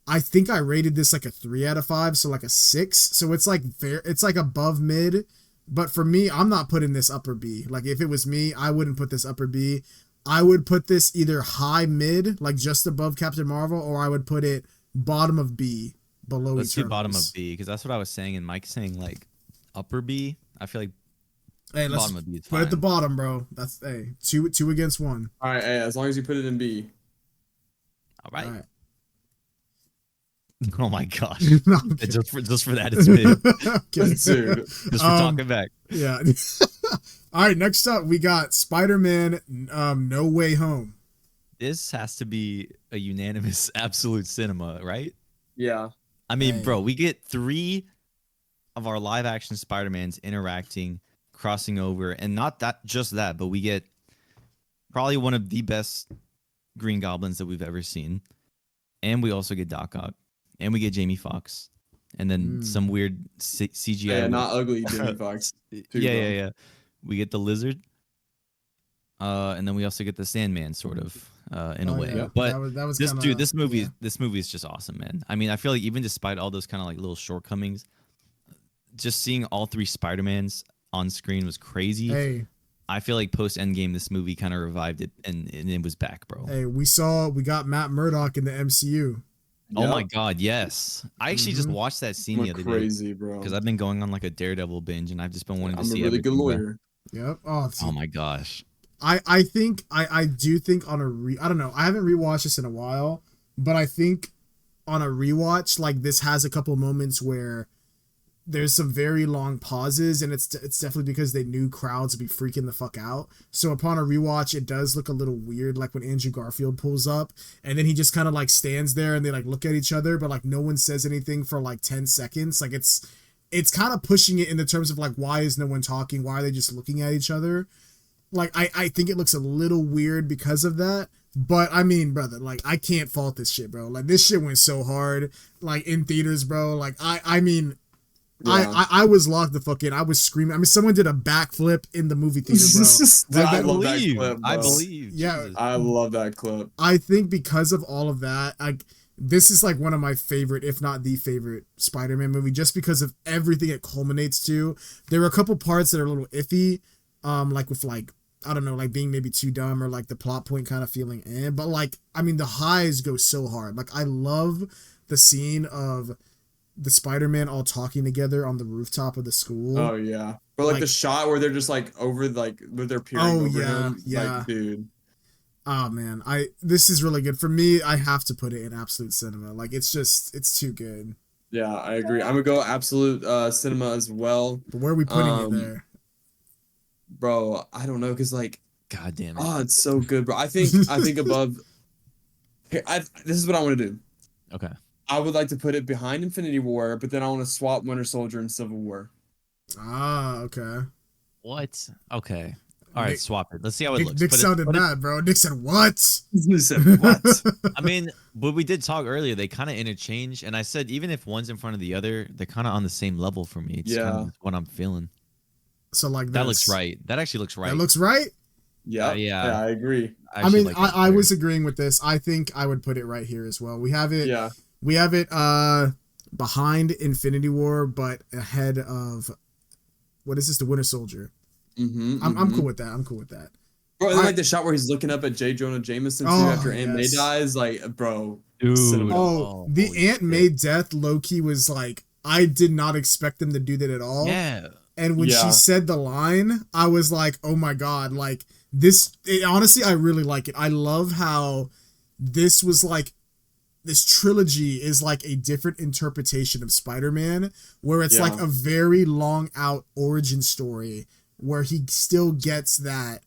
I think I rated this a 3 out of 5, so a 6. So it's fair. It's above mid, but for me, I'm not putting this upper B. If it was me, I wouldn't put this upper B. I would put this either high mid, just above Captain Marvel, or I would put it bottom of B, below. Let's do bottom of B because that's what I was saying, and Mike's saying upper B. I feel like. Hey, let's put it at the bottom, bro. That's two against one. All right, as long as you put it in B. All right. Oh my gosh. No, just for that, it's big. Dude. Just for talking back. Yeah. All right, next up we got Spider-Man No Way Home. This has to be a unanimous absolute cinema, right? Yeah. I mean, Hey. bro, we get 3 of our live action Spider-Mans interacting, crossing over, and not just that, but we get probably one of the best Green Goblins that we've ever seen. And we also get Doc Ock. And we get Jamie Foxx. And then some weird CGI. Yeah, not ugly Jamie Foxx. Yeah. We get the Lizard. And then we also get the Sandman, sort of, in a way. Yeah. But that was this kinda, this movie is just awesome, man. I mean, I feel like even despite all those kind of like little shortcomings, just seeing all 3 Spider-Mans on screen was crazy. Hey. I feel like post Endgame, this movie kind of revived it, and it was back, bro. Hey, we got Matt Murdock in the MCU. Oh my God, yes! I actually just watched that scene the other day. Crazy, bro. Because I've been going on like a Daredevil binge, and I've just been wanting to see. I'm a really good lawyer. Yep. Oh my gosh. I do think on I don't know. I haven't rewatched this in a while, but I think on a rewatch, like this has a couple moments where there's some very long pauses, and it's definitely because they knew crowds would be freaking the fuck out. So upon a rewatch, it does look a little weird, like when Andrew Garfield pulls up, and then he just kind of like stands there, and they like look at each other, but like no one says anything for like 10 seconds. Like it's kind of pushing it in the terms of like, why is no one talking? Why are they just looking at each other? Like I think it looks a little weird because of that. But I mean, brother, like I can't fault this shit, bro. Like this shit went so hard, like in theaters, bro. Like I mean. Yeah. I was locked the fuck in. I was screaming. I mean, someone did a backflip in the movie theater, bro. I love that clip, bro. I believe. Yeah, Jesus. I love that clip. I think because of all of that, this is like one of my favorite, if not the favorite, Spider-Man movie, just because of everything it culminates to. There are a couple parts that are a little iffy, like with like I don't know, like being maybe too dumb or like the plot point kind of feeling but like I mean the highs go so hard. Like I love the scene of the Spider-Man all talking together on the rooftop of the school. Oh yeah, but like the shot where they're just like over like with their peering over him. Yeah, like, dude. Oh man, this is really good for me. I have to put it in absolute cinema. Like it's too good. Yeah, I agree. I'm gonna go absolute cinema as well. But where are we putting it there, bro? I don't know, cause like, God damn it! Oh, it's so good, bro. I think above. Here, this is what I want to do. Okay. I would like to put it behind Infinity War, but then I want to swap Winter Soldier and Civil War. Ah, okay. What? Okay. All right, swap it. Let's see how it looks. Nick sounded mad, bro. Nick said, what? He said, what? I mean, but we did talk earlier. They kind of interchange. And I said, even if one's in front of the other, they're kind of on the same level for me. It's kind of what I'm feeling. So, like, that looks right. That actually looks right. That looks right? Yeah. Yeah, I agree. I mean, I was agreeing with this. I think I would put it right here as well. We have it. Yeah. We have it behind Infinity War, but ahead of what is this? The Winter Soldier. I'm cool with that. I'm cool with that. Bro, I like the shot where he's looking up at J. Jonah Jameson too after Aunt May dies. Like, bro, dude. The Aunt May death, low-key was like, I did not expect them to do that at all. Yeah. And when she said the line, I was like, oh my god, like this. Honestly, I really like it. I love how this was like. This trilogy is like a different interpretation of Spider-Man, where it's like a very long out origin story where he still gets that,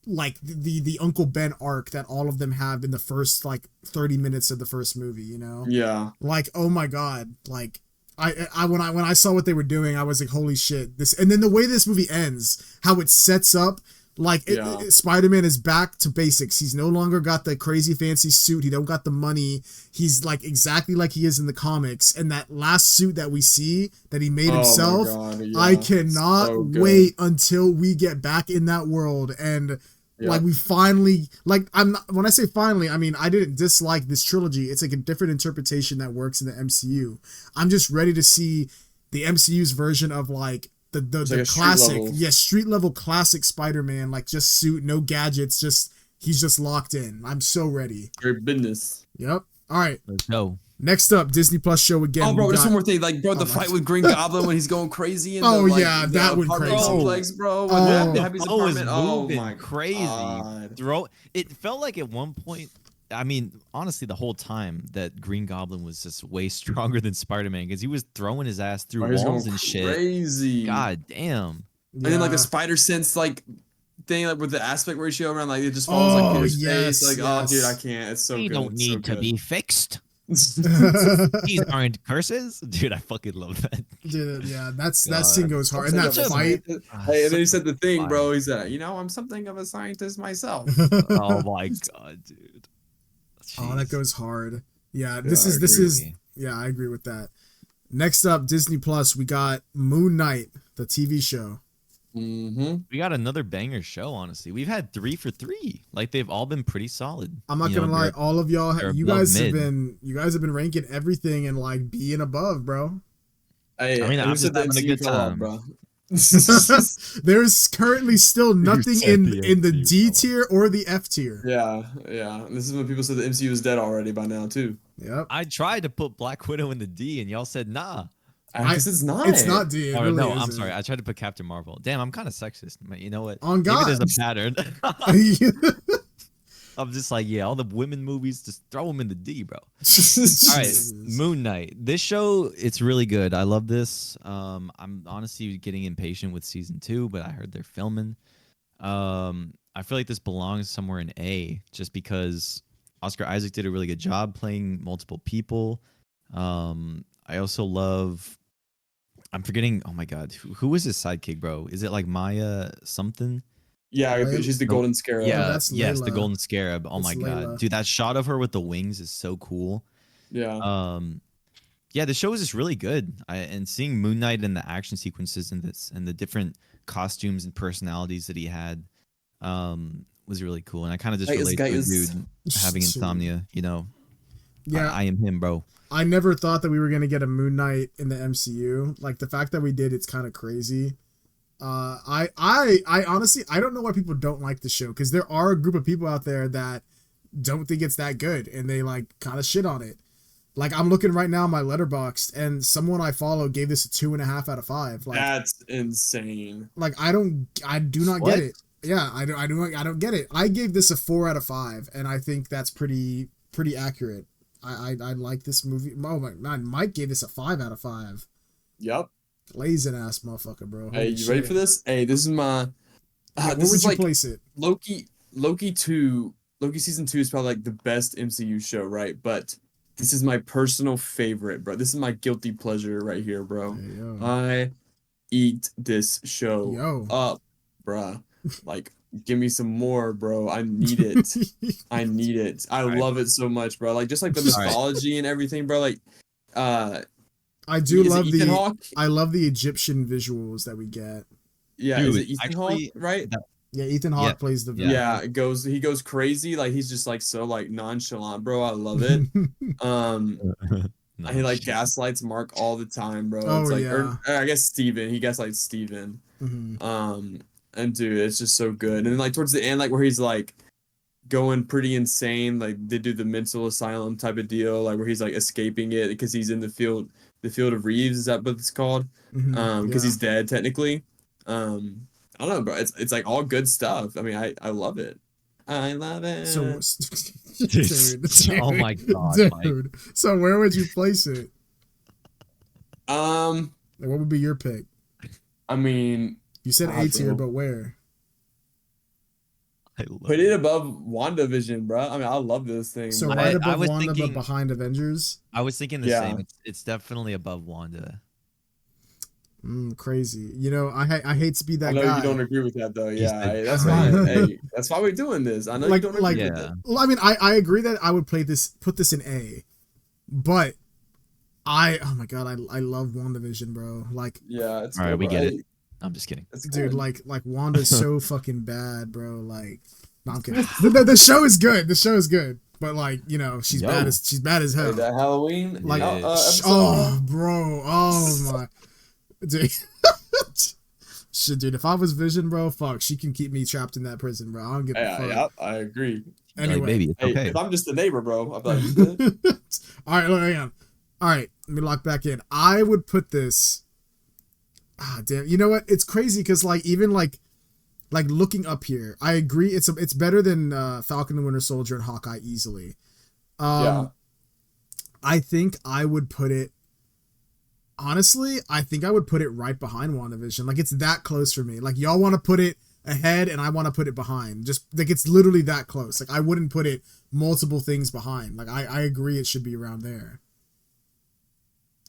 like the Uncle Ben arc that all of them have in the first like 30 minutes of the first movie, you know? Yeah. Like, oh my god, like when I saw what they were doing, I was like, holy shit! This, and then the way this movie ends, how it sets up. Like Spider-Man is back to basics. He's no longer got the crazy fancy suit. He don't got the money. He's like exactly like he is in the comics. And that last suit that we see that he made himself, I cannot wait until we get back in that world and like we finally when I say finally, I mean I didn't dislike this trilogy. It's like a different interpretation that works in the MCU. I'm just ready to see the MCU's version of like the classic, street level classic Spider-Man, like just suit, no gadgets, he's just locked in. I'm so ready. Your business. Yep. All right. Let's go. Next up, Disney Plus show again. Oh, bro, there's one more thing. Like, bro, the fight with Green Goblin when he's going crazy. And that went crazy. Complex, bro. Oh my crazy. It felt like at one point I mean, honestly, the whole time that Green Goblin was just way stronger than Spider-Man because he was throwing his ass through He's walls going and shit. crazy. God damn. And then like the spider sense like thing like with the aspect ratio around like it just falls like in his face. Like oh dude, I can't. It's so they good. Don't need to be fixed. These aren't curses, dude. I fucking love that. Dude, yeah, that scene goes hard. And that fight. Hey, and then he said the thing, bro. He said, I'm something of a scientist myself. Oh my god, dude. Jeez. Oh, that goes hard. Yeah, this is. Yeah, I agree with that. Next up, Disney Plus, we got Moon Knight, the TV show. We got another banger show. Honestly, we've had 3 for 3. Like they've all been pretty solid. I'm not gonna lie, all of y'all, you guys have been ranking everything and like being above, bro. I mean, I'm just having a good time, bro. There's currently still nothing in the D tier or the F tier. Yeah. This is when people said the MCU is dead already by now too. Yep. I tried to put Black Widow in the D, and y'all said nah. I guess it's not. It's not D. Really no, isn't. I'm sorry. I tried to put Captain Marvel. Damn, I'm kind of sexist. You know what? On God, maybe there's a pattern. I'm just like, yeah, all the women movies, just throw them in the D, bro. All right, Moon Knight. This show, it's really good. I love this. I'm honestly getting impatient with season 2, but I heard they're filming. I feel like this belongs somewhere in A, just because Oscar Isaac did a really good job playing multiple people. I also love. I'm forgetting. Oh my god, who was his sidekick, bro? Is it like Maya something? Yeah, she's the golden scarab. Yeah, yes, the golden scarab. Oh my god, dude, that shot of her with the wings is so cool. Yeah. Yeah, the show is just really good. And seeing Moon Knight and the action sequences in this and the different costumes and personalities that he had, was really cool. And I kind of just relate to the dude having insomnia. You know, yeah, I am him, bro. I never thought that we were gonna get a Moon Knight in the MCU. Like the fact that we did, it's kind of crazy. I honestly, I don't know why people don't like the show, because there are a group of people out there that don't think it's that good and they like kind of shit on it. Like I'm looking right now on my Letterboxd, and someone I follow gave this a 2.5 out of 5. Like that's insane. Like I do not get it. Yeah, I don't get it. I gave this a 4 out of 5, and I think that's pretty accurate. I like this movie. Oh my god, Mike gave this a 5 out of 5. Yep. Blazing ass motherfucker, bro. Hey, you ready for this? Hey, this is my. Where would you place it? Loki season 2 is probably like the best MCU show, right? But this is my personal favorite, bro. This is my guilty pleasure right here, bro. Hey, I eat this show up, bro. Like, give me some more, bro. I need it. I need it. I love it so much, bro. Like, just like the mythology and everything, bro. Like, I do love I love the Egyptian visuals that we get. Yeah, dude, is it Ethan Hawke, right? Yeah, Ethan Hawke plays the villain. Yeah, he goes crazy. Like he's just like so like nonchalant, bro. I love it. He like gaslights Mark all the time, bro. Oh, it's like, yeah. or I guess Steven. He gaslights Steven. Mm-hmm. And dude, it's just so good. And then like towards the end, like where he's like going pretty insane, like they do the mental asylum type of deal, like where he's like escaping it because he's in the field of Reeves. Is that what it's called? Because he's dead technically. I don't know, bro. It's like all good stuff. I mean, I love it. I love it. So, dude. Oh my god, dude. Mike. So where would you place it? Like, what would be your pick? I mean, you said A tier, but where? Put it above WandaVision, bro. I mean, I love this thing. So right above Wanda, but behind Avengers. I was thinking the same. It's definitely above Wanda. Crazy. You know, I hate to be that guy. I know you don't agree with that though. Yeah, hey, that's fine. Hey, that's why we're doing this. I know you don't agree with it. Well, I mean, I agree that I would put this in A, but oh my god, I love WandaVision, bro. Like, yeah, it's all right, we get it. I'm just kidding, dude. Like Wanda's so fucking bad, bro. Like, no, I'm kidding. The show is good. The show is good. But like, you know, she's bad as hell. Hey, that Halloween, like, bro, oh my. Dude. Shit, dude. If I was Vision, bro, fuck, she can keep me trapped in that prison, bro. I don't give a fuck. Yeah, I agree. Anyway, like, baby, it's okay. If I'm just a neighbor, bro, I'm like, you good? All right, hang on. All right, let me lock back in. I would put this. Damn. You know what? It's crazy because like even like like looking up here, I agree. It's better than Falcon and Winter Soldier and Hawkeye easily. Yeah. I think I would put it. Honestly, I think I would put it right behind WandaVision. Like it's that close for me. Like y'all want to put it ahead, and I want to put it behind. Just like it's literally that close. Like I wouldn't put it multiple things behind. Like I agree it should be around there.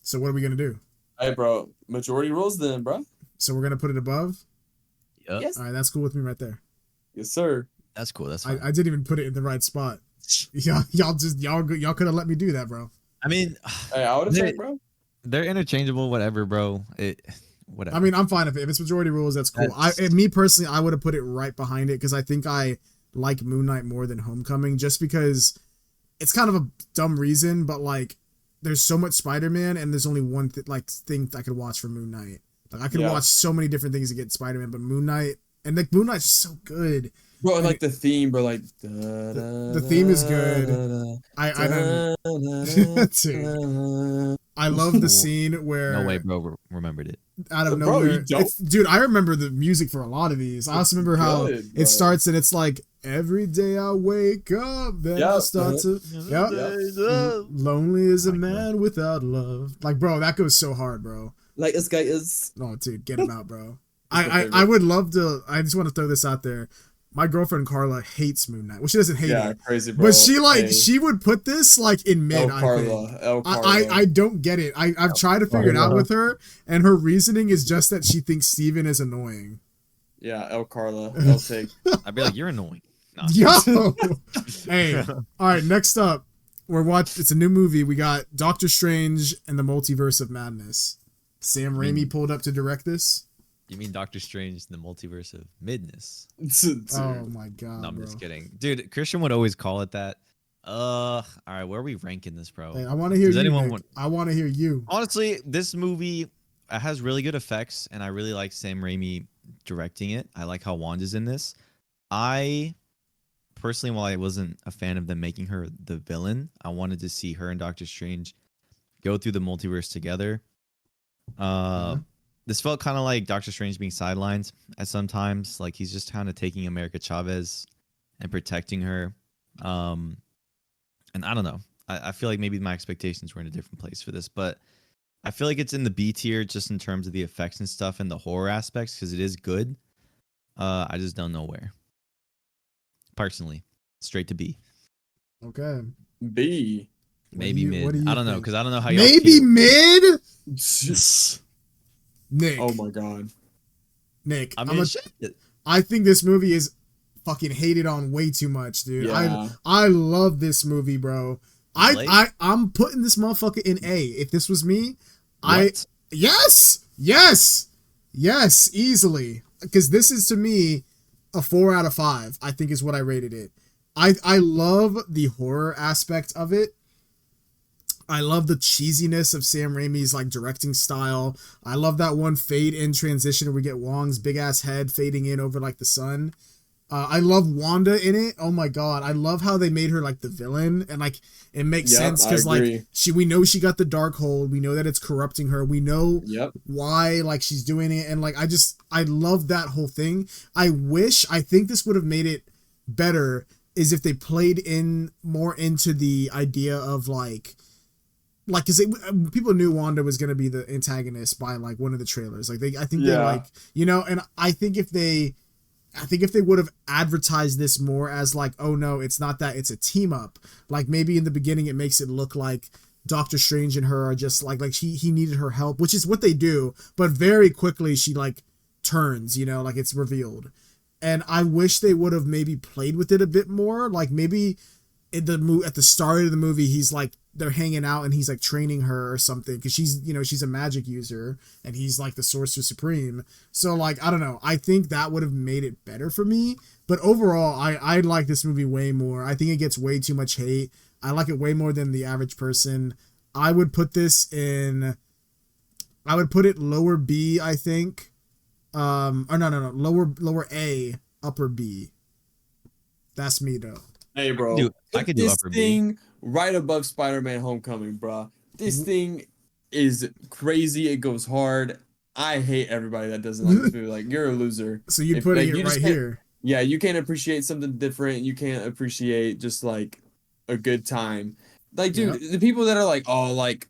So what are we gonna do? Hey, bro. Majority rules then, bro. So we're gonna put it above. Yep. Yes. All right, that's cool with me right there. Yes, sir. That's cool. That's fine. I didn't even put it in the right spot. Y'all could have let me do that, bro. I mean, Hey, I would have said, bro. they're interchangeable. Whatever, bro. Whatever. I mean, I'm fine if it's majority rules. That's cool. Me personally, I would have put it right behind it because I think I like Moon Knight more than Homecoming, just because it's kind of a dumb reason, but like there's so much Spider-Man and there's only one thing I could watch for Moon Knight. Like I could watch so many different things to get Spider-Man, but Moon Knight and like Moon Knight's so good. Bro, and like the theme, bro, like the theme is good. I don't. Dude. I love the scene where no way, bro. Remembered it out of bro, nowhere. Dude, I remember the music for a lot of these. I also remember how it starts and it's like every day I wake up, then I start to lonely as a man without love. Like, bro, that goes so hard, bro. Like this guy is. Oh, dude, get him out, bro. I would love to. I just want to throw this out there. My girlfriend Carla hates Moon Knight. Well, she doesn't hate it. Crazy, bro. But she would put this like in mid. I don't get it. I've tried to figure it out with her, and her reasoning is just that she thinks Steven is annoying. Yeah, El Carla. El take. I'd be like, you're annoying. No. Yo. Hey. All right. Next up, it's a new movie. We got Doctor Strange and the Multiverse of Madness. Sam Raimi pulled up to direct this. You mean Doctor Strange in the Multiverse of Midness? Oh my god! No, I'm bro. just kidding, dude. Christian would always call it that. All right, where are we ranking this, bro? Hey, I want to hear you. I want to hear you. Honestly, this movie has really good effects, and I really like Sam Raimi directing it. I like how Wanda's in this. I personally, while I wasn't a fan of them making her the villain, I wanted to see her and Doctor Strange go through the multiverse together. This felt kind of like Doctor Strange being sidelined at some times. Like he's just kind of taking America Chavez and protecting her. And I don't know. I feel like maybe my expectations were in a different place for this, but I feel like it's in the B tier just in terms of the effects and stuff and the horror aspects because it is good. I just don't know where. Personally, straight to B. Okay. B. Maybe mid. I don't know because I don't know how you. Maybe mid. Nick. Oh my god. Nick. I mean, I think this movie is fucking hated on way too much, dude. Yeah. I love this movie, bro. I'm putting this motherfucker in A. If this was me, yes, easily. Because this is to me a 4 out of 5. I think is what I rated it. I love the horror aspect of it. I love the cheesiness of Sam Raimi's like directing style. I love that one fade in transition where we get Wong's big ass head fading in over like the sun. I love Wanda in it. Oh my god, I love how they made her like the villain, and like it makes sense because like we know she got the dark hold. We know that it's corrupting her. We know why like she's doing it, and like I love that whole thing. I think this would have made it better is if they played in more into the idea of like because people knew Wanda was going to be the antagonist by like one of the trailers. Like they like, you know, and I think if they would have advertised this more as like, oh no, it's not that, it's a team up. Like maybe in the beginning it makes it look like Doctor Strange and her are just like he needed her help, which is what they do. But very quickly she like turns, you know, like it's revealed. And I wish they would have maybe played with it a bit more. Like maybe at the start of the movie, he's like, they're hanging out and he's like training her or something because she's a magic user and he's like the Sorcerer Supreme. So like, I don't know. I think that would have made it better for me. But overall, I like this movie way more. I think it gets way too much hate. I like it way more than the average person. I would put it lower B, I think. Or no. Lower A, upper B. That's me though. Hey, bro. Dude, I could do upper B. Right above Spider-Man Homecoming, bro. This thing is crazy. It goes hard. I hate everybody that doesn't like this movie. Like, you're a loser. So you'd If, put like, it you just right can't, here. yeah, you can't appreciate something different. You can't appreciate just like a good time. Like, Yeah. dude, the people that are like, oh, like,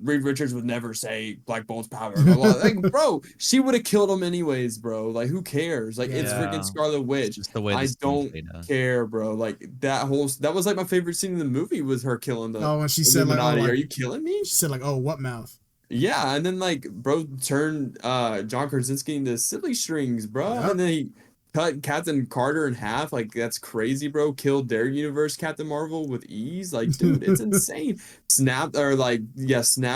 Reed Richards would never say Black Bolt's power. Blah, blah. Like, bro, she would have killed him anyways, bro. Like, who cares? Like, it's Yeah. freaking Scarlet It's Witch. just the way I the don't played out. care, bro. Like, that was like my favorite scene in the movie was her killing the Oh, when she said like, Illuminati. oh, like, Are you killing me? she said like, oh, what mouth? Yeah, and then like bro turned John Krasinski into silly strings, bro. Yep. And then he cut Captain Carter in half. Like, that's crazy, bro. Killed their universe Captain Marvel with ease. Like, dude, it's insane. Snapped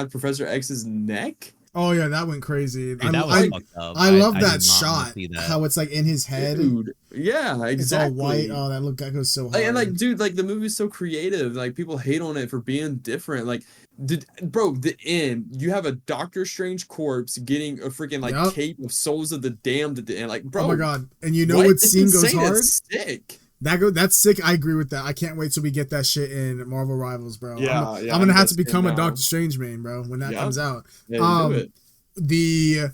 Professor X's neck. Oh yeah, that went crazy. Dude, that was fucked up. I love did that not shot. see that. How it's like in his head. Dude. Yeah, exactly. It's all white. Oh, that goes so hard. Like, and like, dude, like the movie's so creative. Like, people hate on it for being different. Like, the end. You have a Doctor Strange corpse getting a freaking like cape of Souls of the Damned at the end. Like, bro. Oh my god! And you know what scene goes hard? It's sick. That's sick. I agree with that. I can't wait till we get that shit in Marvel Rivals, bro. Yeah, I'm gonna have to become a Doctor Strange main, bro, when that comes out. Yeah, do it.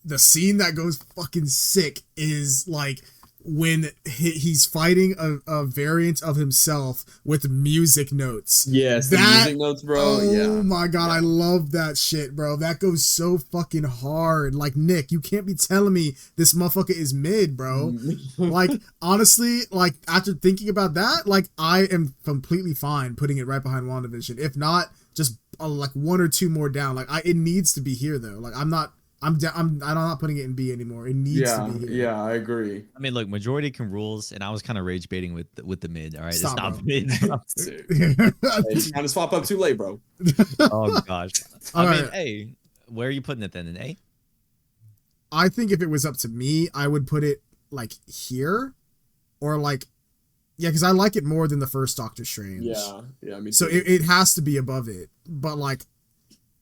The scene that goes fucking sick is like when he's fighting a variant of himself with music notes. Yes, the music notes, bro. Oh my god, I love that shit, bro. That goes so fucking hard. Like, Nick, you can't be telling me this motherfucker is mid, bro. Like, honestly, like after thinking about that, like I am completely fine putting it right behind WandaVision. If not, just like one or two more down. Like, it needs to be here though. Like, I'm not putting it in B anymore. It needs to be here. Yeah, I agree. I mean, look, majority can rules, and I was kind of rage baiting with the mid. All right, Stop, it's not mid. It's trying to swap up too late, bro. Oh gosh. I mean, right. hey, where are you putting it then? An A? I think if it was up to me, I would put it like here, or like, yeah, because I like it more than the first Doctor Strange. Yeah, me too. So it has to be above it. But like,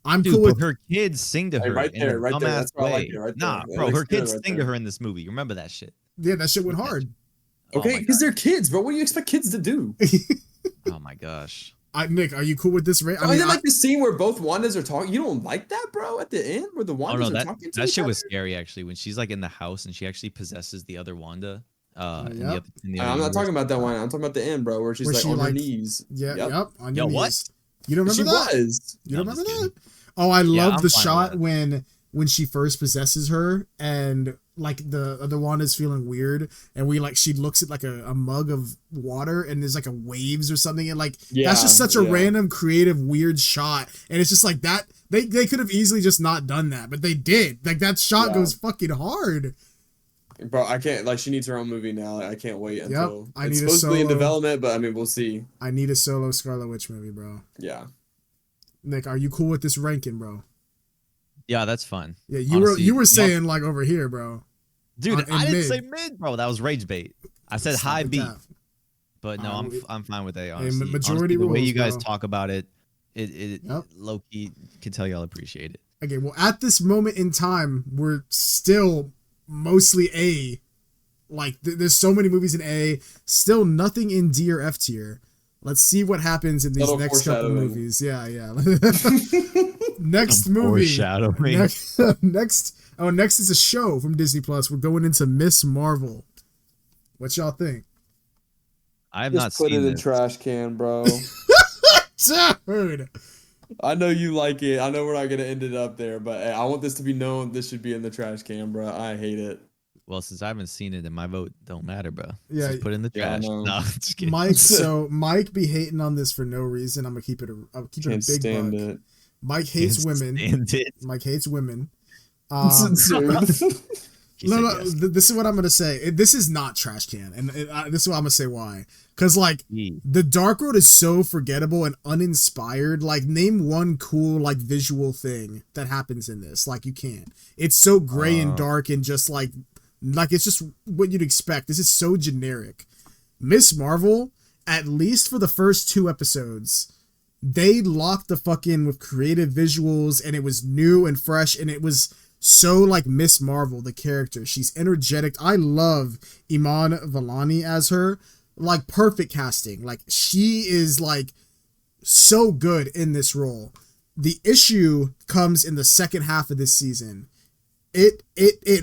I'm Dude, cool with her kids sing to her right there, right there. That's why I like it, right there. Nah, That bro, looks her good kids right sing there. to her in this movie. You remember that shit? Yeah, that shit went hard. Okay, because they're kids, bro. What do you expect kids to do? Oh my gosh. Nick, are you cool with this? I mean, like the scene where both Wandas are talking. You don't like that, bro? At the end, where the Wandas are talking to that each shit other? was scary actually. When she's like in the house and she actually possesses the other Wanda. In the other I'm not universe. talking about that one. I'm talking about the end, bro, where she's like on her knees. Yeah, Yep. on your knees. What? You don't remember that? You don't remember that? Oh, I love the shot when she first possesses her and like the other one is feeling weird and she looks at like a mug of water and there's like a waves or something and like that's just such a random creative weird shot and it's just like that they could have easily just not done that but they did. Like, that shot goes fucking hard. Bro, I can't, like, she needs her own movie now. I can't wait until I it's need supposed to be in development, but I mean, we'll see. I need a solo Scarlet Witch movie, bro. Yeah. Nick, are you cool with this ranking, bro? Yeah, that's fine. Yeah, you were saying like over here, bro. Dude, I didn't say mid, bro. That was rage bait. I said high B. But no, I'm fine with A, honestly. Majority the way rules, you guys bro. talk about it, low key can tell y'all appreciate it. Okay, well, at this moment in time, we're still mostly A. Like, there's so many movies in A, still nothing in D or F tier. Let's see what happens in these next couple movies. Yeah. Next movie. Foreshadowing. Next is a show from Disney Plus. We're going into Miss Marvel. What y'all think? I have not seen it. Put it in trash can, bro. Dude. I know you like it. I know we're not gonna end it up there, but hey, I want this to be known. This should be in the trash can, bro. I hate it. Well, since I haven't seen it, then my vote don't matter, bro. Yeah, just put it in the trash. No, just kidding. Mike be hating on this for no reason. I'm gonna keep it a big buck. Mike hates women. Mike hates women. No, this is what I'm gonna say. This is not trash can, and this is what I'm gonna say why. Because like the Dark Road is so forgettable and uninspired. Like, name one cool like visual thing that happens in this. Like, you can't. It's so gray and dark and just like it's just what you'd expect. This is so generic. Miss Marvel, at least for the first 2 episodes, they locked the fucking with creative visuals and it was new and fresh and it was so like Miss Marvel, the character. She's energetic. I love Iman Vellani as her. Like, perfect casting. Like, she is like so good in this role. The issue comes in the second half of this season. It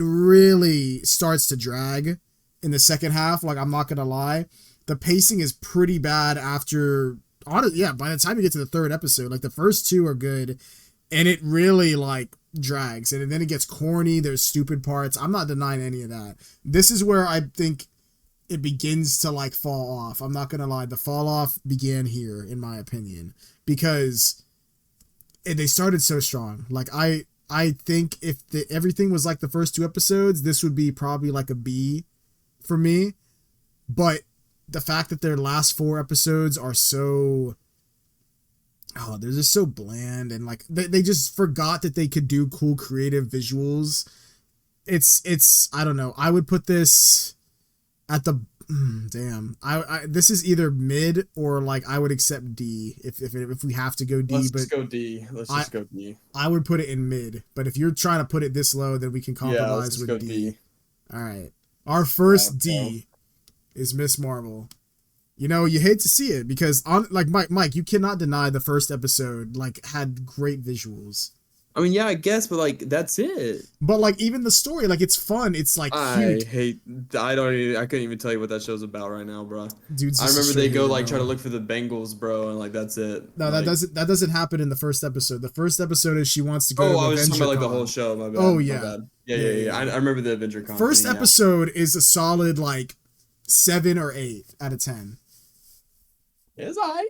really starts to drag in the second half. Like, I'm not gonna lie, the pacing is pretty bad after. Yeah, by the time you get to the third episode, like the first two are good, and it really like drags, and then it gets corny. There's stupid parts. I'm not denying any of that. This is where I think it begins to like fall off. I'm not gonna lie, the fall off began here, in my opinion, because they started so strong. Like I think if everything was like the first two episodes, this would be probably like a B for me. But the fact that their last four episodes are so, they're just so bland, and like they just forgot that they could do cool creative visuals. It's I don't know. I would put this at the damn. I this is either mid or like I would accept D if we have to go D. Let's just go D. Let's just go D. I would put it in mid, but if you're trying to put it this low, then we can compromise with D. All right, our first D is Miss Marvel. You know, you hate to see it because like Mike, you cannot deny the first episode like had great visuals. I mean, yeah, I guess, but like that's it. But like even the story, like it's fun. It's like cute. I couldn't even tell you what that show's about right now, bro. Dude, I remember they go like try to look for the Bengals, bro, and like that's it. No, like, that doesn't happen in the first episode. The first episode is she wants to go. I was talking about like the whole show. My bad. Oh yeah. My bad. Yeah. I remember the Avenger Con. First episode is a solid like 7 or 8 out of 10. It's alright.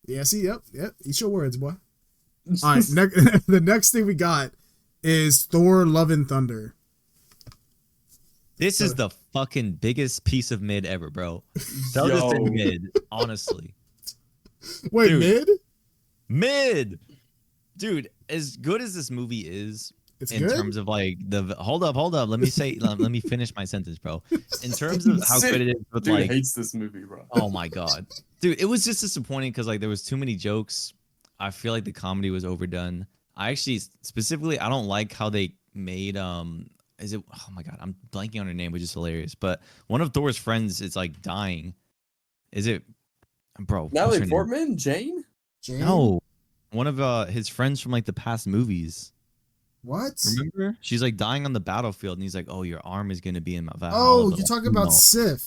Yeah. See. Yep. Eat your words, boy. All right. The next thing we got is Thor: Love and Thunder. This is the fucking biggest piece of mid ever, bro. They'll just say mid, honestly. Wait, dude, mid, dude. As good as this movie is, it's in good? terms of like the hold up. Let me finish my sentence, bro. In terms of how good it is, with dude like hates this movie, bro. Oh my god, dude, it was just disappointing because like there was too many jokes. I feel like the comedy was overdone. I actually specifically I don't like how they made is it oh my god, I'm blanking on her name, which is hilarious. But one of Thor's friends is like dying. Is it bro? Natalie Portman? Jane? No. One of his friends from like the past movies. What? Remember? She's like dying on the battlefield and he's like, "Oh, your arm is gonna be in my valve." Oh, you're talking about Sif.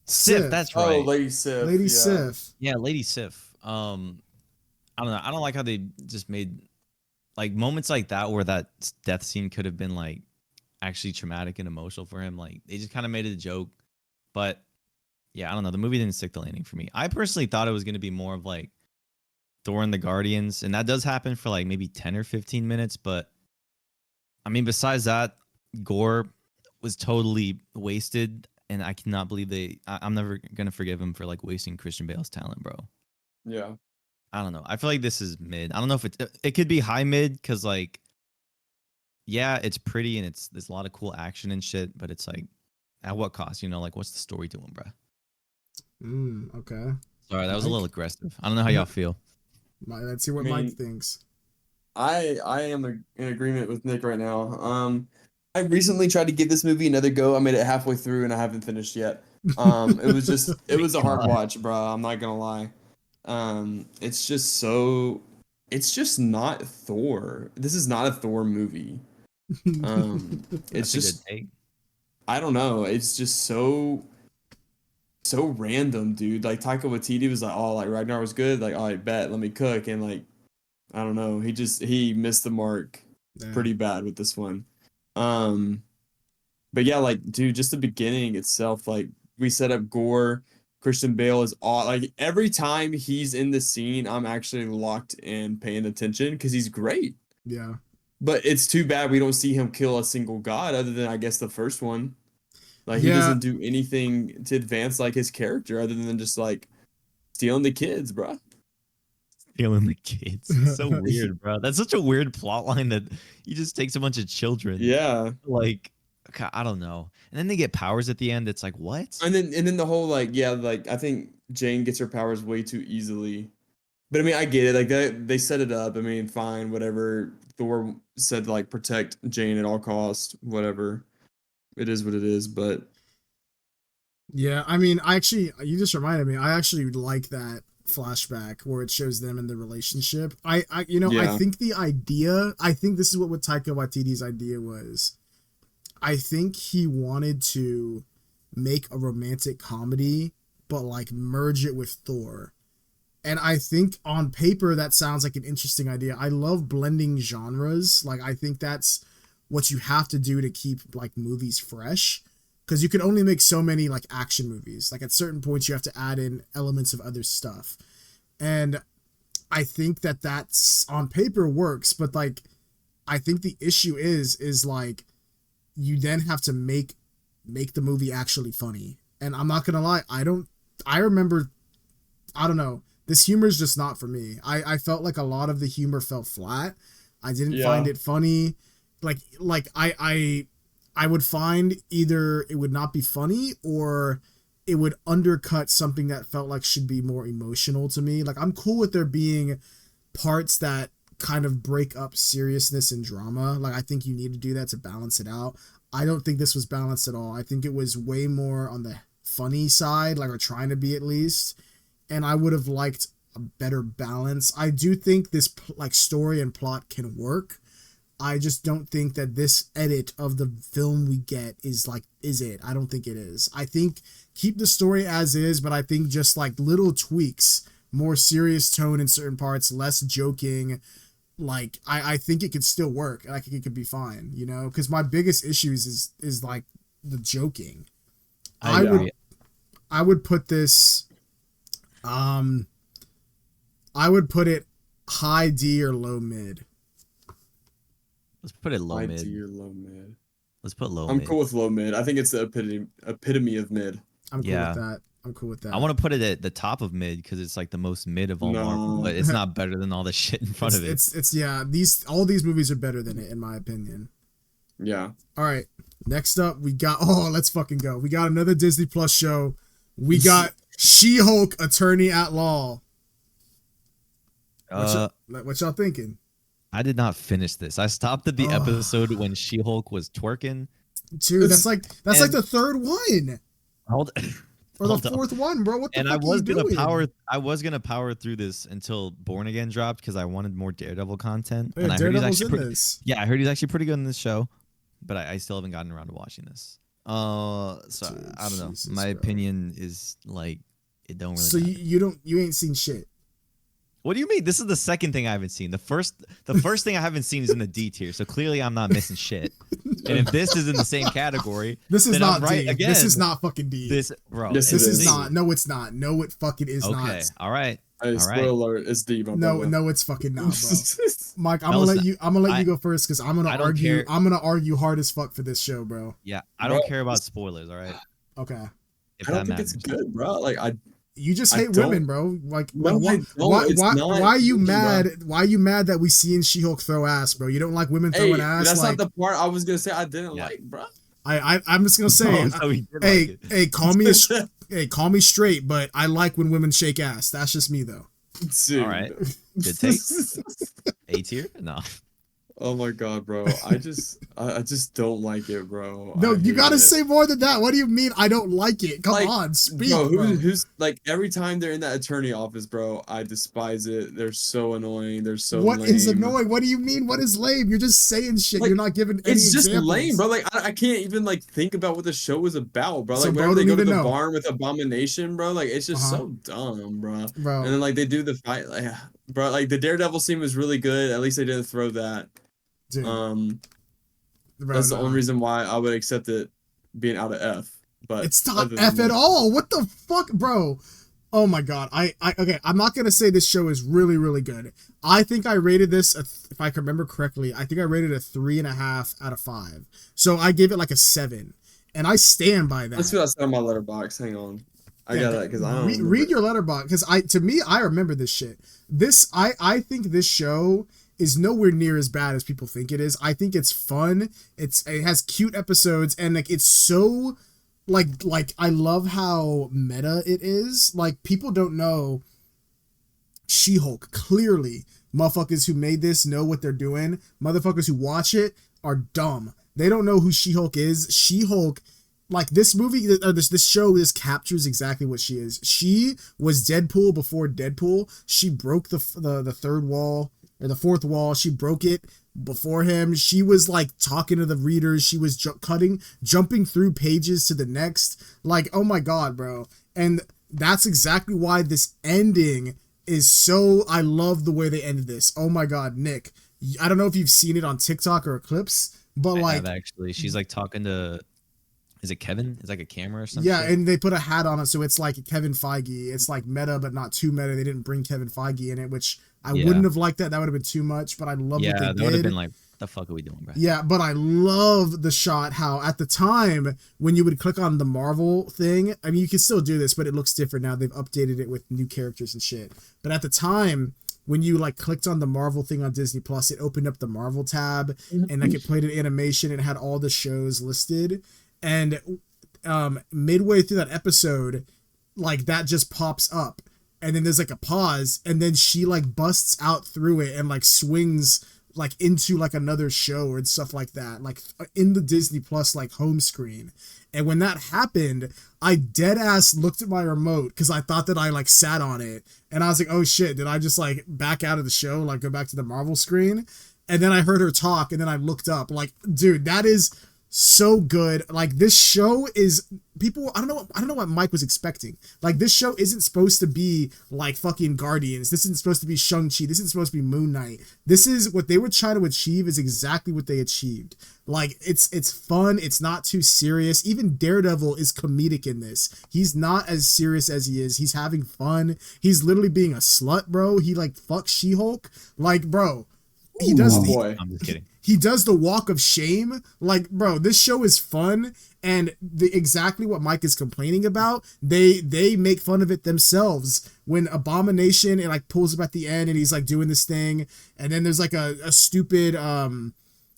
Sif, that's right. Oh, Lady Sif. Lady Sif. Yeah, Lady Sif. I don't know. I don't like how they just made like moments like that where that death scene could have been like actually traumatic and emotional for him. Like they just kind of made it a joke. But yeah, I don't know. The movie didn't stick the landing for me. I personally thought it was going to be more of like Thor and the Guardians, and that does happen for like maybe 10 or 15 minutes. But I mean, besides that, Gore was totally wasted, and I cannot believe I'm never gonna forgive him for like wasting Christian Bale's talent, bro. Yeah. I don't know. I feel like this is mid. I don't know if it could be high mid because like, yeah, it's pretty and there's a lot of cool action and shit, but it's like, at what cost? You know, like what's the story doing, bro? Okay. Sorry, that was a little aggressive. I don't know how y'all feel. Let's see what Mike thinks. I am in agreement with Nick right now. I recently tried to give this movie another go. I made it halfway through and I haven't finished yet. It was a hard watch, bro. I'm not gonna lie. It's just not Thor. This is not a Thor movie. It's just, I don't know. It's just so random, dude. Like Taika Waititi was like, oh, like Ragnar was good. Like, all right, bet, let me cook. And like, I don't know. He missed the mark pretty bad with this one. But yeah, like, dude, just the beginning itself, like we set up Gore. Christian Bale is all like every time he's in the scene, I'm actually locked in paying attention because he's great. Yeah. But it's too bad we don't see him kill a single god other than I guess the first one. Like he doesn't do anything to advance like his character other than just like stealing the kids, bro. Stealing the kids. It's so weird, bro. That's such a weird plot line that he just takes a bunch of children. Yeah. Like I don't know. And then they get powers at the end. It's like, what? And then the whole like, yeah, like I think Jane gets her powers way too easily. But I mean, I get it. Like they set it up. I mean, fine, whatever. Thor said like protect Jane at all costs, whatever. It is what it is, but yeah, I mean, you just reminded me. I actually like that flashback where it shows them in the relationship. I Yeah. I think this is what Taika Waititi's idea was. I think he wanted to make a romantic comedy, but like merge it with Thor. And I think on paper that sounds like an interesting idea. I love blending genres. Like I think that's what you have to do to keep like movies fresh. Because you can only make so many like action movies. Like at certain points you have to add in elements of other stuff. And I think that that's on paper works, but like I think the issue is like you then have to make the movie actually funny. And I'm not gonna lie, I don't know. This humor is just not for me. I felt like a lot of the humor fell flat. I didn't find it funny. Like I would find either it would not be funny or it would undercut something that felt like should be more emotional to me. Like I'm cool with there being parts that kind of break up seriousness and drama. Like I think you need to do that to balance it out. I don't think this was balanced at all. I think it was way more on the funny side, like, or trying to be at least. And I would have liked a better balance. I do think this like story and plot can work. I just don't think that this edit of the film we get is it. I don't think it is. I think keep the story as is, but I think just like little tweaks, more serious tone in certain parts, less joking. Like I think it could still work. And I think it could be fine, you know, because my biggest issues is like the joking. I would put this, I would put it high D or low mid. Let's put it low High mid. D or low mid. Let's put low I'm mid. cool with low mid. I think it's the epitome of mid. I'm cool with that. I want to put it at the top of mid because it's like the most mid of all Marvel, but it's not better than all the shit in front of it. All these movies are better than it in my opinion. Yeah. All right. Next up, we got let's fucking go. We got another Disney Plus show. We got She-Hulk Attorney at Law. What y'all thinking? I did not finish this. I stopped at the episode when She-Hulk was twerking. Dude, that's like the third one. Or the fourth one, bro. What the fuck are you doing? I was gonna power through this until Born Again dropped because I wanted more Daredevil content. Yeah, and I heard he's actually this. I heard he's actually pretty good in this show, but I still haven't gotten around to watching this. Dude, I don't know. My opinion is like it don't really. So you ain't seen shit. What do you mean? This is the second thing I haven't seen. The first thing I haven't seen is in the D tier, so clearly I'm not missing shit. And if this is in the same category, this is then not I'm right D. again. This is not fucking D. This is not. No, it's not. No, it fucking is not. Okay, all right. Spoiler alert, it's D. No, it's fucking not, bro. Mike, I'm gonna let you go first because I'm gonna argue. I'm gonna argue hard as fuck for this show, bro. Yeah, I don't care about spoilers. All right. Okay. I don't think it's good, bro. Like you just hate women, bro. Like no, why are you mad? Why are you mad that we seeing She-Hulk throw ass, bro? You don't like women throwing ass? That's not the part I was gonna say I didn't like, bro. I'm just gonna say, call me straight, but I like when women shake ass. That's just me though. Dude. All right, good take. A tier? No. Oh my god, bro! I just don't like it, bro. No, you gotta say more than that. What do you mean? I don't like it. Come on, speak, bro. Who's like every time they're in that attorney office, bro? I despise it. They're so annoying. They're so. What lame. is annoying? What do you mean? What is lame? You're just saying shit. Like, you're not giving any It's just examples. lame, bro. Like I can't even like think about what the show was about, bro. Like So, whenever bro, they go to the know. barn with Abomination, bro. Like it's just so dumb, bro. Bro. And then like they do the fight, like, bro. Like the Daredevil scene was really good. At least they didn't throw that. Dude. Bro, That's the only reason why I would accept it being out of F. But it's not F at all. What the fuck, bro? Oh my god. Okay, I'm not gonna say this show is really, really good. I think I rated this, if I can remember correctly, I think I rated a 3.5 out of 5. So I gave it like a 7. And I stand by that. Let's see what I said on my Letterboxd. Hang on. I got that because I don't read your Letterboxd, because I remember this shit. I think this show is nowhere near as bad as people think it is. I think it's fun. It has cute episodes, and like it's so like I love how meta it is. Like people don't know She-Hulk. Clearly, motherfuckers who made this know what they're doing. Motherfuckers who watch it are dumb. They don't know who She-Hulk is. She-Hulk like this movie or this show captures exactly what she is. She was Deadpool before Deadpool. She broke the third wall or the fourth wall. She broke it before him. She was like talking to the readers. She was jumping through pages to the next. Like, oh my god, bro. And that's exactly why this ending is so, I love the way they ended this. Oh my god, Nick. I don't know if you've seen it on TikTok or Clips, but I have actually. She's like talking to, is it Kevin? It's like a camera or something. Yeah, and they put a hat on it, so it's like Kevin Feige. It's like meta, but not too meta. They didn't bring Kevin Feige in it, which I wouldn't have liked that. That would have been too much, but I love what they did. Yeah, that would have been like, the fuck are we doing, bro? Yeah, but I love the shot how at the time when you would click on the Marvel thing, I mean, you can still do this, but it looks different now. They've updated it with new characters and shit. But at the time, when you like clicked on the Marvel thing on Disney Plus, it opened up the Marvel tab and like it played an animation and had all the shows listed. And midway through that episode, like that just pops up and then there's like a pause and then she like busts out through it and like swings like into like another show and stuff like that, like in the Disney Plus like home screen. And when that happened, I dead ass looked at my remote because I thought that I like sat on it and I was like, oh shit, did I just like back out of the show, like go back to the Marvel screen? And then I heard her talk and then I looked up, like, dude, that is so good. Like this show is, people, I don't know what Mike was expecting. Like this show isn't supposed to be like fucking Guardians. This isn't supposed to be Shang-Chi. This isn't supposed to be Moon Knight. This is what they were trying to achieve, is exactly what they achieved. Like it's fun. It's not too serious. Even Daredevil is comedic in this. He's not as serious as he is. He's having fun. He's literally being a slut, bro. He like fucks She-Hulk. Like, bro, he does I'm just kidding. He does the walk of shame. Like, bro, this show is fun, and exactly what Mike is complaining about, they make fun of it themselves. When Abomination, it like pulls up at the end and he's like doing this thing, and then there's like a stupid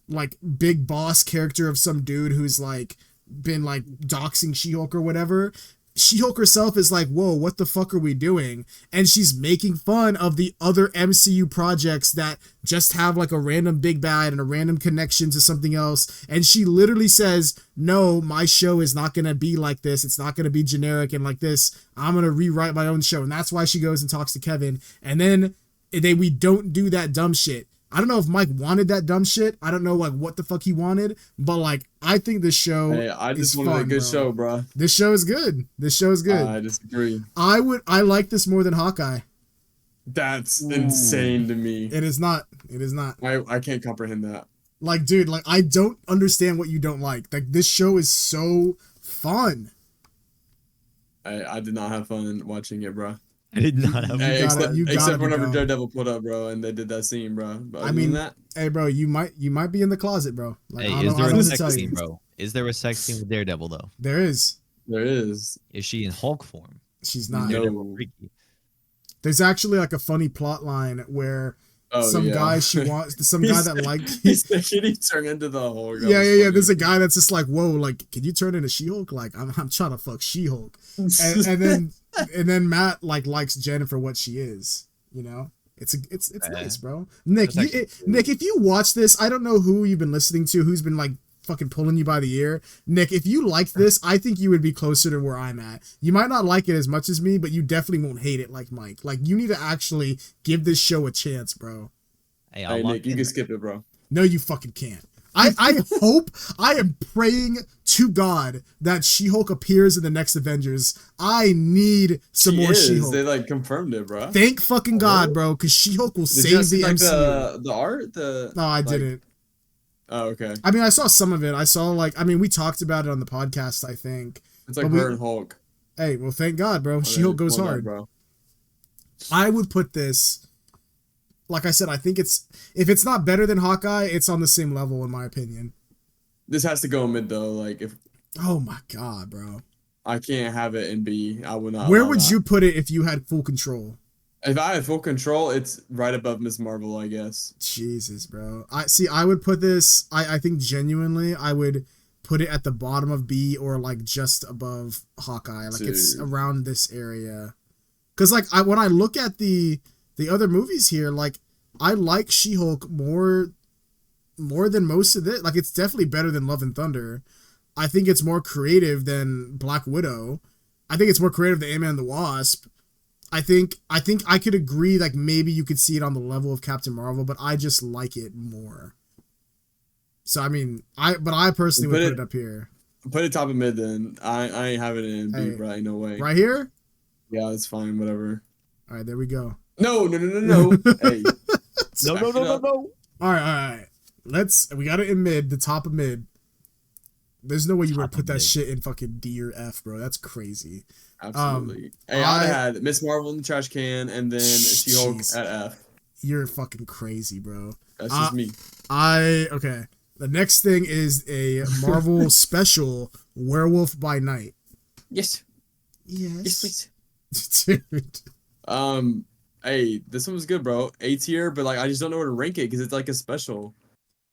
like big boss character of some dude who's like been like doxing She-Hulk or whatever. She-Hulk herself is like, whoa, what the fuck are we doing? And she's making fun of the other MCU projects that just have like a random big bad and a random connection to something else. And she literally says, no, my show is not going to be like this. It's not going to be generic and like this. I'm going to rewrite my own show. And that's why she goes and talks to Kevin. And then we don't do that dumb shit. I don't know if Mike wanted that dumb shit. I don't know like what the fuck he wanted, but like I think this show I just is wanted fun, a good bro. show, bro. This show is good. I disagree. I like this more than Hawkeye. That's insane to me. It is not. I can't comprehend that. Like, dude, like I don't understand what you don't like. Like this show is so fun. I did not have fun watching it, bro. I did not have except whenever Daredevil put up, bro, and they did that scene, bro. But I mean, hey, bro, you might be in the closet, bro. Like, hey, is there a sex scene, bro? Is there a sex scene with Daredevil though? There is. There is. Is she in Hulk form? She's not. No. There's actually like a funny plot line where guy she wants, some guy that like he's thinking he turned into the Hulk. Yeah. There's a guy that's just like, whoa, like, can you turn into She-Hulk? Like, I'm trying to fuck She-Hulk, and then Matt like likes Jen for what she is. You know, it's nice, bro. Nick, if you watch this, I don't know who you've been listening to, who's been like fucking pulling you by the ear. Nick, if you like this, I think you would be closer to where I'm at. You might not like it as much as me, but you definitely won't hate it like Mike. Like, you need to actually give this show a chance, bro. Hey, Nick, you can skip it, bro. No, you fucking can't. I am praying to God that She-Hulk appears in the next Avengers. I need some more She-Hulk. They like confirmed it, bro. Thank fucking God, bro, because She-Hulk will save the MCU. The art? No, I didn't. Oh, okay. I mean, I saw some of it. I saw we talked about it on the podcast, I think. It's like her and Hulk. Hey, well, thank God, bro. She-Hulk goes hard. Bro. I would put this, like I said, I think if it's not better than Hawkeye, it's on the same level in my opinion. This has to go in mid though. Like if. Oh my God, bro. I can't have it in B. I would not. Where would you put it if you had full control? If I had full control, it's right above Ms. Marvel, I guess. Jesus, bro. I would put this, I think genuinely, I would put it at the bottom of B or like just above Hawkeye. Like it's around this area. Cause like when I look at the other movies here, like I like She-Hulk more than most of it. Like it's definitely better than Love and Thunder. I think it's more creative than Black Widow. I think it's more creative than Ant-Man and the Wasp. I think I could agree, like, maybe you could see it on the level of Captain Marvel, but I just like it more. So, I mean, I personally would put it up here. Put it top of mid then. I ain't having it in B, right? No way. Right here? Yeah, that's fine. Whatever. All right, there we go. No. Hey. No. All right. We got it in mid, the top of mid. There's no way you would put that shit in fucking D or F, bro. That's crazy. Absolutely. Hey, I had Miss Marvel in the trash can and then She-Hulk at F. You're fucking crazy, bro. That's just me. Okay. The next thing is a Marvel special, Werewolf by Night. Yes. Yes. Yes, please. Dude. Hey, this one was good, bro. A tier, but like I just don't know where to rank it because it's like a special.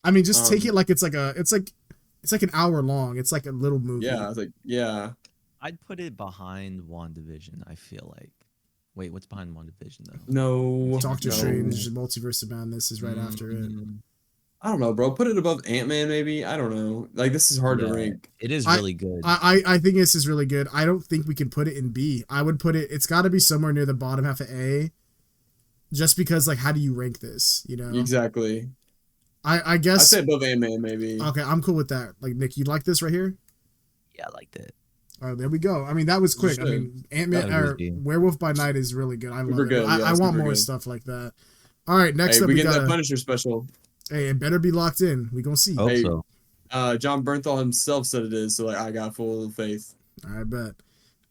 I mean, just take it like it's like an hour long. It's like a little movie. Yeah, it's like I'd put it behind WandaVision, I feel like. Wait, what's behind WandaVision though? No. Doctor Strange, Multiverse of Madness is right after it. I don't know, bro. Put it above Ant-Man, maybe. I don't know. Like this is hard to rank. It is really good. I think this is really good. I don't think we can put it in B. I would put it. It's got to be somewhere near the bottom half of A. Just because, like, how do you rank this? You know. Exactly. I guess. I'd say above Ant-Man, maybe. Okay, I'm cool with that. Like, Nick, you like this right here? Yeah, I liked it. All right, there we go. I mean, that was quick. I mean, Ant-Man or Werewolf by Night is really good. I love it. I want more stuff like that. All right, next up we we get got that Punisher special. Hey, it better be locked in. We gonna see. Hope so. John Bernthal himself said it is, so like I got full faith. I bet.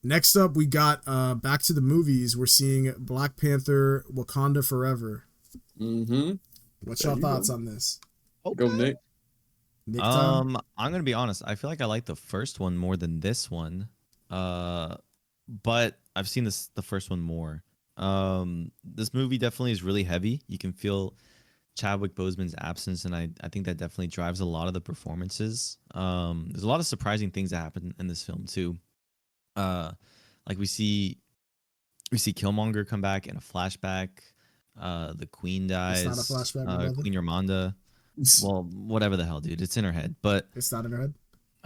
Next up, we got back to the movies. We're seeing Black Panther: Wakanda Forever. Mm-hmm. What's your thoughts on this? Okay. Go, Nick. I'm gonna be honest. I feel like I like the first one more than this one. But I've seen the first one more. This movie definitely is really heavy. You can feel Chadwick Boseman's absence, and I think that definitely drives a lot of the performances. There's a lot of surprising things that happen in this film too. Like we see Killmonger come back in a flashback. The Queen dies. It's not a flashback. Queen Ramonda. Well, whatever the hell, dude. It's in her head, but it's not in her head.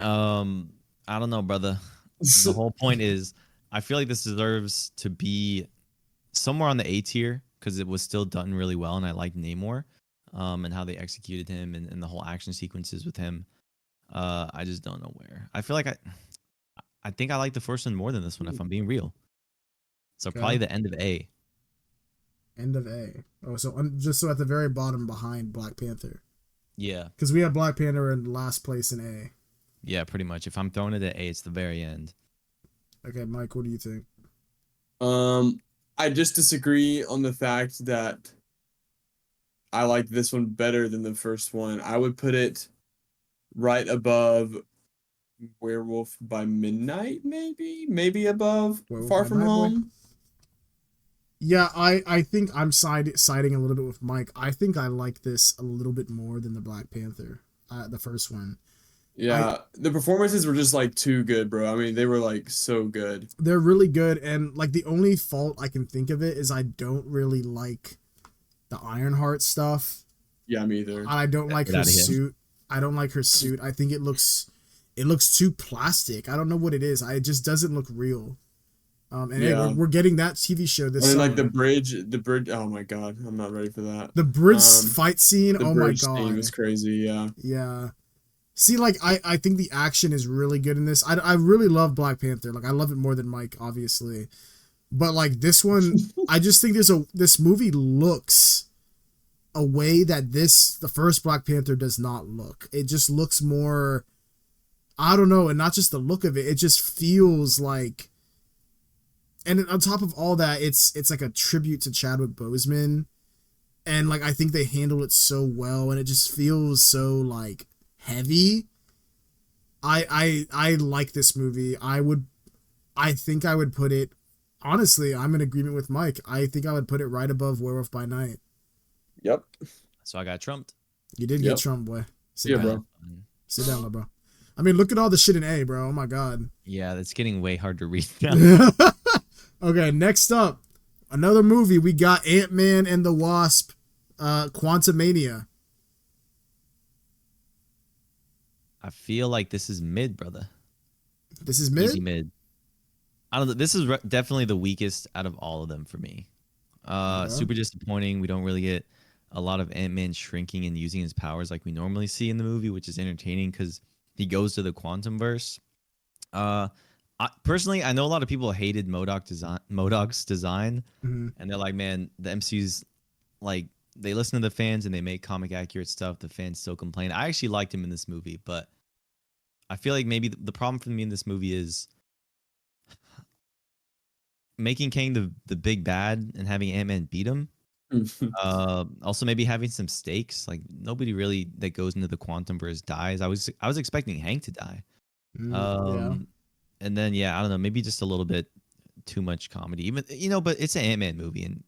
I don't know, brother. The whole point is, I feel like this deserves to be somewhere on the A tier because it was still done really well, and I liked Namor, and how they executed him and the whole action sequences with him. I just don't know where. I feel like I think I like the first one more than this one, if I'm being real. So probably the end of A. End of A. Oh, so just so at the very bottom behind Black Panther. Yeah. Because we have Black Panther in last place in A. Yeah, pretty much. If I'm throwing it at A, it's the very end. Okay, Mike, what do you think? I just disagree on the fact that I like this one better than the first one. I would put it right above Werewolf by Midnight, maybe above Far From Home. Yeah, I think I'm siding a little bit with Mike. I think I like this a little bit more than the Black Panther, the first one. Yeah, the performances were just like too good, bro. I mean, they were like so good. They're really good, and like the only fault I can think of it is I don't really like the Ironheart stuff. Yeah, me either. I don't like her suit. I don't like her suit. I think it looks too plastic. I don't know what it is. It just doesn't look real. Hey, we're getting that TV show this summer. Like the bridge. Oh my god, I'm not ready for that. The bridge fight scene. Oh my god, scene was crazy. Yeah. Yeah. See, like I think the action is really good in this. I really love Black Panther. Like I love it more than Mike, obviously. But like this one, I just think this movie looks a way that the first Black Panther does not look. It just looks more, I don't know, and not just the look of it. It just feels like, and on top of all that, it's like a tribute to Chadwick Boseman, and like I think they handle it so well, and it just feels so like heavy. I like this movie. I think I would put it, honestly, I'm in agreement with Mike. I think I would put it right above Werewolf by Night. Yep. So I got trumped. You did get trumped, boy. Sit down, bro. Sit down, bro. I mean, look at all the shit in A, bro. Oh my god. Yeah, that's getting way hard to read now. Okay, next up, another movie. We got Ant-Man and the Wasp, Quantumania. I feel like this is mid, brother. This is mid? Easy mid. I don't know. This is definitely the weakest out of all of them for me. Super disappointing. We don't really get a lot of Ant-Man shrinking and using his powers like we normally see in the movie, which is entertaining because he goes to the quantum verse. Personally, I know a lot of people hated MODOK's design, and they're like, man, the MCU's like, they listen to the fans and they make comic accurate stuff. The fans still complain. I actually liked him in this movie, but I feel like maybe the problem for me in this movie is making Kang the big bad and having Ant-Man beat him. Also maybe having some stakes. Like nobody really that goes into the Quantumverse dies. I was expecting Hank to die. And then I don't know, maybe just a little bit too much comedy. Even but it's an Ant-Man movie and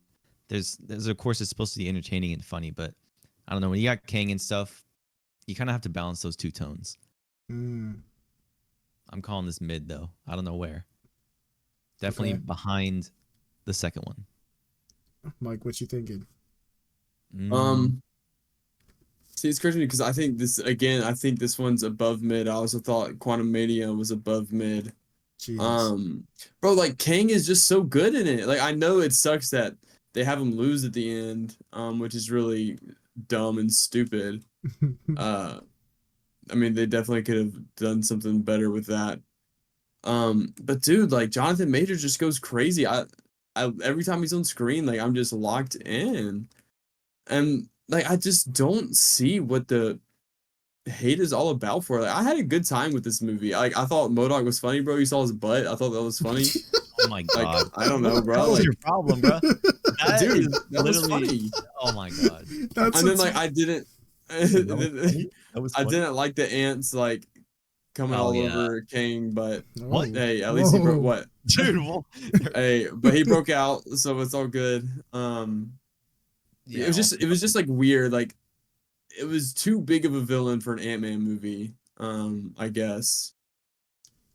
there's of course it's supposed to be entertaining and funny, but I don't know, when you got Kang and stuff, you kind of have to balance those two tones. I'm calling this mid though. I don't know where. Definitely behind the second one. Mike, what you thinking? See, it's crazy because I think this one's above mid. I also thought Quantum Mania was above mid. Jeez. Bro, like Kang is just so good in it. Like I know it sucks that they have him lose at the end, which is really dumb and stupid. I mean, they definitely could have done something better with that. But dude, like Jonathan Majors just goes crazy. I every time he's on screen, like I'm just locked in, and like I just don't see what the hate is all about for. Like I had a good time with this movie. Like I thought MODOK was funny, bro. You saw his butt. I thought that was funny. Oh my god! Like, I don't know, bro. What's like, your problem, bro? Dude, that was funny. Oh my god! And then like I didn't. I funny. didn't like the ants like coming all over Kang, but what? Hey, at least he broke what? Dude, hey, but he broke out, so it's all good. It was just like weird. Like it was too big of a villain for an Ant-Man movie. I guess,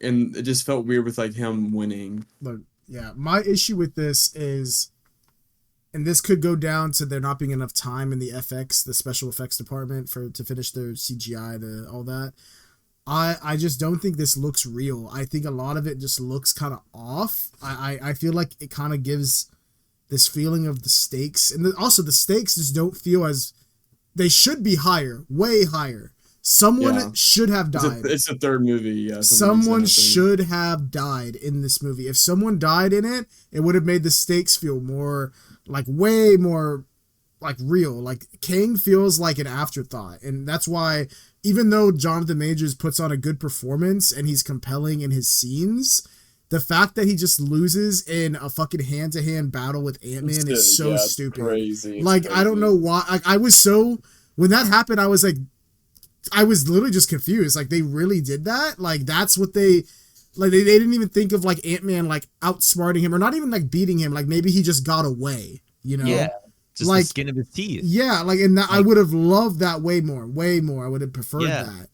and it just felt weird with like him winning. Look, my issue with this is, and this could go down to there not being enough time in the special effects department to finish their CGI, all that. I just don't think this looks real. I think a lot of it just looks kind of off. I feel like it kind of gives this feeling of the stakes, and also the stakes just don't feel as, they should be higher, way higher. Someone should have died. It's a third movie. Yeah, someone should have died in this movie. If someone died in it, it would have made the stakes feel more like, way more like real. Like Kang feels like an afterthought, and that's why even though Jonathan Majors puts on a good performance and he's compelling in his scenes, the fact that he just loses in a fucking hand-to-hand battle with Ant-Man is so stupid. Crazy. Like crazy. I don't know why. Like, I was so, when that happened, I was like, I was literally just confused. Like they really did that? Like that's what they didn't even think of like Ant-Man like outsmarting him or not even like beating him. Like maybe he just got away, Yeah. Just like the skin of his teeth. Yeah, like, and that, I would have loved that way more. I would have preferred that.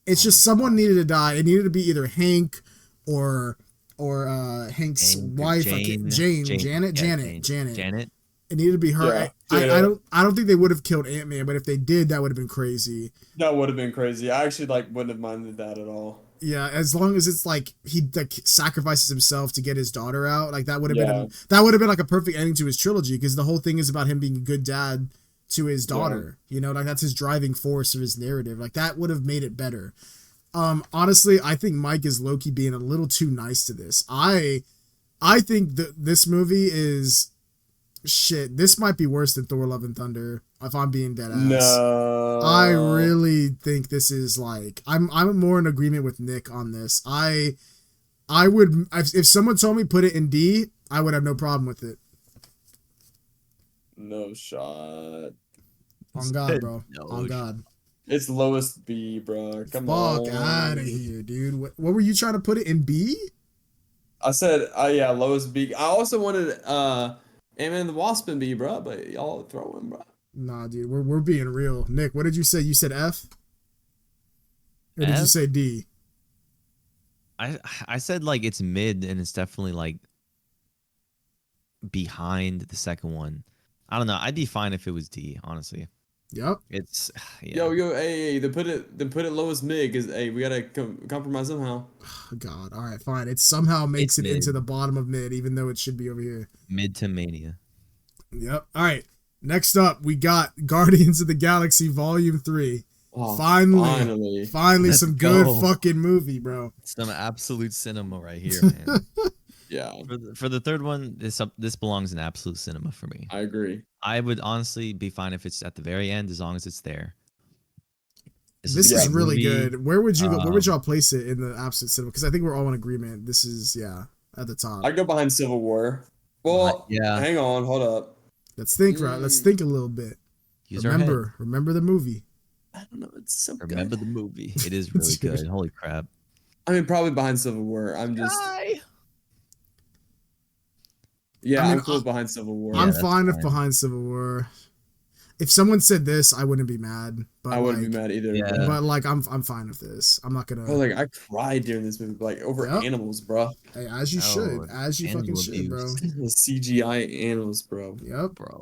It's just someone needed to die. It needed to be either Hank or Hank's wife, Janet. It needed to be her. Yeah, I don't think they would have killed Ant-Man, but if they did, that would have been crazy. That would have been crazy. I actually wouldn't have minded that at all. Yeah, as long as it's like he like sacrifices himself to get his daughter out, like that would have been like a perfect ending to his trilogy, because the whole thing is about him being a good dad to his daughter. You know, like that's his driving force of his narrative. Like that would have made it better. Honestly, I think Mike is low-key being a little too nice to this. I think this movie is shit. This might be worse than Thor: Love and Thunder, if I'm being dead ass. No, I really think this is like, I'm more in agreement with Nick on this. I would, if someone told me put it in D, I would have no problem with it. No shot. On God, bro. On God. It's lowest B, bro. Come on. Fuck out of here, dude. What were you trying to put it in B? I said, lowest B. I also wanted Ant-Man and the Wasp in B, bro, but y'all throw him, bro. Nah, dude, we're being real. Nick, what did you say? You said F? Or did you say D? I said like it's mid, and it's definitely like behind the second one. I don't know. I'd be fine if it was D, honestly. Yep. It's yeah. Hey, then put it lowest mid because hey, we gotta compromise somehow. Oh, God. All right, fine. It somehow makes It's it into mid. the bottom of mid, even though it should be over here. Mid to Mania. Yep. All right. Next up, we got Guardians of the Galaxy Volume 3. Oh, Finally Let's some good go. fucking movie, bro. Some absolute cinema right here, man. Yeah, For the third one, this belongs in absolute cinema for me. I agree. I would honestly be fine if it's at the very end as long as it's there. This is really good. Where would you go? Where would y'all place it in the absolute cinema? Because I think we're all in agreement. This is at the top. I go behind Civil War. Well, yeah. Hang on, hold up. Let's think, right? Let's think a little bit. Remember the movie. I don't know. It's so good. Remember the movie. It is really good. Holy crap. I mean, probably behind Civil War. I'm just. Yeah, I'm cool behind Civil War. I'm fine if behind Civil War. If someone said this, I wouldn't be mad. But I wouldn't be mad either. Yeah. But like, I'm fine with this. I'm not gonna. Oh, like I cried during this movie, like over animals, bro. Hey, as you should, as you fucking should, bro. CGI animals, bro. Yep, bro.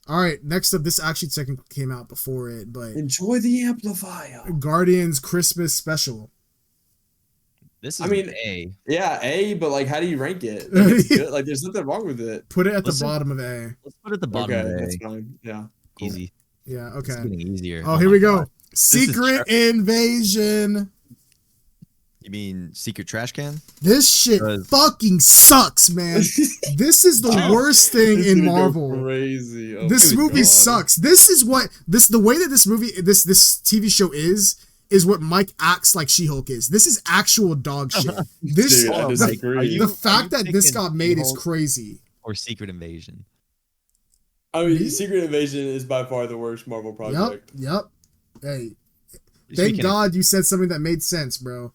All right. Next up, this actually technically came out before it, but enjoy the amplifier. Guardians Christmas Special. This is A. Yeah, A, but like, how do you rank it? Like, it's good. Like, there's nothing wrong with it. Put it at the bottom of A. Let's put it at the bottom of A. That's fine. Yeah. Cool. Easy. Yeah, okay. It's getting easier. Oh, here we go. Secret Invasion. You mean Secret Trash Can? This shit fucking sucks, man. This is the worst thing in Marvel. Crazy. Oh, this movie sucks. This is what the way that this movie this TV show is what Mike acts like She-Hulk is. This is actual dog shit. This Dude, I disagree. the fact that this got made is crazy. Or Secret Invasion. I mean, Secret Invasion is by far the worst Marvel project. Yep. Hey, thank God you said something that made sense, bro.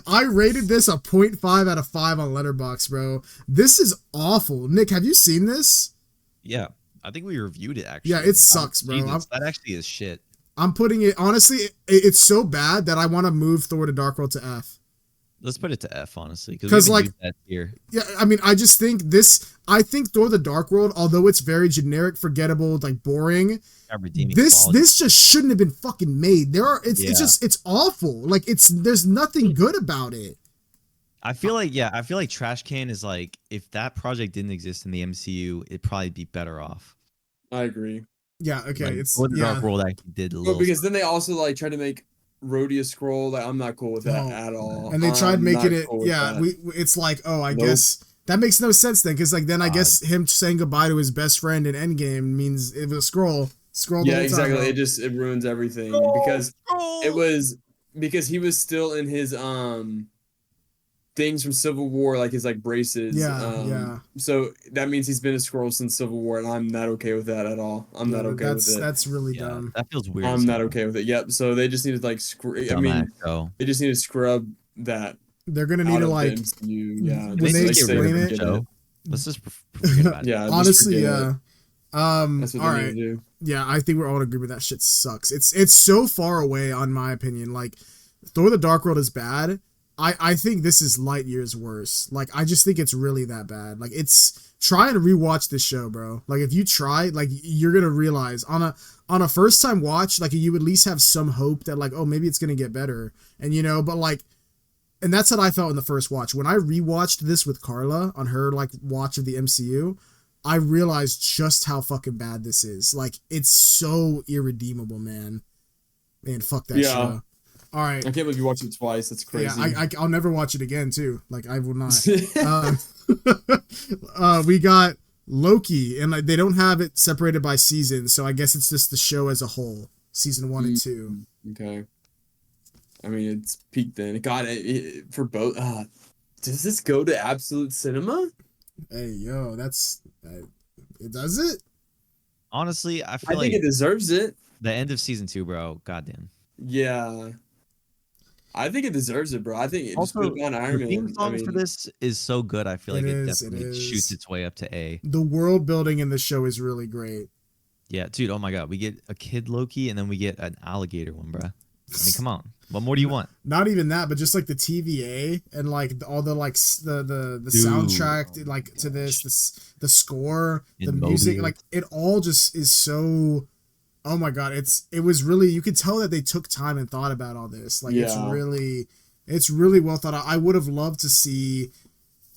I rated this a 0.5 out of 5 on Letterboxd, bro. This is awful. Nick, have you seen this? Yeah, I think we reviewed it actually. Yeah, it sucks, bro. That actually is shit. I'm putting it, honestly, it's so bad that I want to move Thor to Dark World to F. Let's put it to F, honestly. Because like, that here. Yeah, I mean, I just think I think Thor the Dark World, although it's very generic, forgettable, like boring, this just shouldn't have been fucking made. It's awful. Like there's nothing good about it. I feel like Trash Can is like, if that project didn't exist in the MCU, it'd probably be better off. I agree. Yeah, okay. Like, Thor the Dark World actually did a little because then they also like tried to make Rhodey a scroll. Like, I'm not cool with that at all. And they tried making it, it's like, oh, I guess that makes no sense then, because like then I guess him saying goodbye to his best friend in Endgame means it was a scroll. Yeah, exactly. It ruins everything because he was still in his things from Civil War, like his like braces. Yeah. So that means he's been a Scroll since Civil War, and I'm not okay with that at all. I'm not okay with it. That's really dumb. That feels weird. I'm not okay with it. Yep. So they just need to like they just need to scrub that. They're gonna need to like when they explain it. Let's just forget about it. Yeah. Honestly, yeah. That's what all they right. need to do. Yeah, I think we're all in agreement that shit sucks. It's so far away, on my opinion. Like, Thor the Dark World is bad. I think this is light years worse. Like, I just think it's really that bad. Like, try and rewatch this show, bro. Like, if you try, like, you're gonna realize on a first time watch, like, you at least have some hope that like, oh, maybe it's gonna get better. And but like, and that's what I felt in the first watch. When I rewatched this with Carla on her like watch of the MCU, I realized just how fucking bad this is. Like, it's so irredeemable, man. Man, fuck that show. All right. I can't believe you watched it twice. That's crazy. Yeah, I'll never watch it again, too. Like, I will not. We got Loki, and like, they don't have it separated by season, so I guess it's just the show as a whole, season 1 and 2. Okay. I mean, it's peaked then. God, for both. Does this go to Absolute Cinema? Hey, yo, it does it? Honestly, I think it deserves it. The end of season 2, bro. Goddamn. Yeah. I think it deserves it, bro. I think it also, just put on Ironman. The theme song for this is so good. I feel like it definitely shoots its way up to A. The world building in the show is really great. Yeah, dude. Oh my god, we get a kid Loki, and then we get an alligator one, bro. I mean, come on. What more do you want? Not even that, but just like the TVA and like all the like the Dude. soundtrack like to this the score, the In music, Mobius. like it all just is so. Oh my god, it was really, you could tell that they took time and thought about all this. Like it's really well thought out. I would have loved to see.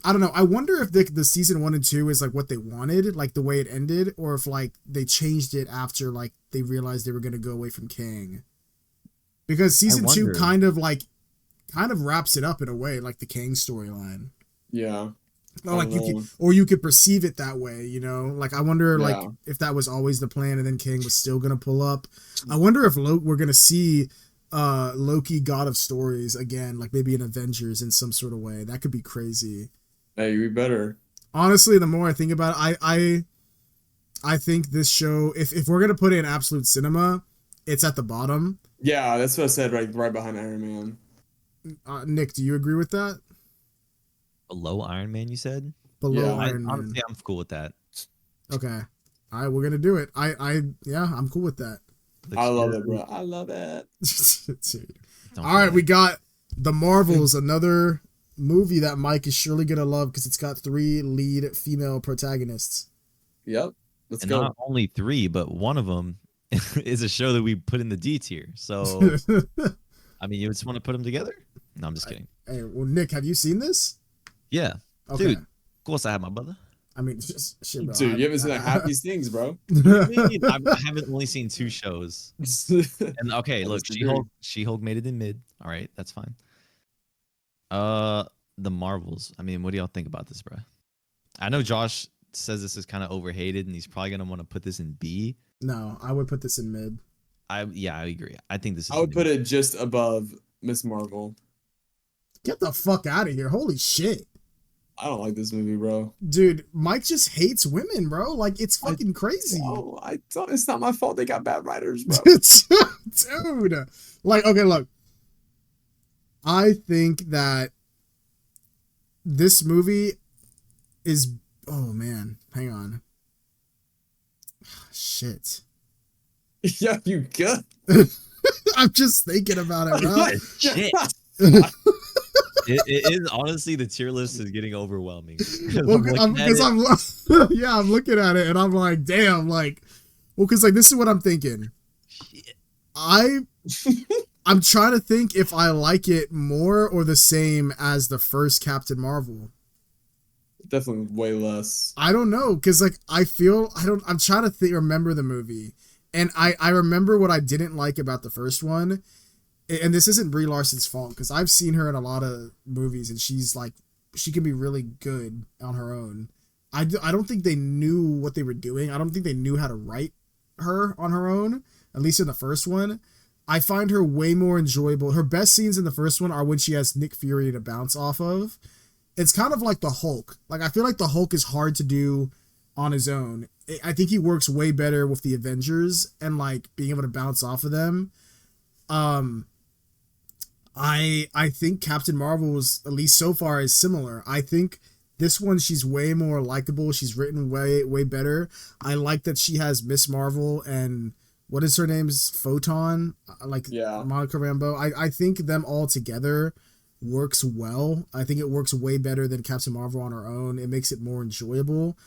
I don't know. I wonder if the season 1 and 2 is like what they wanted, like the way it ended, or if like they changed it after like they realized they were going to go away from Kang. Because season 2 kind of wraps it up in a way, like the Kang storyline. Yeah. Or like you could perceive it that way, you know. Like I wonder, like if that was always the plan, and then Kang was still gonna pull up. I wonder if we're gonna see Loki, God of Stories again, like maybe in Avengers in some sort of way. That could be crazy. Hey, we better. Honestly, the more I think about it, I think this show, if we're gonna put it in absolute cinema, it's at the bottom. Yeah, that's what I said. Right behind Iron Man. Nick, do you agree with that? Below Iron Man, you said? Below Iron Man. Honestly, I'm cool with that. Okay. All right, we're gonna do it. I'm cool with that. I love it, bro. I love it. All right, we got The Marvels, another movie that Mike is surely gonna love because it's got 3 lead female protagonists. Yep. Let's go. Not only 3, but one of them is a show that we put in the D tier. So, I mean, you just want to put them together? No, I'm just kidding. Hey, well, Nick, have you seen this? Yeah. Okay. Dude, of course I have, my brother. I mean, just shit, bro. Dude, you haven't seen half these things, bro. I haven't only seen 2 shows. And okay, look, She-Hulk made it in mid. All right, that's fine. The Marvels. I mean, what do y'all think about this, bro? I know Josh says this is kind of overhated, and he's probably gonna want to put this in B. No, I would put this in mid. I agree. I think this is. I would put it just above Miss Marvel. Get the fuck out of here! Holy shit! I don't like this movie, bro. Dude, Mike just hates women, bro. Like, it's fucking crazy. Oh, it's not my fault they got bad writers, bro. Dude. Like, okay, look. I think that this movie is... Oh, man. Hang on. Shit. Yeah, you good? I'm just thinking about it, bro. Shit. It is honestly, the tier list is getting overwhelming. Well, I'm looking at it and I'm like, damn, like, well, because like this is what I'm thinking. Shit. I'm trying to think if I like it more or the same as the first Captain Marvel. Definitely way less. I don't know, because like I'm trying to remember the movie, and I remember what I didn't like about the first one. And this isn't Brie Larson's fault, because I've seen her in a lot of movies, and she's like, she can be really good on her own. I don't think they knew what they were doing. I don't think they knew how to write her on her own, at least in the first one. I find her way more enjoyable. Her best scenes in the first one are when she has Nick Fury to bounce off of. It's kind of like the Hulk. Like, I feel like the Hulk is hard to do on his own. I think he works way better with the Avengers and like being able to bounce off of them. I think Captain Marvel was, at least so far, is similar. I think this one, she's way more likable. She's written way better. I like that she has Miss Marvel and what is her name's Photon, Monica Rambeau. I think them all together works well. I think it works way better than Captain Marvel on her own. It makes it more enjoyable.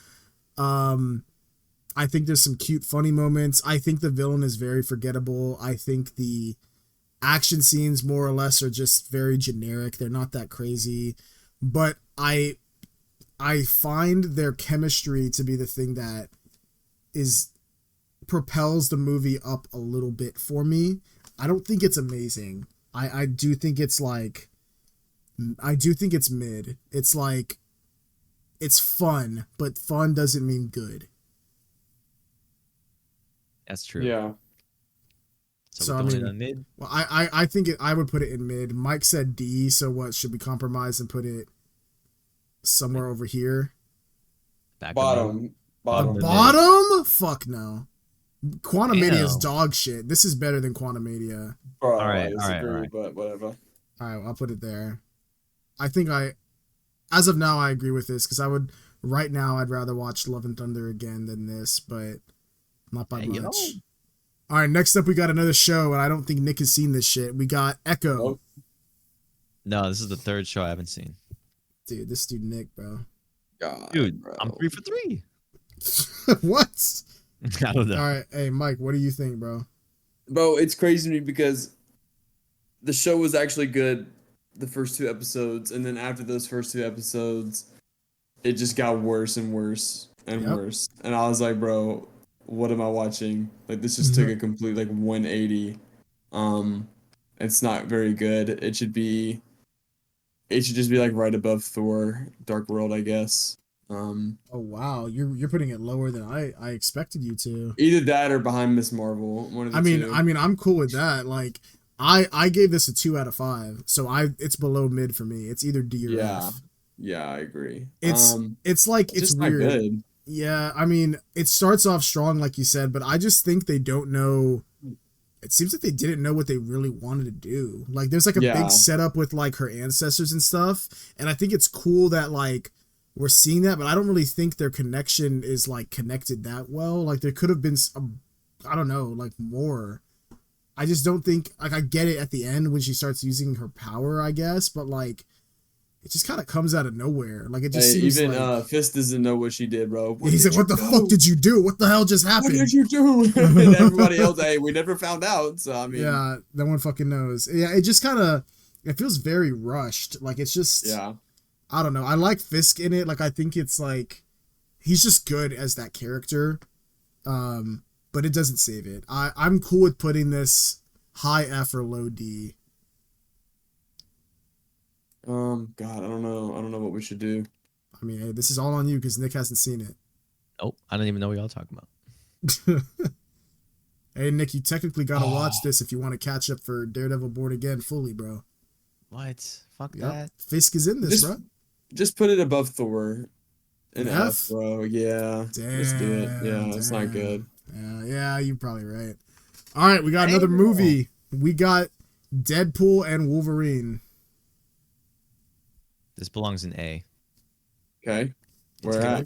I think there's some cute, funny moments. I think the villain is very forgettable. I think the action scenes more or less are just very generic. They're not that crazy, but I find their chemistry to be the thing that propels the movie up a little bit for me. I don't think it's amazing. I do think it's like, I do think it's mid. It's like, it's fun, but fun doesn't mean good. That's true. Yeah. So I mean, mid? Well, I think I would put it in mid. Mike said D, so what, should we compromise and put it somewhere over here? Bottom. Bottom? Fuck no. Quantumania is dog shit. This is better than Quantumania. Bro, all right. But whatever. All right, I'll put it there. I think as of now, I agree with this, because right now, I'd rather watch Love and Thunder again than this, but not by much. All right, next up we got another show, and I don't think Nick has seen this shit. We got Echo. Nope. No, this is the third show I haven't seen. Dude, this dude Nick, bro. God, Dude, bro. I'm 3 for 3. What? I don't know. All right, hey Mike, what do you think, bro? Bro, it's crazy to me because the show was actually good the first 2 episodes, and then after those first 2 episodes, it just got worse and worse and worse. And I was like, bro, what am I watching? Like, this just took a complete 180. It's not very good. It should just be like right above Thor, Dark World, I guess. Oh wow, you're putting it lower than I expected you to. Either that or behind Miss Marvel. One of the two. I mean, I'm cool with that. Like, I gave this a 2 out of 5, so it's below mid for me. It's either D or F. Yeah, I agree. It's just weird. Not good. Yeah, I mean, it starts off strong, like you said, but I just think they don't know. It seems like they didn't know what they really wanted to do. Like, there's like a big setup with like her ancestors and stuff, and I think it's cool that like we're seeing that, but I don't really think their connection is like connected that well. Like, there could have been some, I don't know, like more. I just don't think, like, I get it at the end when she starts using her power, I guess, but like it just kind of comes out of nowhere. Like, it just seems even like Fist doesn't know what she did, bro. He's like, what the fuck did you do? What the hell just happened? What did you do? And everybody else, hey, we never found out. So I mean, yeah, no one fucking knows. Yeah, it just kind of, it feels very rushed. Like, it's just, I don't know. I like Fisk in it. Like, I think it's like, he's just good as that character. But it doesn't save it. I'm cool with putting this high F or low D. God, I don't know. I don't know what we should do. I mean, hey, this is all on you because Nick hasn't seen it. Nope, I don't even know what y'all talking about. Hey, Nick, you technically got to watch this if you want to catch up for Daredevil Born Again fully, bro. What? Fuck that. Fisk is in this, bro. Just put it above Thor. An F? F, bro. Yeah. Let's do it. Yeah, it's not good. Yeah, you're probably right. All right, we got another movie. We got Deadpool and Wolverine. This belongs in A. Okay. Where at?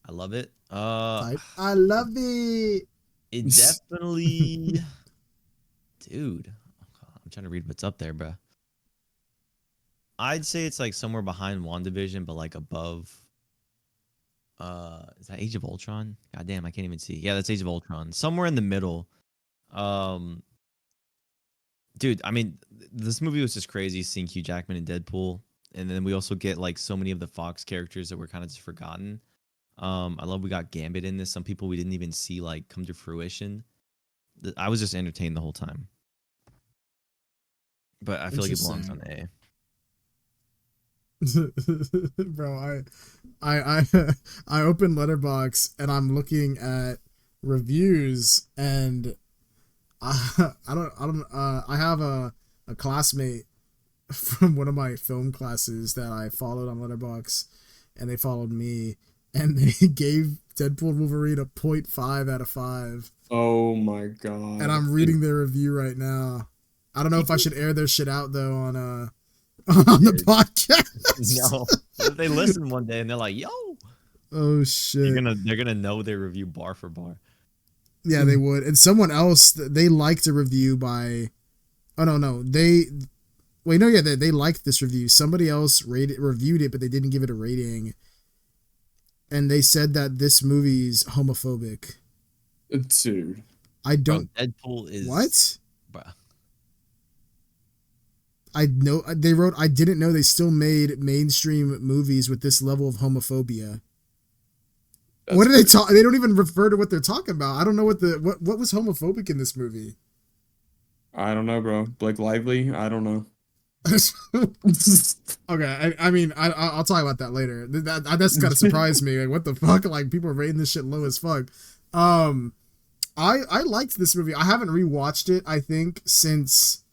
I love it. I love it. It definitely, dude. I'm trying to read what's up there, bro. I'd say it's like somewhere behind WandaVision, but like above. Is that Age of Ultron? God damn, I can't even see. Yeah, that's Age of Ultron. Somewhere in the middle. Dude, I mean, this movie was just crazy seeing Hugh Jackman and Deadpool. And then we also get like so many of the Fox characters that were kind of just forgotten. I love we got Gambit in this. Some people we didn't even see like come to fruition. I was just entertained the whole time. But I feel like it belongs on A. Bro, I opened Letterboxd and I'm looking at reviews and I have a classmate from one of my film classes that I followed on Letterboxd, and they followed me, and they gave Deadpool and Wolverine a 0.5 out of 5. Oh my god! And I'm reading their review right now. I don't know if I should air their shit out though on the podcast. No, if they listen one day and they're like, "Yo, oh shit," they're gonna know their review bar for bar. Yeah, they would. And someone else, they liked a review by. Oh no, they liked this review. Somebody else reviewed it, but they didn't give it a rating. And they said that this movie's homophobic. Dude, I don't. Bro, Deadpool is what? Bruh. I know they wrote. I didn't know they still made mainstream movies with this level of homophobia. That's what do they talk? They don't even refer to what they're talking about. I don't know what was homophobic in this movie. I don't know, bro. Blake Lively. I don't know. Okay, I mean, I'll talk about that later. That's gotta surprise me. Like, what the fuck? Like, people are rating this shit low as fuck. I liked this movie. I haven't rewatched it. I think since.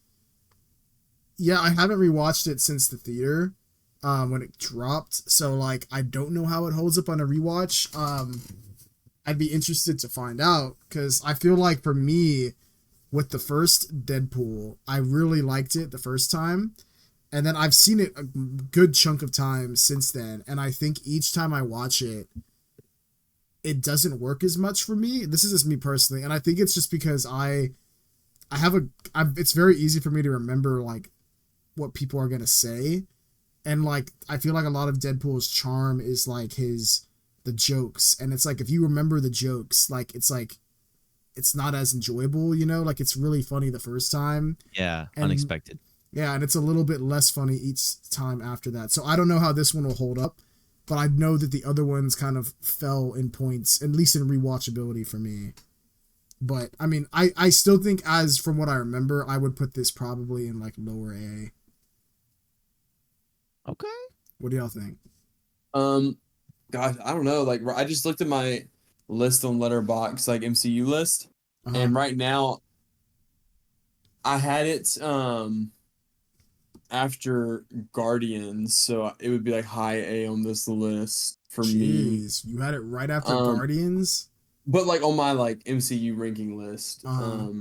Yeah, I haven't rewatched it since the theater, when it dropped. So like, I don't know how it holds up on a rewatch. I'd be interested to find out because I feel like for me, with the first Deadpool, I really liked it the first time. And then I've seen it a good chunk of time since then. And I think each time I watch it, it doesn't work as much for me. This is just me personally, and I think it's just because it's very easy for me to remember like what people are gonna say, and like I feel like a lot of Deadpool's charm is like the jokes, and it's like if you remember the jokes, like it's not as enjoyable, you know, like it's really funny the first time. Yeah, and, unexpected. Yeah, and it's a little bit less funny each time after that. So I don't know how this one will hold up, but I know that the other ones kind of fell in points, at least in rewatchability for me. But I mean, I still think, as from what I remember, I would put this probably in like lower A. Okay. What do y'all think? Gosh, I don't know. Like, I just looked at my list on Letterboxd, like MCU list, and right now, I had it after Guardians, so it would be like high A on this list for me. Jeez, you had it right after Guardians? But like on my like MCU ranking list. I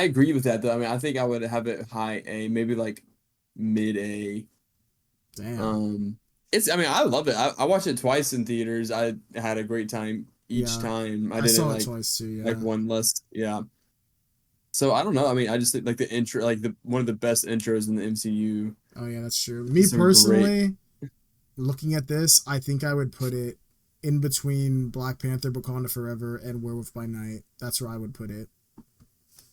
agree with that though. I mean, I think I would have it high A, maybe like mid A. Damn. I mean, I love it. I watched it twice in theaters. I had a great time each time. I saw it it twice too, yeah. Like one less, yeah. So I don't know. I mean, I just think like the intro, like one of the best intros in the MCU. Oh yeah, that's true. Me personally, looking at this, I think I would put it in between Black Panther: Wakanda Forever and Werewolf by Night. That's where I would put it.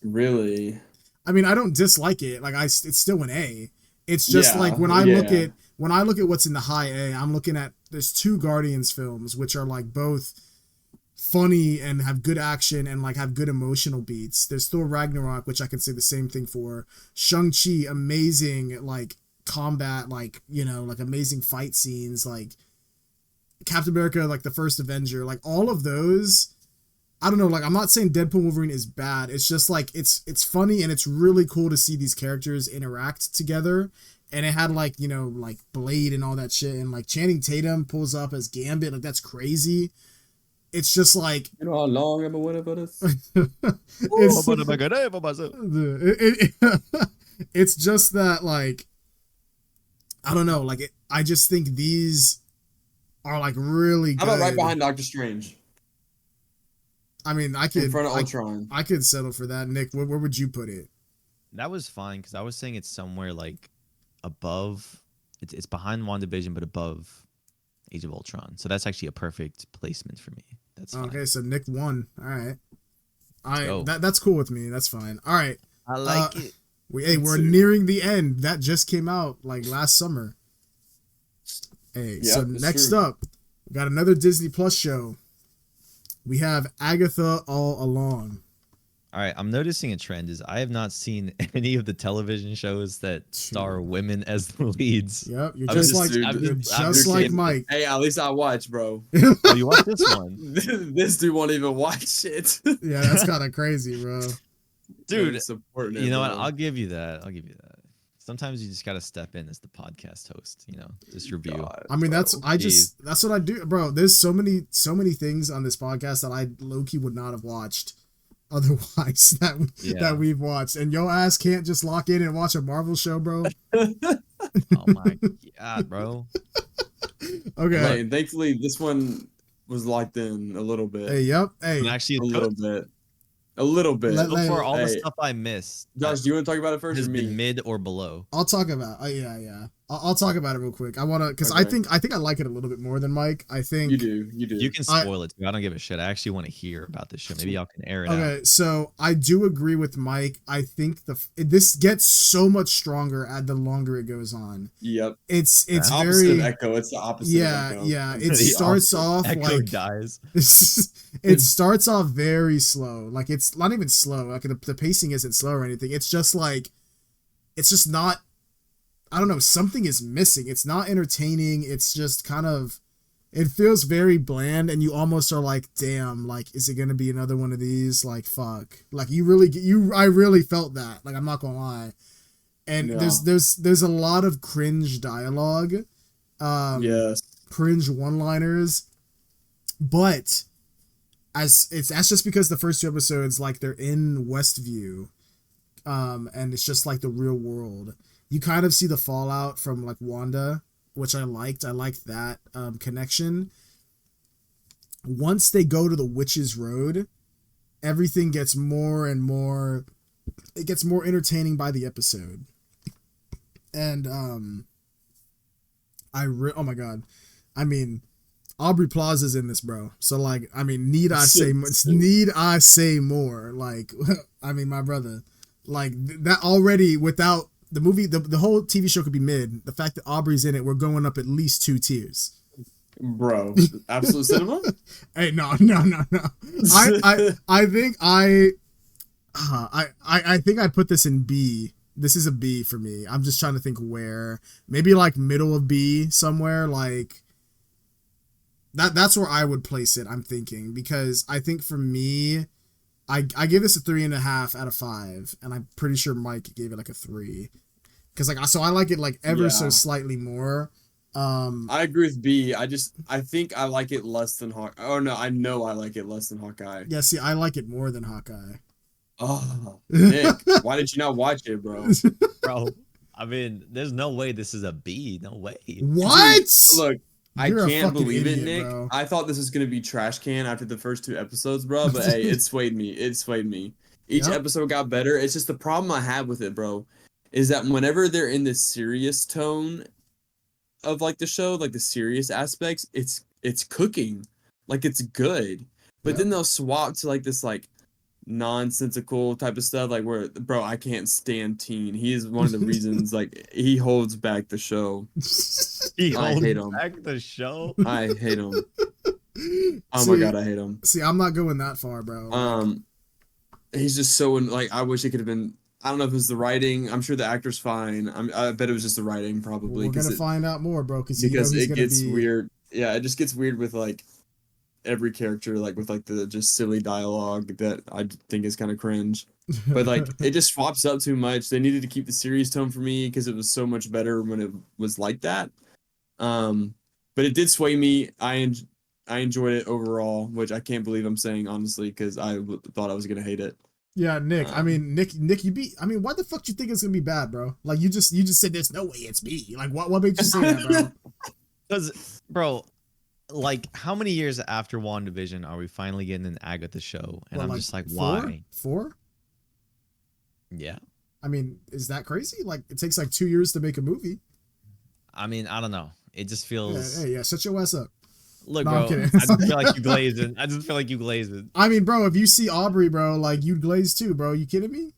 Really? I mean, I don't dislike it. Like it's still an A. It's just like when I look at what's in the high A, I'm looking at there's 2 Guardians films which are like both funny and have good action and like have good emotional beats. There's Thor Ragnarok, which I can say the same thing for. Shang-Chi, amazing like combat, like, you know, like amazing fight scenes, like Captain America, like the first Avenger, like all of those. I don't know, like I'm not saying Deadpool Wolverine is bad. It's just like it's funny and it's really cool to see these characters interact together. And it had like, you know, like Blade and all that shit, and like Channing Tatum pulls up as Gambit, like that's crazy. It's just like, you know how long I'm a winner for this. It's just that like I don't know, like I just think these are like really good. How about right behind Doctor Strange? I mean, in front of Ultron. I could settle for that. Nick, where would you put it? That was fine because I was saying it's somewhere like above. It's behind WandaVision, but above Age of Ultron. So that's actually a perfect placement for me. That's fine. Okay. So Nick won. All right. That's cool with me. That's fine. All right. I like it. We're nearing the end. That just came out like last summer. Hey, yep, so next up, we got another Disney Plus show. We have Agatha All Along. All right, I'm noticing a trend is I have not seen any of the television shows that star women as the leads. Yep, you're just like Mike. Hey, at least I watch, bro. Oh, you watch this one? This dude won't even watch it. Yeah, that's kind of crazy, bro. Dude, you know what? I'll give you that. Sometimes you just gotta step in as the podcast host, you know, just review. God, I mean, that's what I do, bro. There's so many things on this podcast that I low-key would not have watched otherwise that we've watched, and your ass can't just lock in and watch a Marvel show, bro. Oh my god, bro. Okay. Hey, thankfully this one was locked in a little bit. Hey, yep. Hey, and actually a little bit. Look for all the stuff I missed. Josh, do you want to talk about it first? Has or me? Been mid or below. I'll talk about. Yeah. I'll talk about it real quick. I want to, because I think I like it a little bit more than Mike. I think you do. You can spoil it too. I don't give a shit. I actually want to hear about this show. Maybe y'all can air it out. Okay, so I do agree with Mike. I think this gets so much stronger at the longer it goes on. Yep. It's very Echo. It's the opposite. Yeah, of Echo. yeah. It starts off Echo like dies. It starts off very slow. Like it's not even slow. Like the pacing isn't slow or anything. It's just like it's just not. I don't know, something is missing. It's not entertaining. It's just kind of, it feels very bland, and you almost are like, damn, like, is it going to be another one of these? Like, fuck. Like, I really felt that. Like, I'm not going to lie. And there's a lot of cringe dialogue. Yes. Cringe one-liners. But that's just because the first 2 episodes, like, they're in Westview. And it's just like the real world. You kind of see the fallout from like Wanda, which I liked. I liked that connection. once they go to the Witch's Road, everything gets more and more. It gets more entertaining by the episode, and oh my god, I mean, Aubrey Plaza's in this, bro. So like, I mean, need I say more? Like, I mean, my brother, like that already without the movie, the whole TV show could be mid. The fact that Aubrey's in it, we're going up at least 2 tiers. Bro, absolute cinema. Hey, no. I think I think I put this in B. This is a B for me. I'm just trying to think where. Maybe like middle of B somewhere. Like that's where I would place it. I'm thinking because I think for me, I give this a 3.5 out of 5, and I'm pretty sure Mike gave it like a 3. Because like so I like it like ever so slightly more. I agree with B. I think I like it less than Hawkeye. Oh no, I know I like it less than Hawkeye. Yeah, see, I like it more than Hawkeye. Oh, Nick, why did you not watch it, bro? Bro, I mean, there's no way this is a B. No way. What? Dude, look, You're I can't believe idiot, it, Nick. bro. I thought this was gonna be trash can after the first 2 episodes, bro. But hey, it swayed me. Each episode got better. It's just the problem I have with it, bro, is that whenever they're in this serious tone of like the show, like the serious aspects, it's cooking, like it's good. But then they'll swap to like this like nonsensical type of stuff, like where, bro, I can't stand Teen. He is one of the reasons like he holds back the show. I hate him. Back the show. I hate him. Oh my god, I hate him. See, I'm not going that far, bro. He's just so like, I wish it could have been. I don't know if it was the writing. I'm sure the actor's fine. I bet it was just the writing, probably. We're gonna find out more, bro. Because it gets weird. Yeah, it just gets weird with like every character, like with like the just silly dialogue that I think is kind of cringe. But like it just swaps up too much. They needed to keep the serious tone for me because it was so much better when it was like that. But it did sway me. I enjoyed it overall, which I can't believe I'm saying honestly because I thought I was gonna hate it. Yeah, Nick. I mean, Nick, I mean, why the fuck do you think it's gonna be bad, bro? Like, you just said there's no way it's me. Like, what made you say that, bro? Because, bro, like, how many years after WandaVision are we finally getting an Agatha show? And I'm like, just like, why? 4? Yeah. I mean, is that crazy? Like, it takes like 2 years to make a movie. I mean, I don't know. It just feels. Yeah, shut your ass up. Look, no, bro, I just feel like you glazed it. I mean, bro, if you see Aubrey, bro, like, you'd glaze too, bro. You kidding me?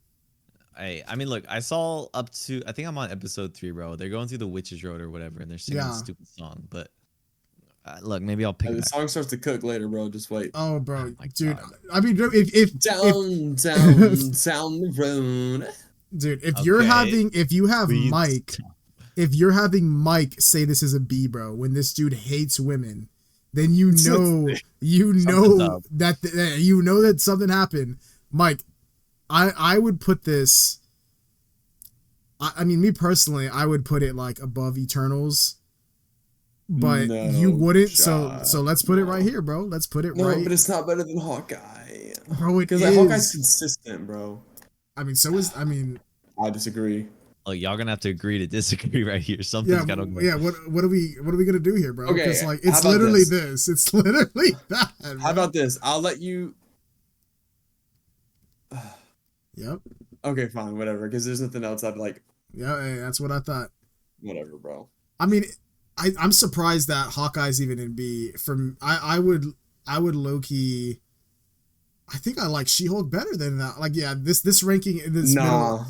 I mean, look, I saw up to, I think I'm on episode 3, bro. They're going through the Witch's Road or whatever, and they're singing a stupid song. But look, maybe I'll pick it. The song starts to cook later, bro. Just wait. Oh, bro, dude. God. I mean, if down the road, dude, if you're having Mike say this is a B, bro, when this dude hates women, then you know that something happened. Mike, I would put this. I mean, me personally, I would put it like above Eternals, but you wouldn't. God. So let's put it right here, bro. Let's put it right. No, but it's not better than Hawkeye, bro. Because like, Hawkeye's consistent, bro. I mean, so is I disagree. Oh, y'all gonna have to agree to disagree right here. Something's gotta go. Yeah, what are we gonna do here, bro? Okay, because like it's literally this. It's literally that. Bro. How about this? I'll let you. Yep. Okay, fine, whatever. Because there's nothing else I'd like. Yeah, hey, that's what I thought. Whatever, bro. I mean, I'm surprised that Hawkeye's even in B. I would low key. I think I like She-Hulk better than that. Like, yeah, this ranking in this middle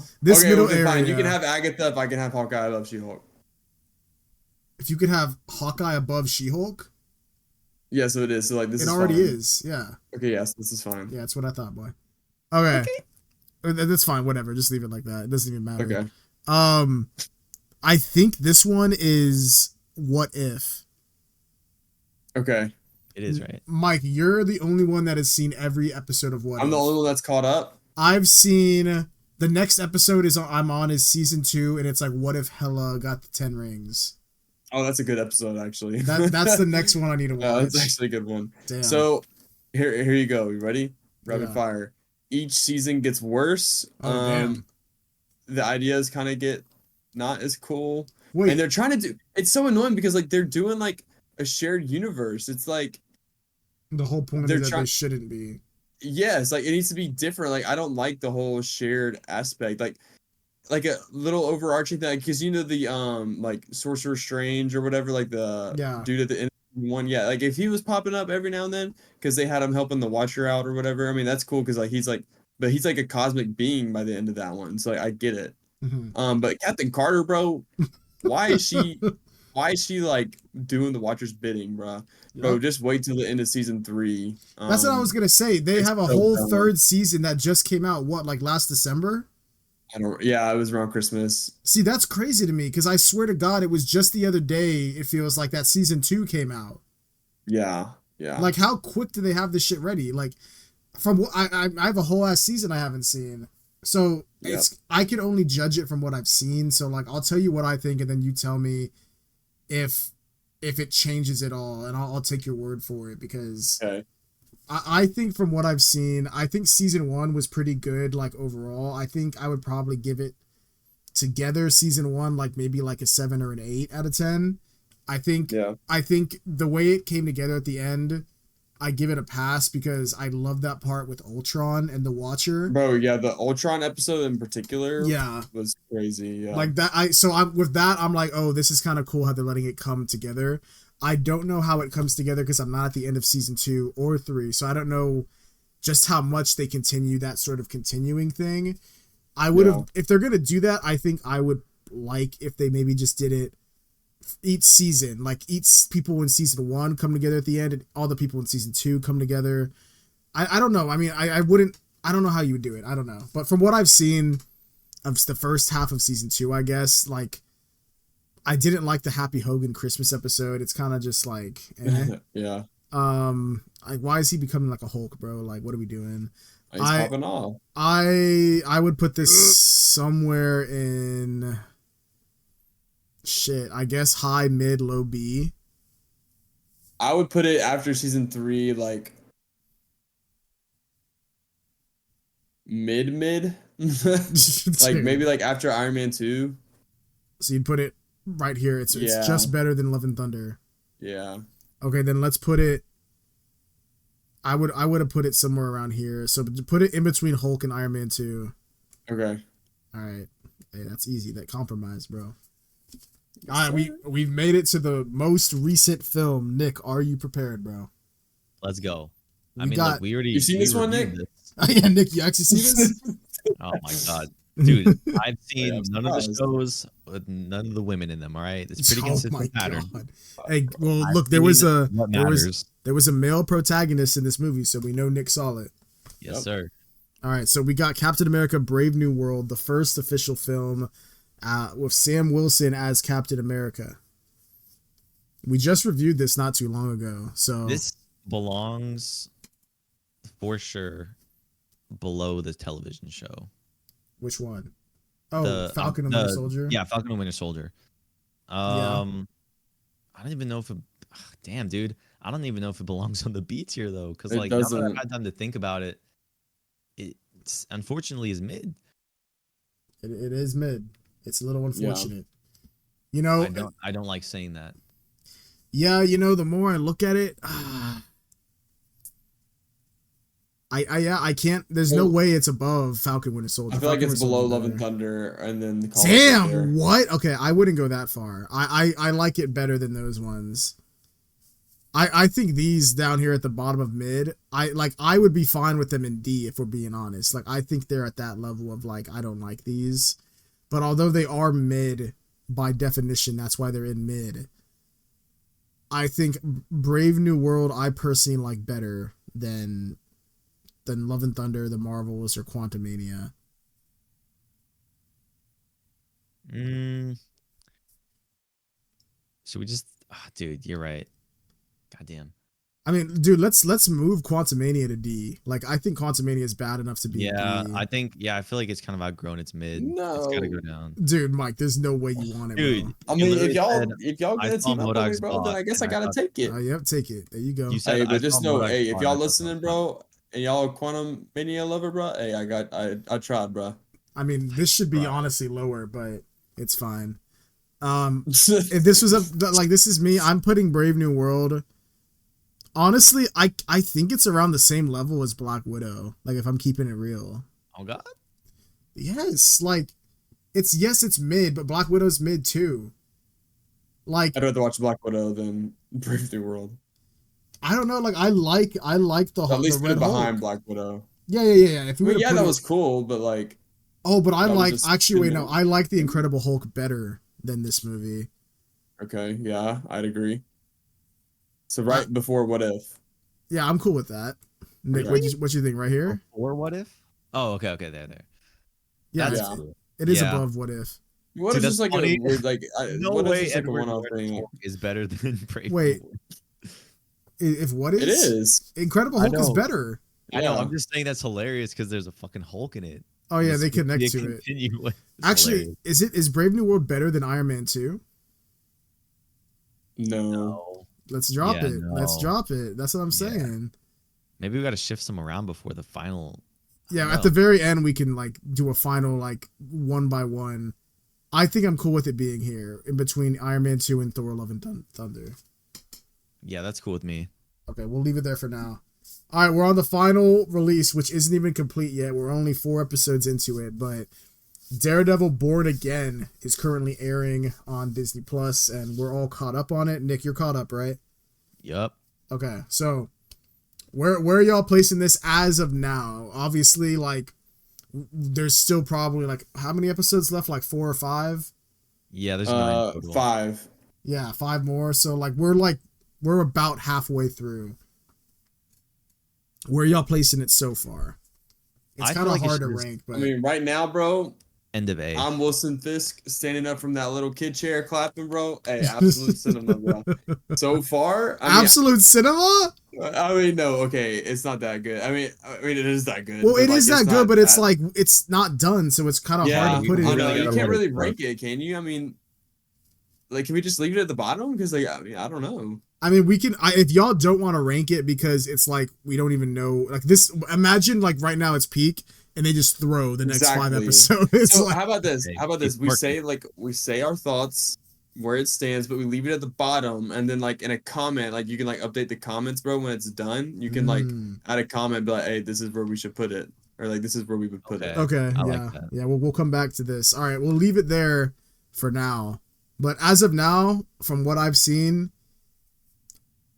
area. Fine. You can have Agatha if I can have Hawkeye above She-Hulk. If you could have Hawkeye above She-Hulk? Yeah, so it is. So like this it already is, yeah. Okay, yes, this is fine. Yeah, that's what I thought, boy. Okay. That's fine, whatever. Just leave it like that. It doesn't even matter. Okay. I think this one is What If. Okay. It is, right? Mike, you're the only one that has seen every episode of What If. I'm the only one that's caught up. I've seen the next episode I'm on is season 2, and it's like What If Hela got the 10 rings. Oh, that's a good episode, actually. That's the next one I need to watch. That's actually a good one. Damn. So here you go. You ready? Rapid fire. Each season gets worse. Damn. The ideas kind of get not as cool. Wait. And they're trying to do. It's so annoying because like they're doing like a shared universe. It's like. The whole point is that they shouldn't be. Yes, like it needs to be different. Like I don't like the whole shared aspect. Like a little overarching thing, because you know the like Sorcerer Strange or whatever, like the dude at the end of one. Yeah, like if he was popping up every now and then because they had him helping the Watcher out or whatever. I mean that's cool because like he's like a cosmic being by the end of that one. So like, I get it. But Captain Carter, bro, why is she like doing the Watcher's bidding, bro? Bro, just wait till the end of season 3. That's what I was gonna say. They have a whole third season that just came out. What, like last December? Yeah, it was around Christmas. See, that's crazy to me because I swear to God, it was just the other day. It feels like that season 2 came out. Yeah. Like, how quick do they have this shit ready? Like, from what I have a whole ass season I haven't seen, so I can only judge it from what I've seen. So like, I'll tell you what I think, and then you tell me if it changes at all, and I'll take your word for it because. Okay. I think from what I've seen, I think season 1 was pretty good, like overall. I think I would probably give it together season 1, like maybe like a 7 or an 8 out of 10. I think the way it came together at the end, I give it a pass because I love that part with Ultron and the Watcher. Bro, yeah, the Ultron episode in particular was crazy. Yeah. Like that I'm like, oh, this is kind of cool how they're letting it come together. I don't know how it comes together because I'm not at the end of season 2 or 3, so I don't know just how much they continue that sort of continuing thing. I would have, if they're gonna do that, I think I would like if they maybe just did it each season, like each people in season 1 come together at the end, and all the people in season 2 come together. I don't know. I mean, I don't know how you would do it. I don't know, but from what I've seen of the first half of season 2, I guess like. I didn't like the Happy Hogan Christmas episode. It's kind of just like, yeah. Like why is he becoming like a Hulk, bro? Like, what are we doing? He's popping off. I would put this somewhere in shit. I guess high, mid, low B. I would put it after season 3, like mid, like maybe like after Iron Man 2. So you'd put it right here. It's just better than Love and Thunder. Yeah. Okay, then let's put it. I would have put it somewhere around here. So put it in between Hulk and Iron Man 2. Okay. All right. Hey, that's easy. That compromise, bro. All right, we've made it to the most recent film. Nick, are you prepared, bro? Let's go. Look, we already. You seen this one, Nick? Yeah, Nick, you actually see this? Oh my god. Dude, I've seen none of the shows with none of the women in them. All right, it's pretty consistent pattern. Hey, well, look, there was a male protagonist in this movie, so we know Nick saw it. Yes, sir. All right, so we got Captain America: Brave New World, the first official film with Sam Wilson as Captain America. We just reviewed this not too long ago, so this belongs for sure below the television show. Which one? Oh, Falcon and Winter Soldier? Yeah, Falcon and Winter Soldier. I don't even know if it... Damn, dude. I don't even know if it belongs on the B tier, though. Because, like, now that I've had time to think about it, it's unfortunately is mid. It is mid. It's a little unfortunate. You know... I don't like saying that. Yeah, you know, the more I look at it... I can't. There's no way it's above Falcon Winter Soldier. I feel like it's below Love and Thunder, and then damn, what? Okay, I wouldn't go that far. I like it better than those ones. I think these down here at the bottom of mid, I would be fine with them in D if we're being honest. Like I think they're at that level of like I don't like these, but although they are mid by definition, that's why they're in mid. I think Brave New World I personally like better than Love and Thunder, The Marvels, or Quantumania. Should we just... dude, you're right. Goddamn. I mean, dude, let's move Quantumania to D. Like, I think Quantumania is bad enough to be D. I feel like it's kind of outgrown its mid. No. It's gotta go down. Dude, Mike, there's no way you want it, dude, bro. I mean, if y'all gonna team up with me, bro, then I guess I gotta take it. Yep, take it. There you go. You said, but just know, hey, if y'all listening, bro, and y'all a Quantumania lover, bro, hey, I tried, bro. I mean, this should be honestly lower, but it's fine. If this was this is me, I'm putting Brave New World Honestly, I think it's around the same level as Black Widow. Like, if I'm keeping it real. Oh God. Yes, like it's mid, but Black Widow's mid too. Like, I'd rather watch Black Widow than Brave New World. I don't know. Like, I like the At least the put Red it behind Hulk. Black Widow. Yeah. If we were That was cool, but like. Oh, but I like No. I like the Incredible Hulk better than this movie. Okay, yeah, I'd agree. So right before What If? Yeah, I'm cool with that. Nick, Okay. what you think right here? Or What If? Oh, okay, there. Yeah, That's yeah. cool. It is above What If. What Dude, if just like funny. a weird like? No what way if just like a Edward one-off Norton thing? Hulk is better than Brave. Wait, if What Is? It is. Incredible Hulk is better. I know. I'm just saying that's hilarious because there's a fucking Hulk in it. Oh yeah, they connect to it. Actually, is Brave New World better than Iron Man 2? No. Let's drop it. No. Let's drop it. That's what I'm saying. Maybe we got to shift some around before the final. Yeah, at the very end we can like do a final like one by one. I think I'm cool with it being here in between Iron Man 2 and Thor: Love and Thunder. Yeah, that's cool with me. Okay, we'll leave it there for now. All right, we're on the final release, which isn't even complete yet. We're only 4 episodes into it, but Daredevil Born Again is currently airing on Disney Plus, and we're all caught up on it. Nick, you're caught up, right? Yup. Okay, so where are y'all placing this as of now? Obviously, like, there's still probably like how many episodes left? Like 4 or 5? Yeah, there's 9 total. 5. Yeah, 5 more. So we're about halfway through. Where y'all placing it so far? It's kind of hard to rank, but I mean, right now, bro. End of A. I'm Wilson Fisk standing up from that little kid chair clapping, bro. Hey, absolute cinema, bro. So far, absolute cinema. I mean, no, okay, it's not that good. I mean, it is that good. Well, it is that good, but it's like it's not done, so it's kind of hard to put it. I know, you can't really rank it, can you? I mean, like, can we just leave it at the bottom? Because like, I mean, I don't know. I mean, we can. If y'all don't want to rank it because it's like we don't even know. Like this, imagine like right now it's peak, and they just throw the next 5 episodes. So like, how about this? We say our thoughts where it stands, but we leave it at the bottom, and then like in a comment, like you can like update the comments, bro. When it's done, you can like add a comment, be like, "Hey, this is where we should put it," or like, "This is where we would put it." Okay, yeah. We'll come back to this. All right, we'll leave it there for now. But as of now, from what I've seen,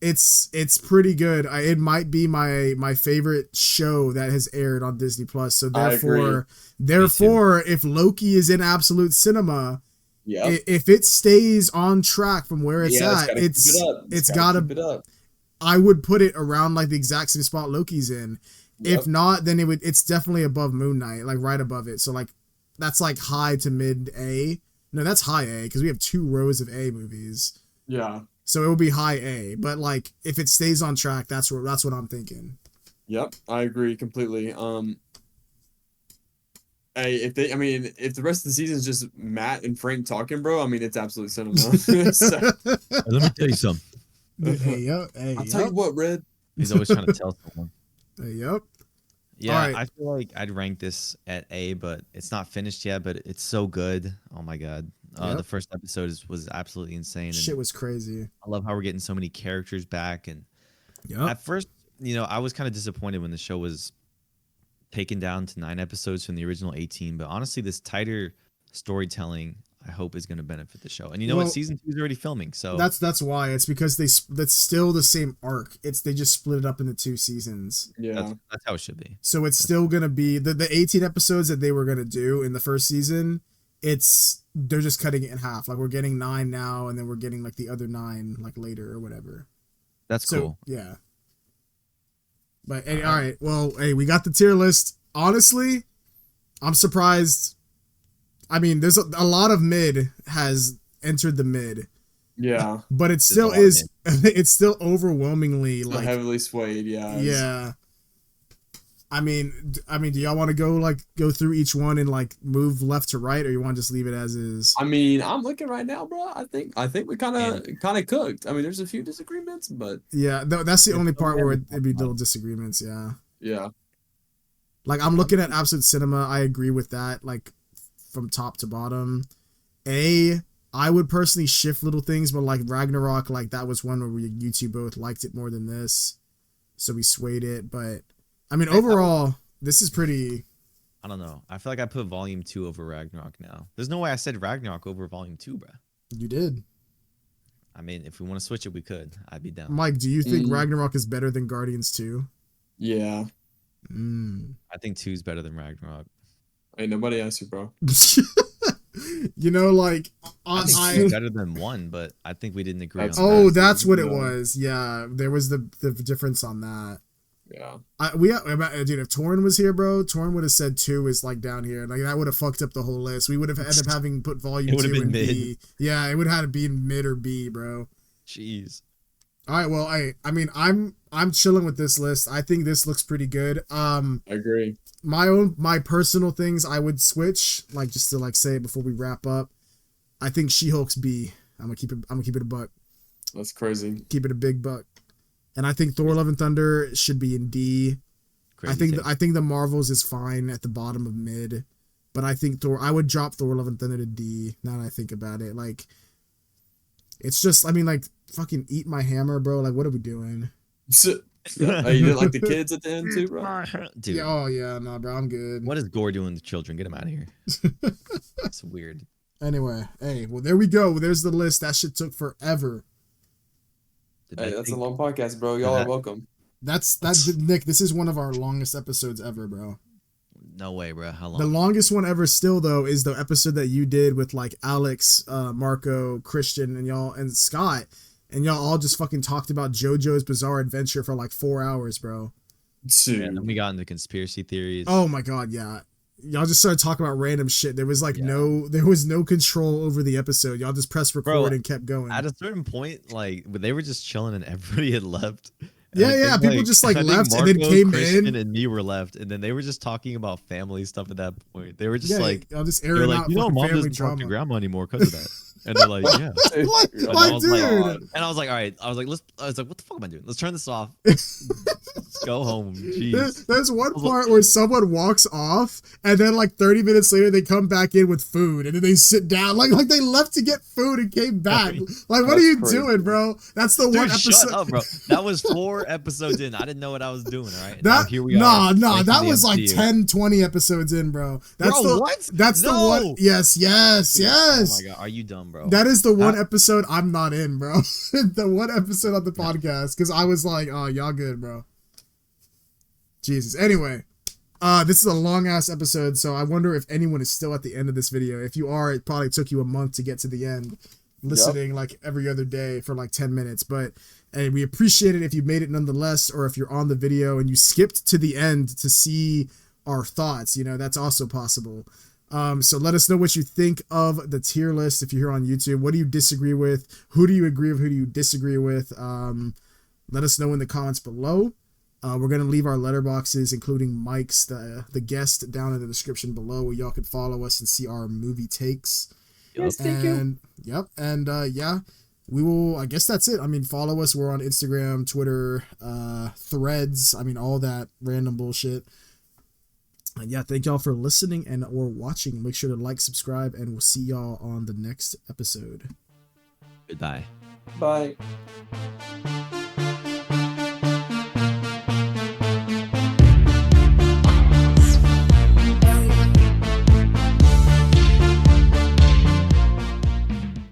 it's pretty good. It might be my favorite show that has aired on Disney Plus. So therefore, if Loki is in absolute cinema, if it stays on track from where it's at, it's gotta. I would put it around like the exact same spot Loki's in. Yep. If not, then it's definitely above Moon Knight, like right above it. So like that's like high to mid A. No, that's high A because we have 2 rows of A movies. Yeah. So it will be high A, but like if it stays on track, that's what I'm thinking. Yep, I agree completely. Hey, if the rest of the season is just Matt and Frank talking, bro, I mean it's absolute cinema. Let me tell you something. I'll tell you what, Red. He's always trying to tell someone. Yep. Yeah, right. I feel like I'd rank this at A, but it's not finished yet. But it's so good. Oh my god, the first episode was absolutely insane. Shit was crazy. I love how we're getting so many characters back. And at first, I was kind of disappointed when the show was taken down to 9 episodes from the original 18. But honestly, this tighter storytelling, I hope, is going to benefit the show. And what? Season 2 is already filming, so that's why. It's because that's still the same arc. They just split it up into 2 seasons. Yeah, that's how it should be. So it's still gonna be the 18 episodes that they were gonna do in the first season. They're just cutting it in half. Like we're getting 9 now, and then we're getting like the other 9 like later or whatever. That's cool. Yeah. But all right. Well, hey, we got the tier list. Honestly, I'm surprised. I mean, there's a lot of mid has entered the mid. Yeah. But it still is. It's still overwhelmingly like heavily swayed. Yeah. Yeah. I mean, do y'all want to go through each one and like move left to right, or you want to just leave it as is? I mean, I'm looking right now, bro. I think we kind of cooked. I mean, there's a few disagreements, but yeah, that's the only part where it'd be little disagreements. Yeah. Yeah. Like I'm looking at absolute cinema. I agree with that. Like from top to bottom. I I would personally shift little things, but like Ragnarok, like that was one where you two both liked it more than this, so we swayed it. But I mean, overall, this is pretty. I don't know. I feel like I put Volume 2 over Ragnarok now. There's no way I said Ragnarok over Volume 2, bro. You did. I mean, if we want to switch it, we could. I'd be down. Mike, do you think Ragnarok is better than Guardians 2? Yeah. I think 2 is better than Ragnarok. Hey, nobody asked you, bro. You know, like I think 2 is better than 1, but I think we didn't agree on that. Oh, that's what it was. Yeah, there was the difference on that. Yeah. Dude, if Torrin was here, bro, Torrin would have said 2 is like down here. Like that would have fucked up the whole list. We would have ended up having put Volume 2 in B. Yeah, it would have had to be in mid or B, bro. Jeez. All right, well, I mean, I'm chilling with this list. I think this looks pretty good. I agree. My personal things I would switch, like just to like say it before we wrap up. I think She-Hulk's B. I'm gonna keep it a buck. That's crazy. Keep it a big buck. And I think Thor: Love and Thunder should be in D. Crazy I think the Marvels is fine at the bottom of mid, but I think I would drop Thor: Love and Thunder to D. Now that I think about it, like it's just, I mean, like fucking eat my hammer, bro. Like what are we doing? You didn't like the kids at the end too, bro? Dude. Yeah, oh yeah, no, bro, I'm good. What is Gore doing to children? Get him out of here. That's weird. Anyway, hey, well there we go. There's the list. That shit took forever. Hey, that's a long podcast, bro. Y'all are welcome. That's Nick. This is one of our longest episodes ever, bro. No way, bro. How long? The longest one ever still, though, is the episode that you did with like Alex, Marco, Christian, and y'all, and Scott, and y'all all just fucking talked about JoJo's Bizarre Adventure for like 4 hours, bro. And then we got into conspiracy theories. Oh my god, yeah. Y'all just started talking about random shit. There was like there was no control over the episode. Y'all just pressed record and kept going. At a certain point, like they were just chilling and everybody had left. Yeah, people just like left and then came Christian in. And me were left, and then they were just talking about family stuff at that point. They were just like, I'll just air it out. You know, mom doesn't talk to grandma anymore because of that. And they're like, yeah. And I was like, all right. I was like, what the fuck am I doing? Let's turn this off. Let's go home. Jeez. There's one part where someone walks off, and then like 30 minutes later they come back in with food, and then they sit down like they left to get food and came back. Like, what are you doing, bro? That's the one episode. Shut up, bro. That was 4 episodes in. I didn't know what I was doing. All right. That, here we are. Nah. That was like 10, 20 episodes in, bro. That's what? That's the one. Yes. Oh my god, are you dumb, bro? That is the one episode I'm not in, bro. The one episode of the podcast, because I was like, oh, y'all good, bro. Jesus. Anyway, this is a long ass episode, so I wonder if anyone is still at the end of this video. If you are, it probably took you a month to get to the end, listening like every other day for like 10 minutes. But hey, we appreciate it if you made it nonetheless, or if you're on the video and you skipped to the end to see our thoughts. You know, that's also possible. So let us know what you think of the tier list. If you're here on YouTube, what do you disagree with? Who do you agree with? Who do you disagree with? Let us know in the comments below. We're going to leave our letterboxes, including Mike's, the guest, down in the description below, where y'all can follow us and see our movie takes. Yes, thank you. Yep. And yeah, we will, I guess that's it. I mean, follow us. We're on Instagram, Twitter, Threads. I mean, all that random bullshit. And yeah, thank y'all for listening and or watching. Make sure to like, subscribe, and we'll see y'all on the next episode. Goodbye. Bye.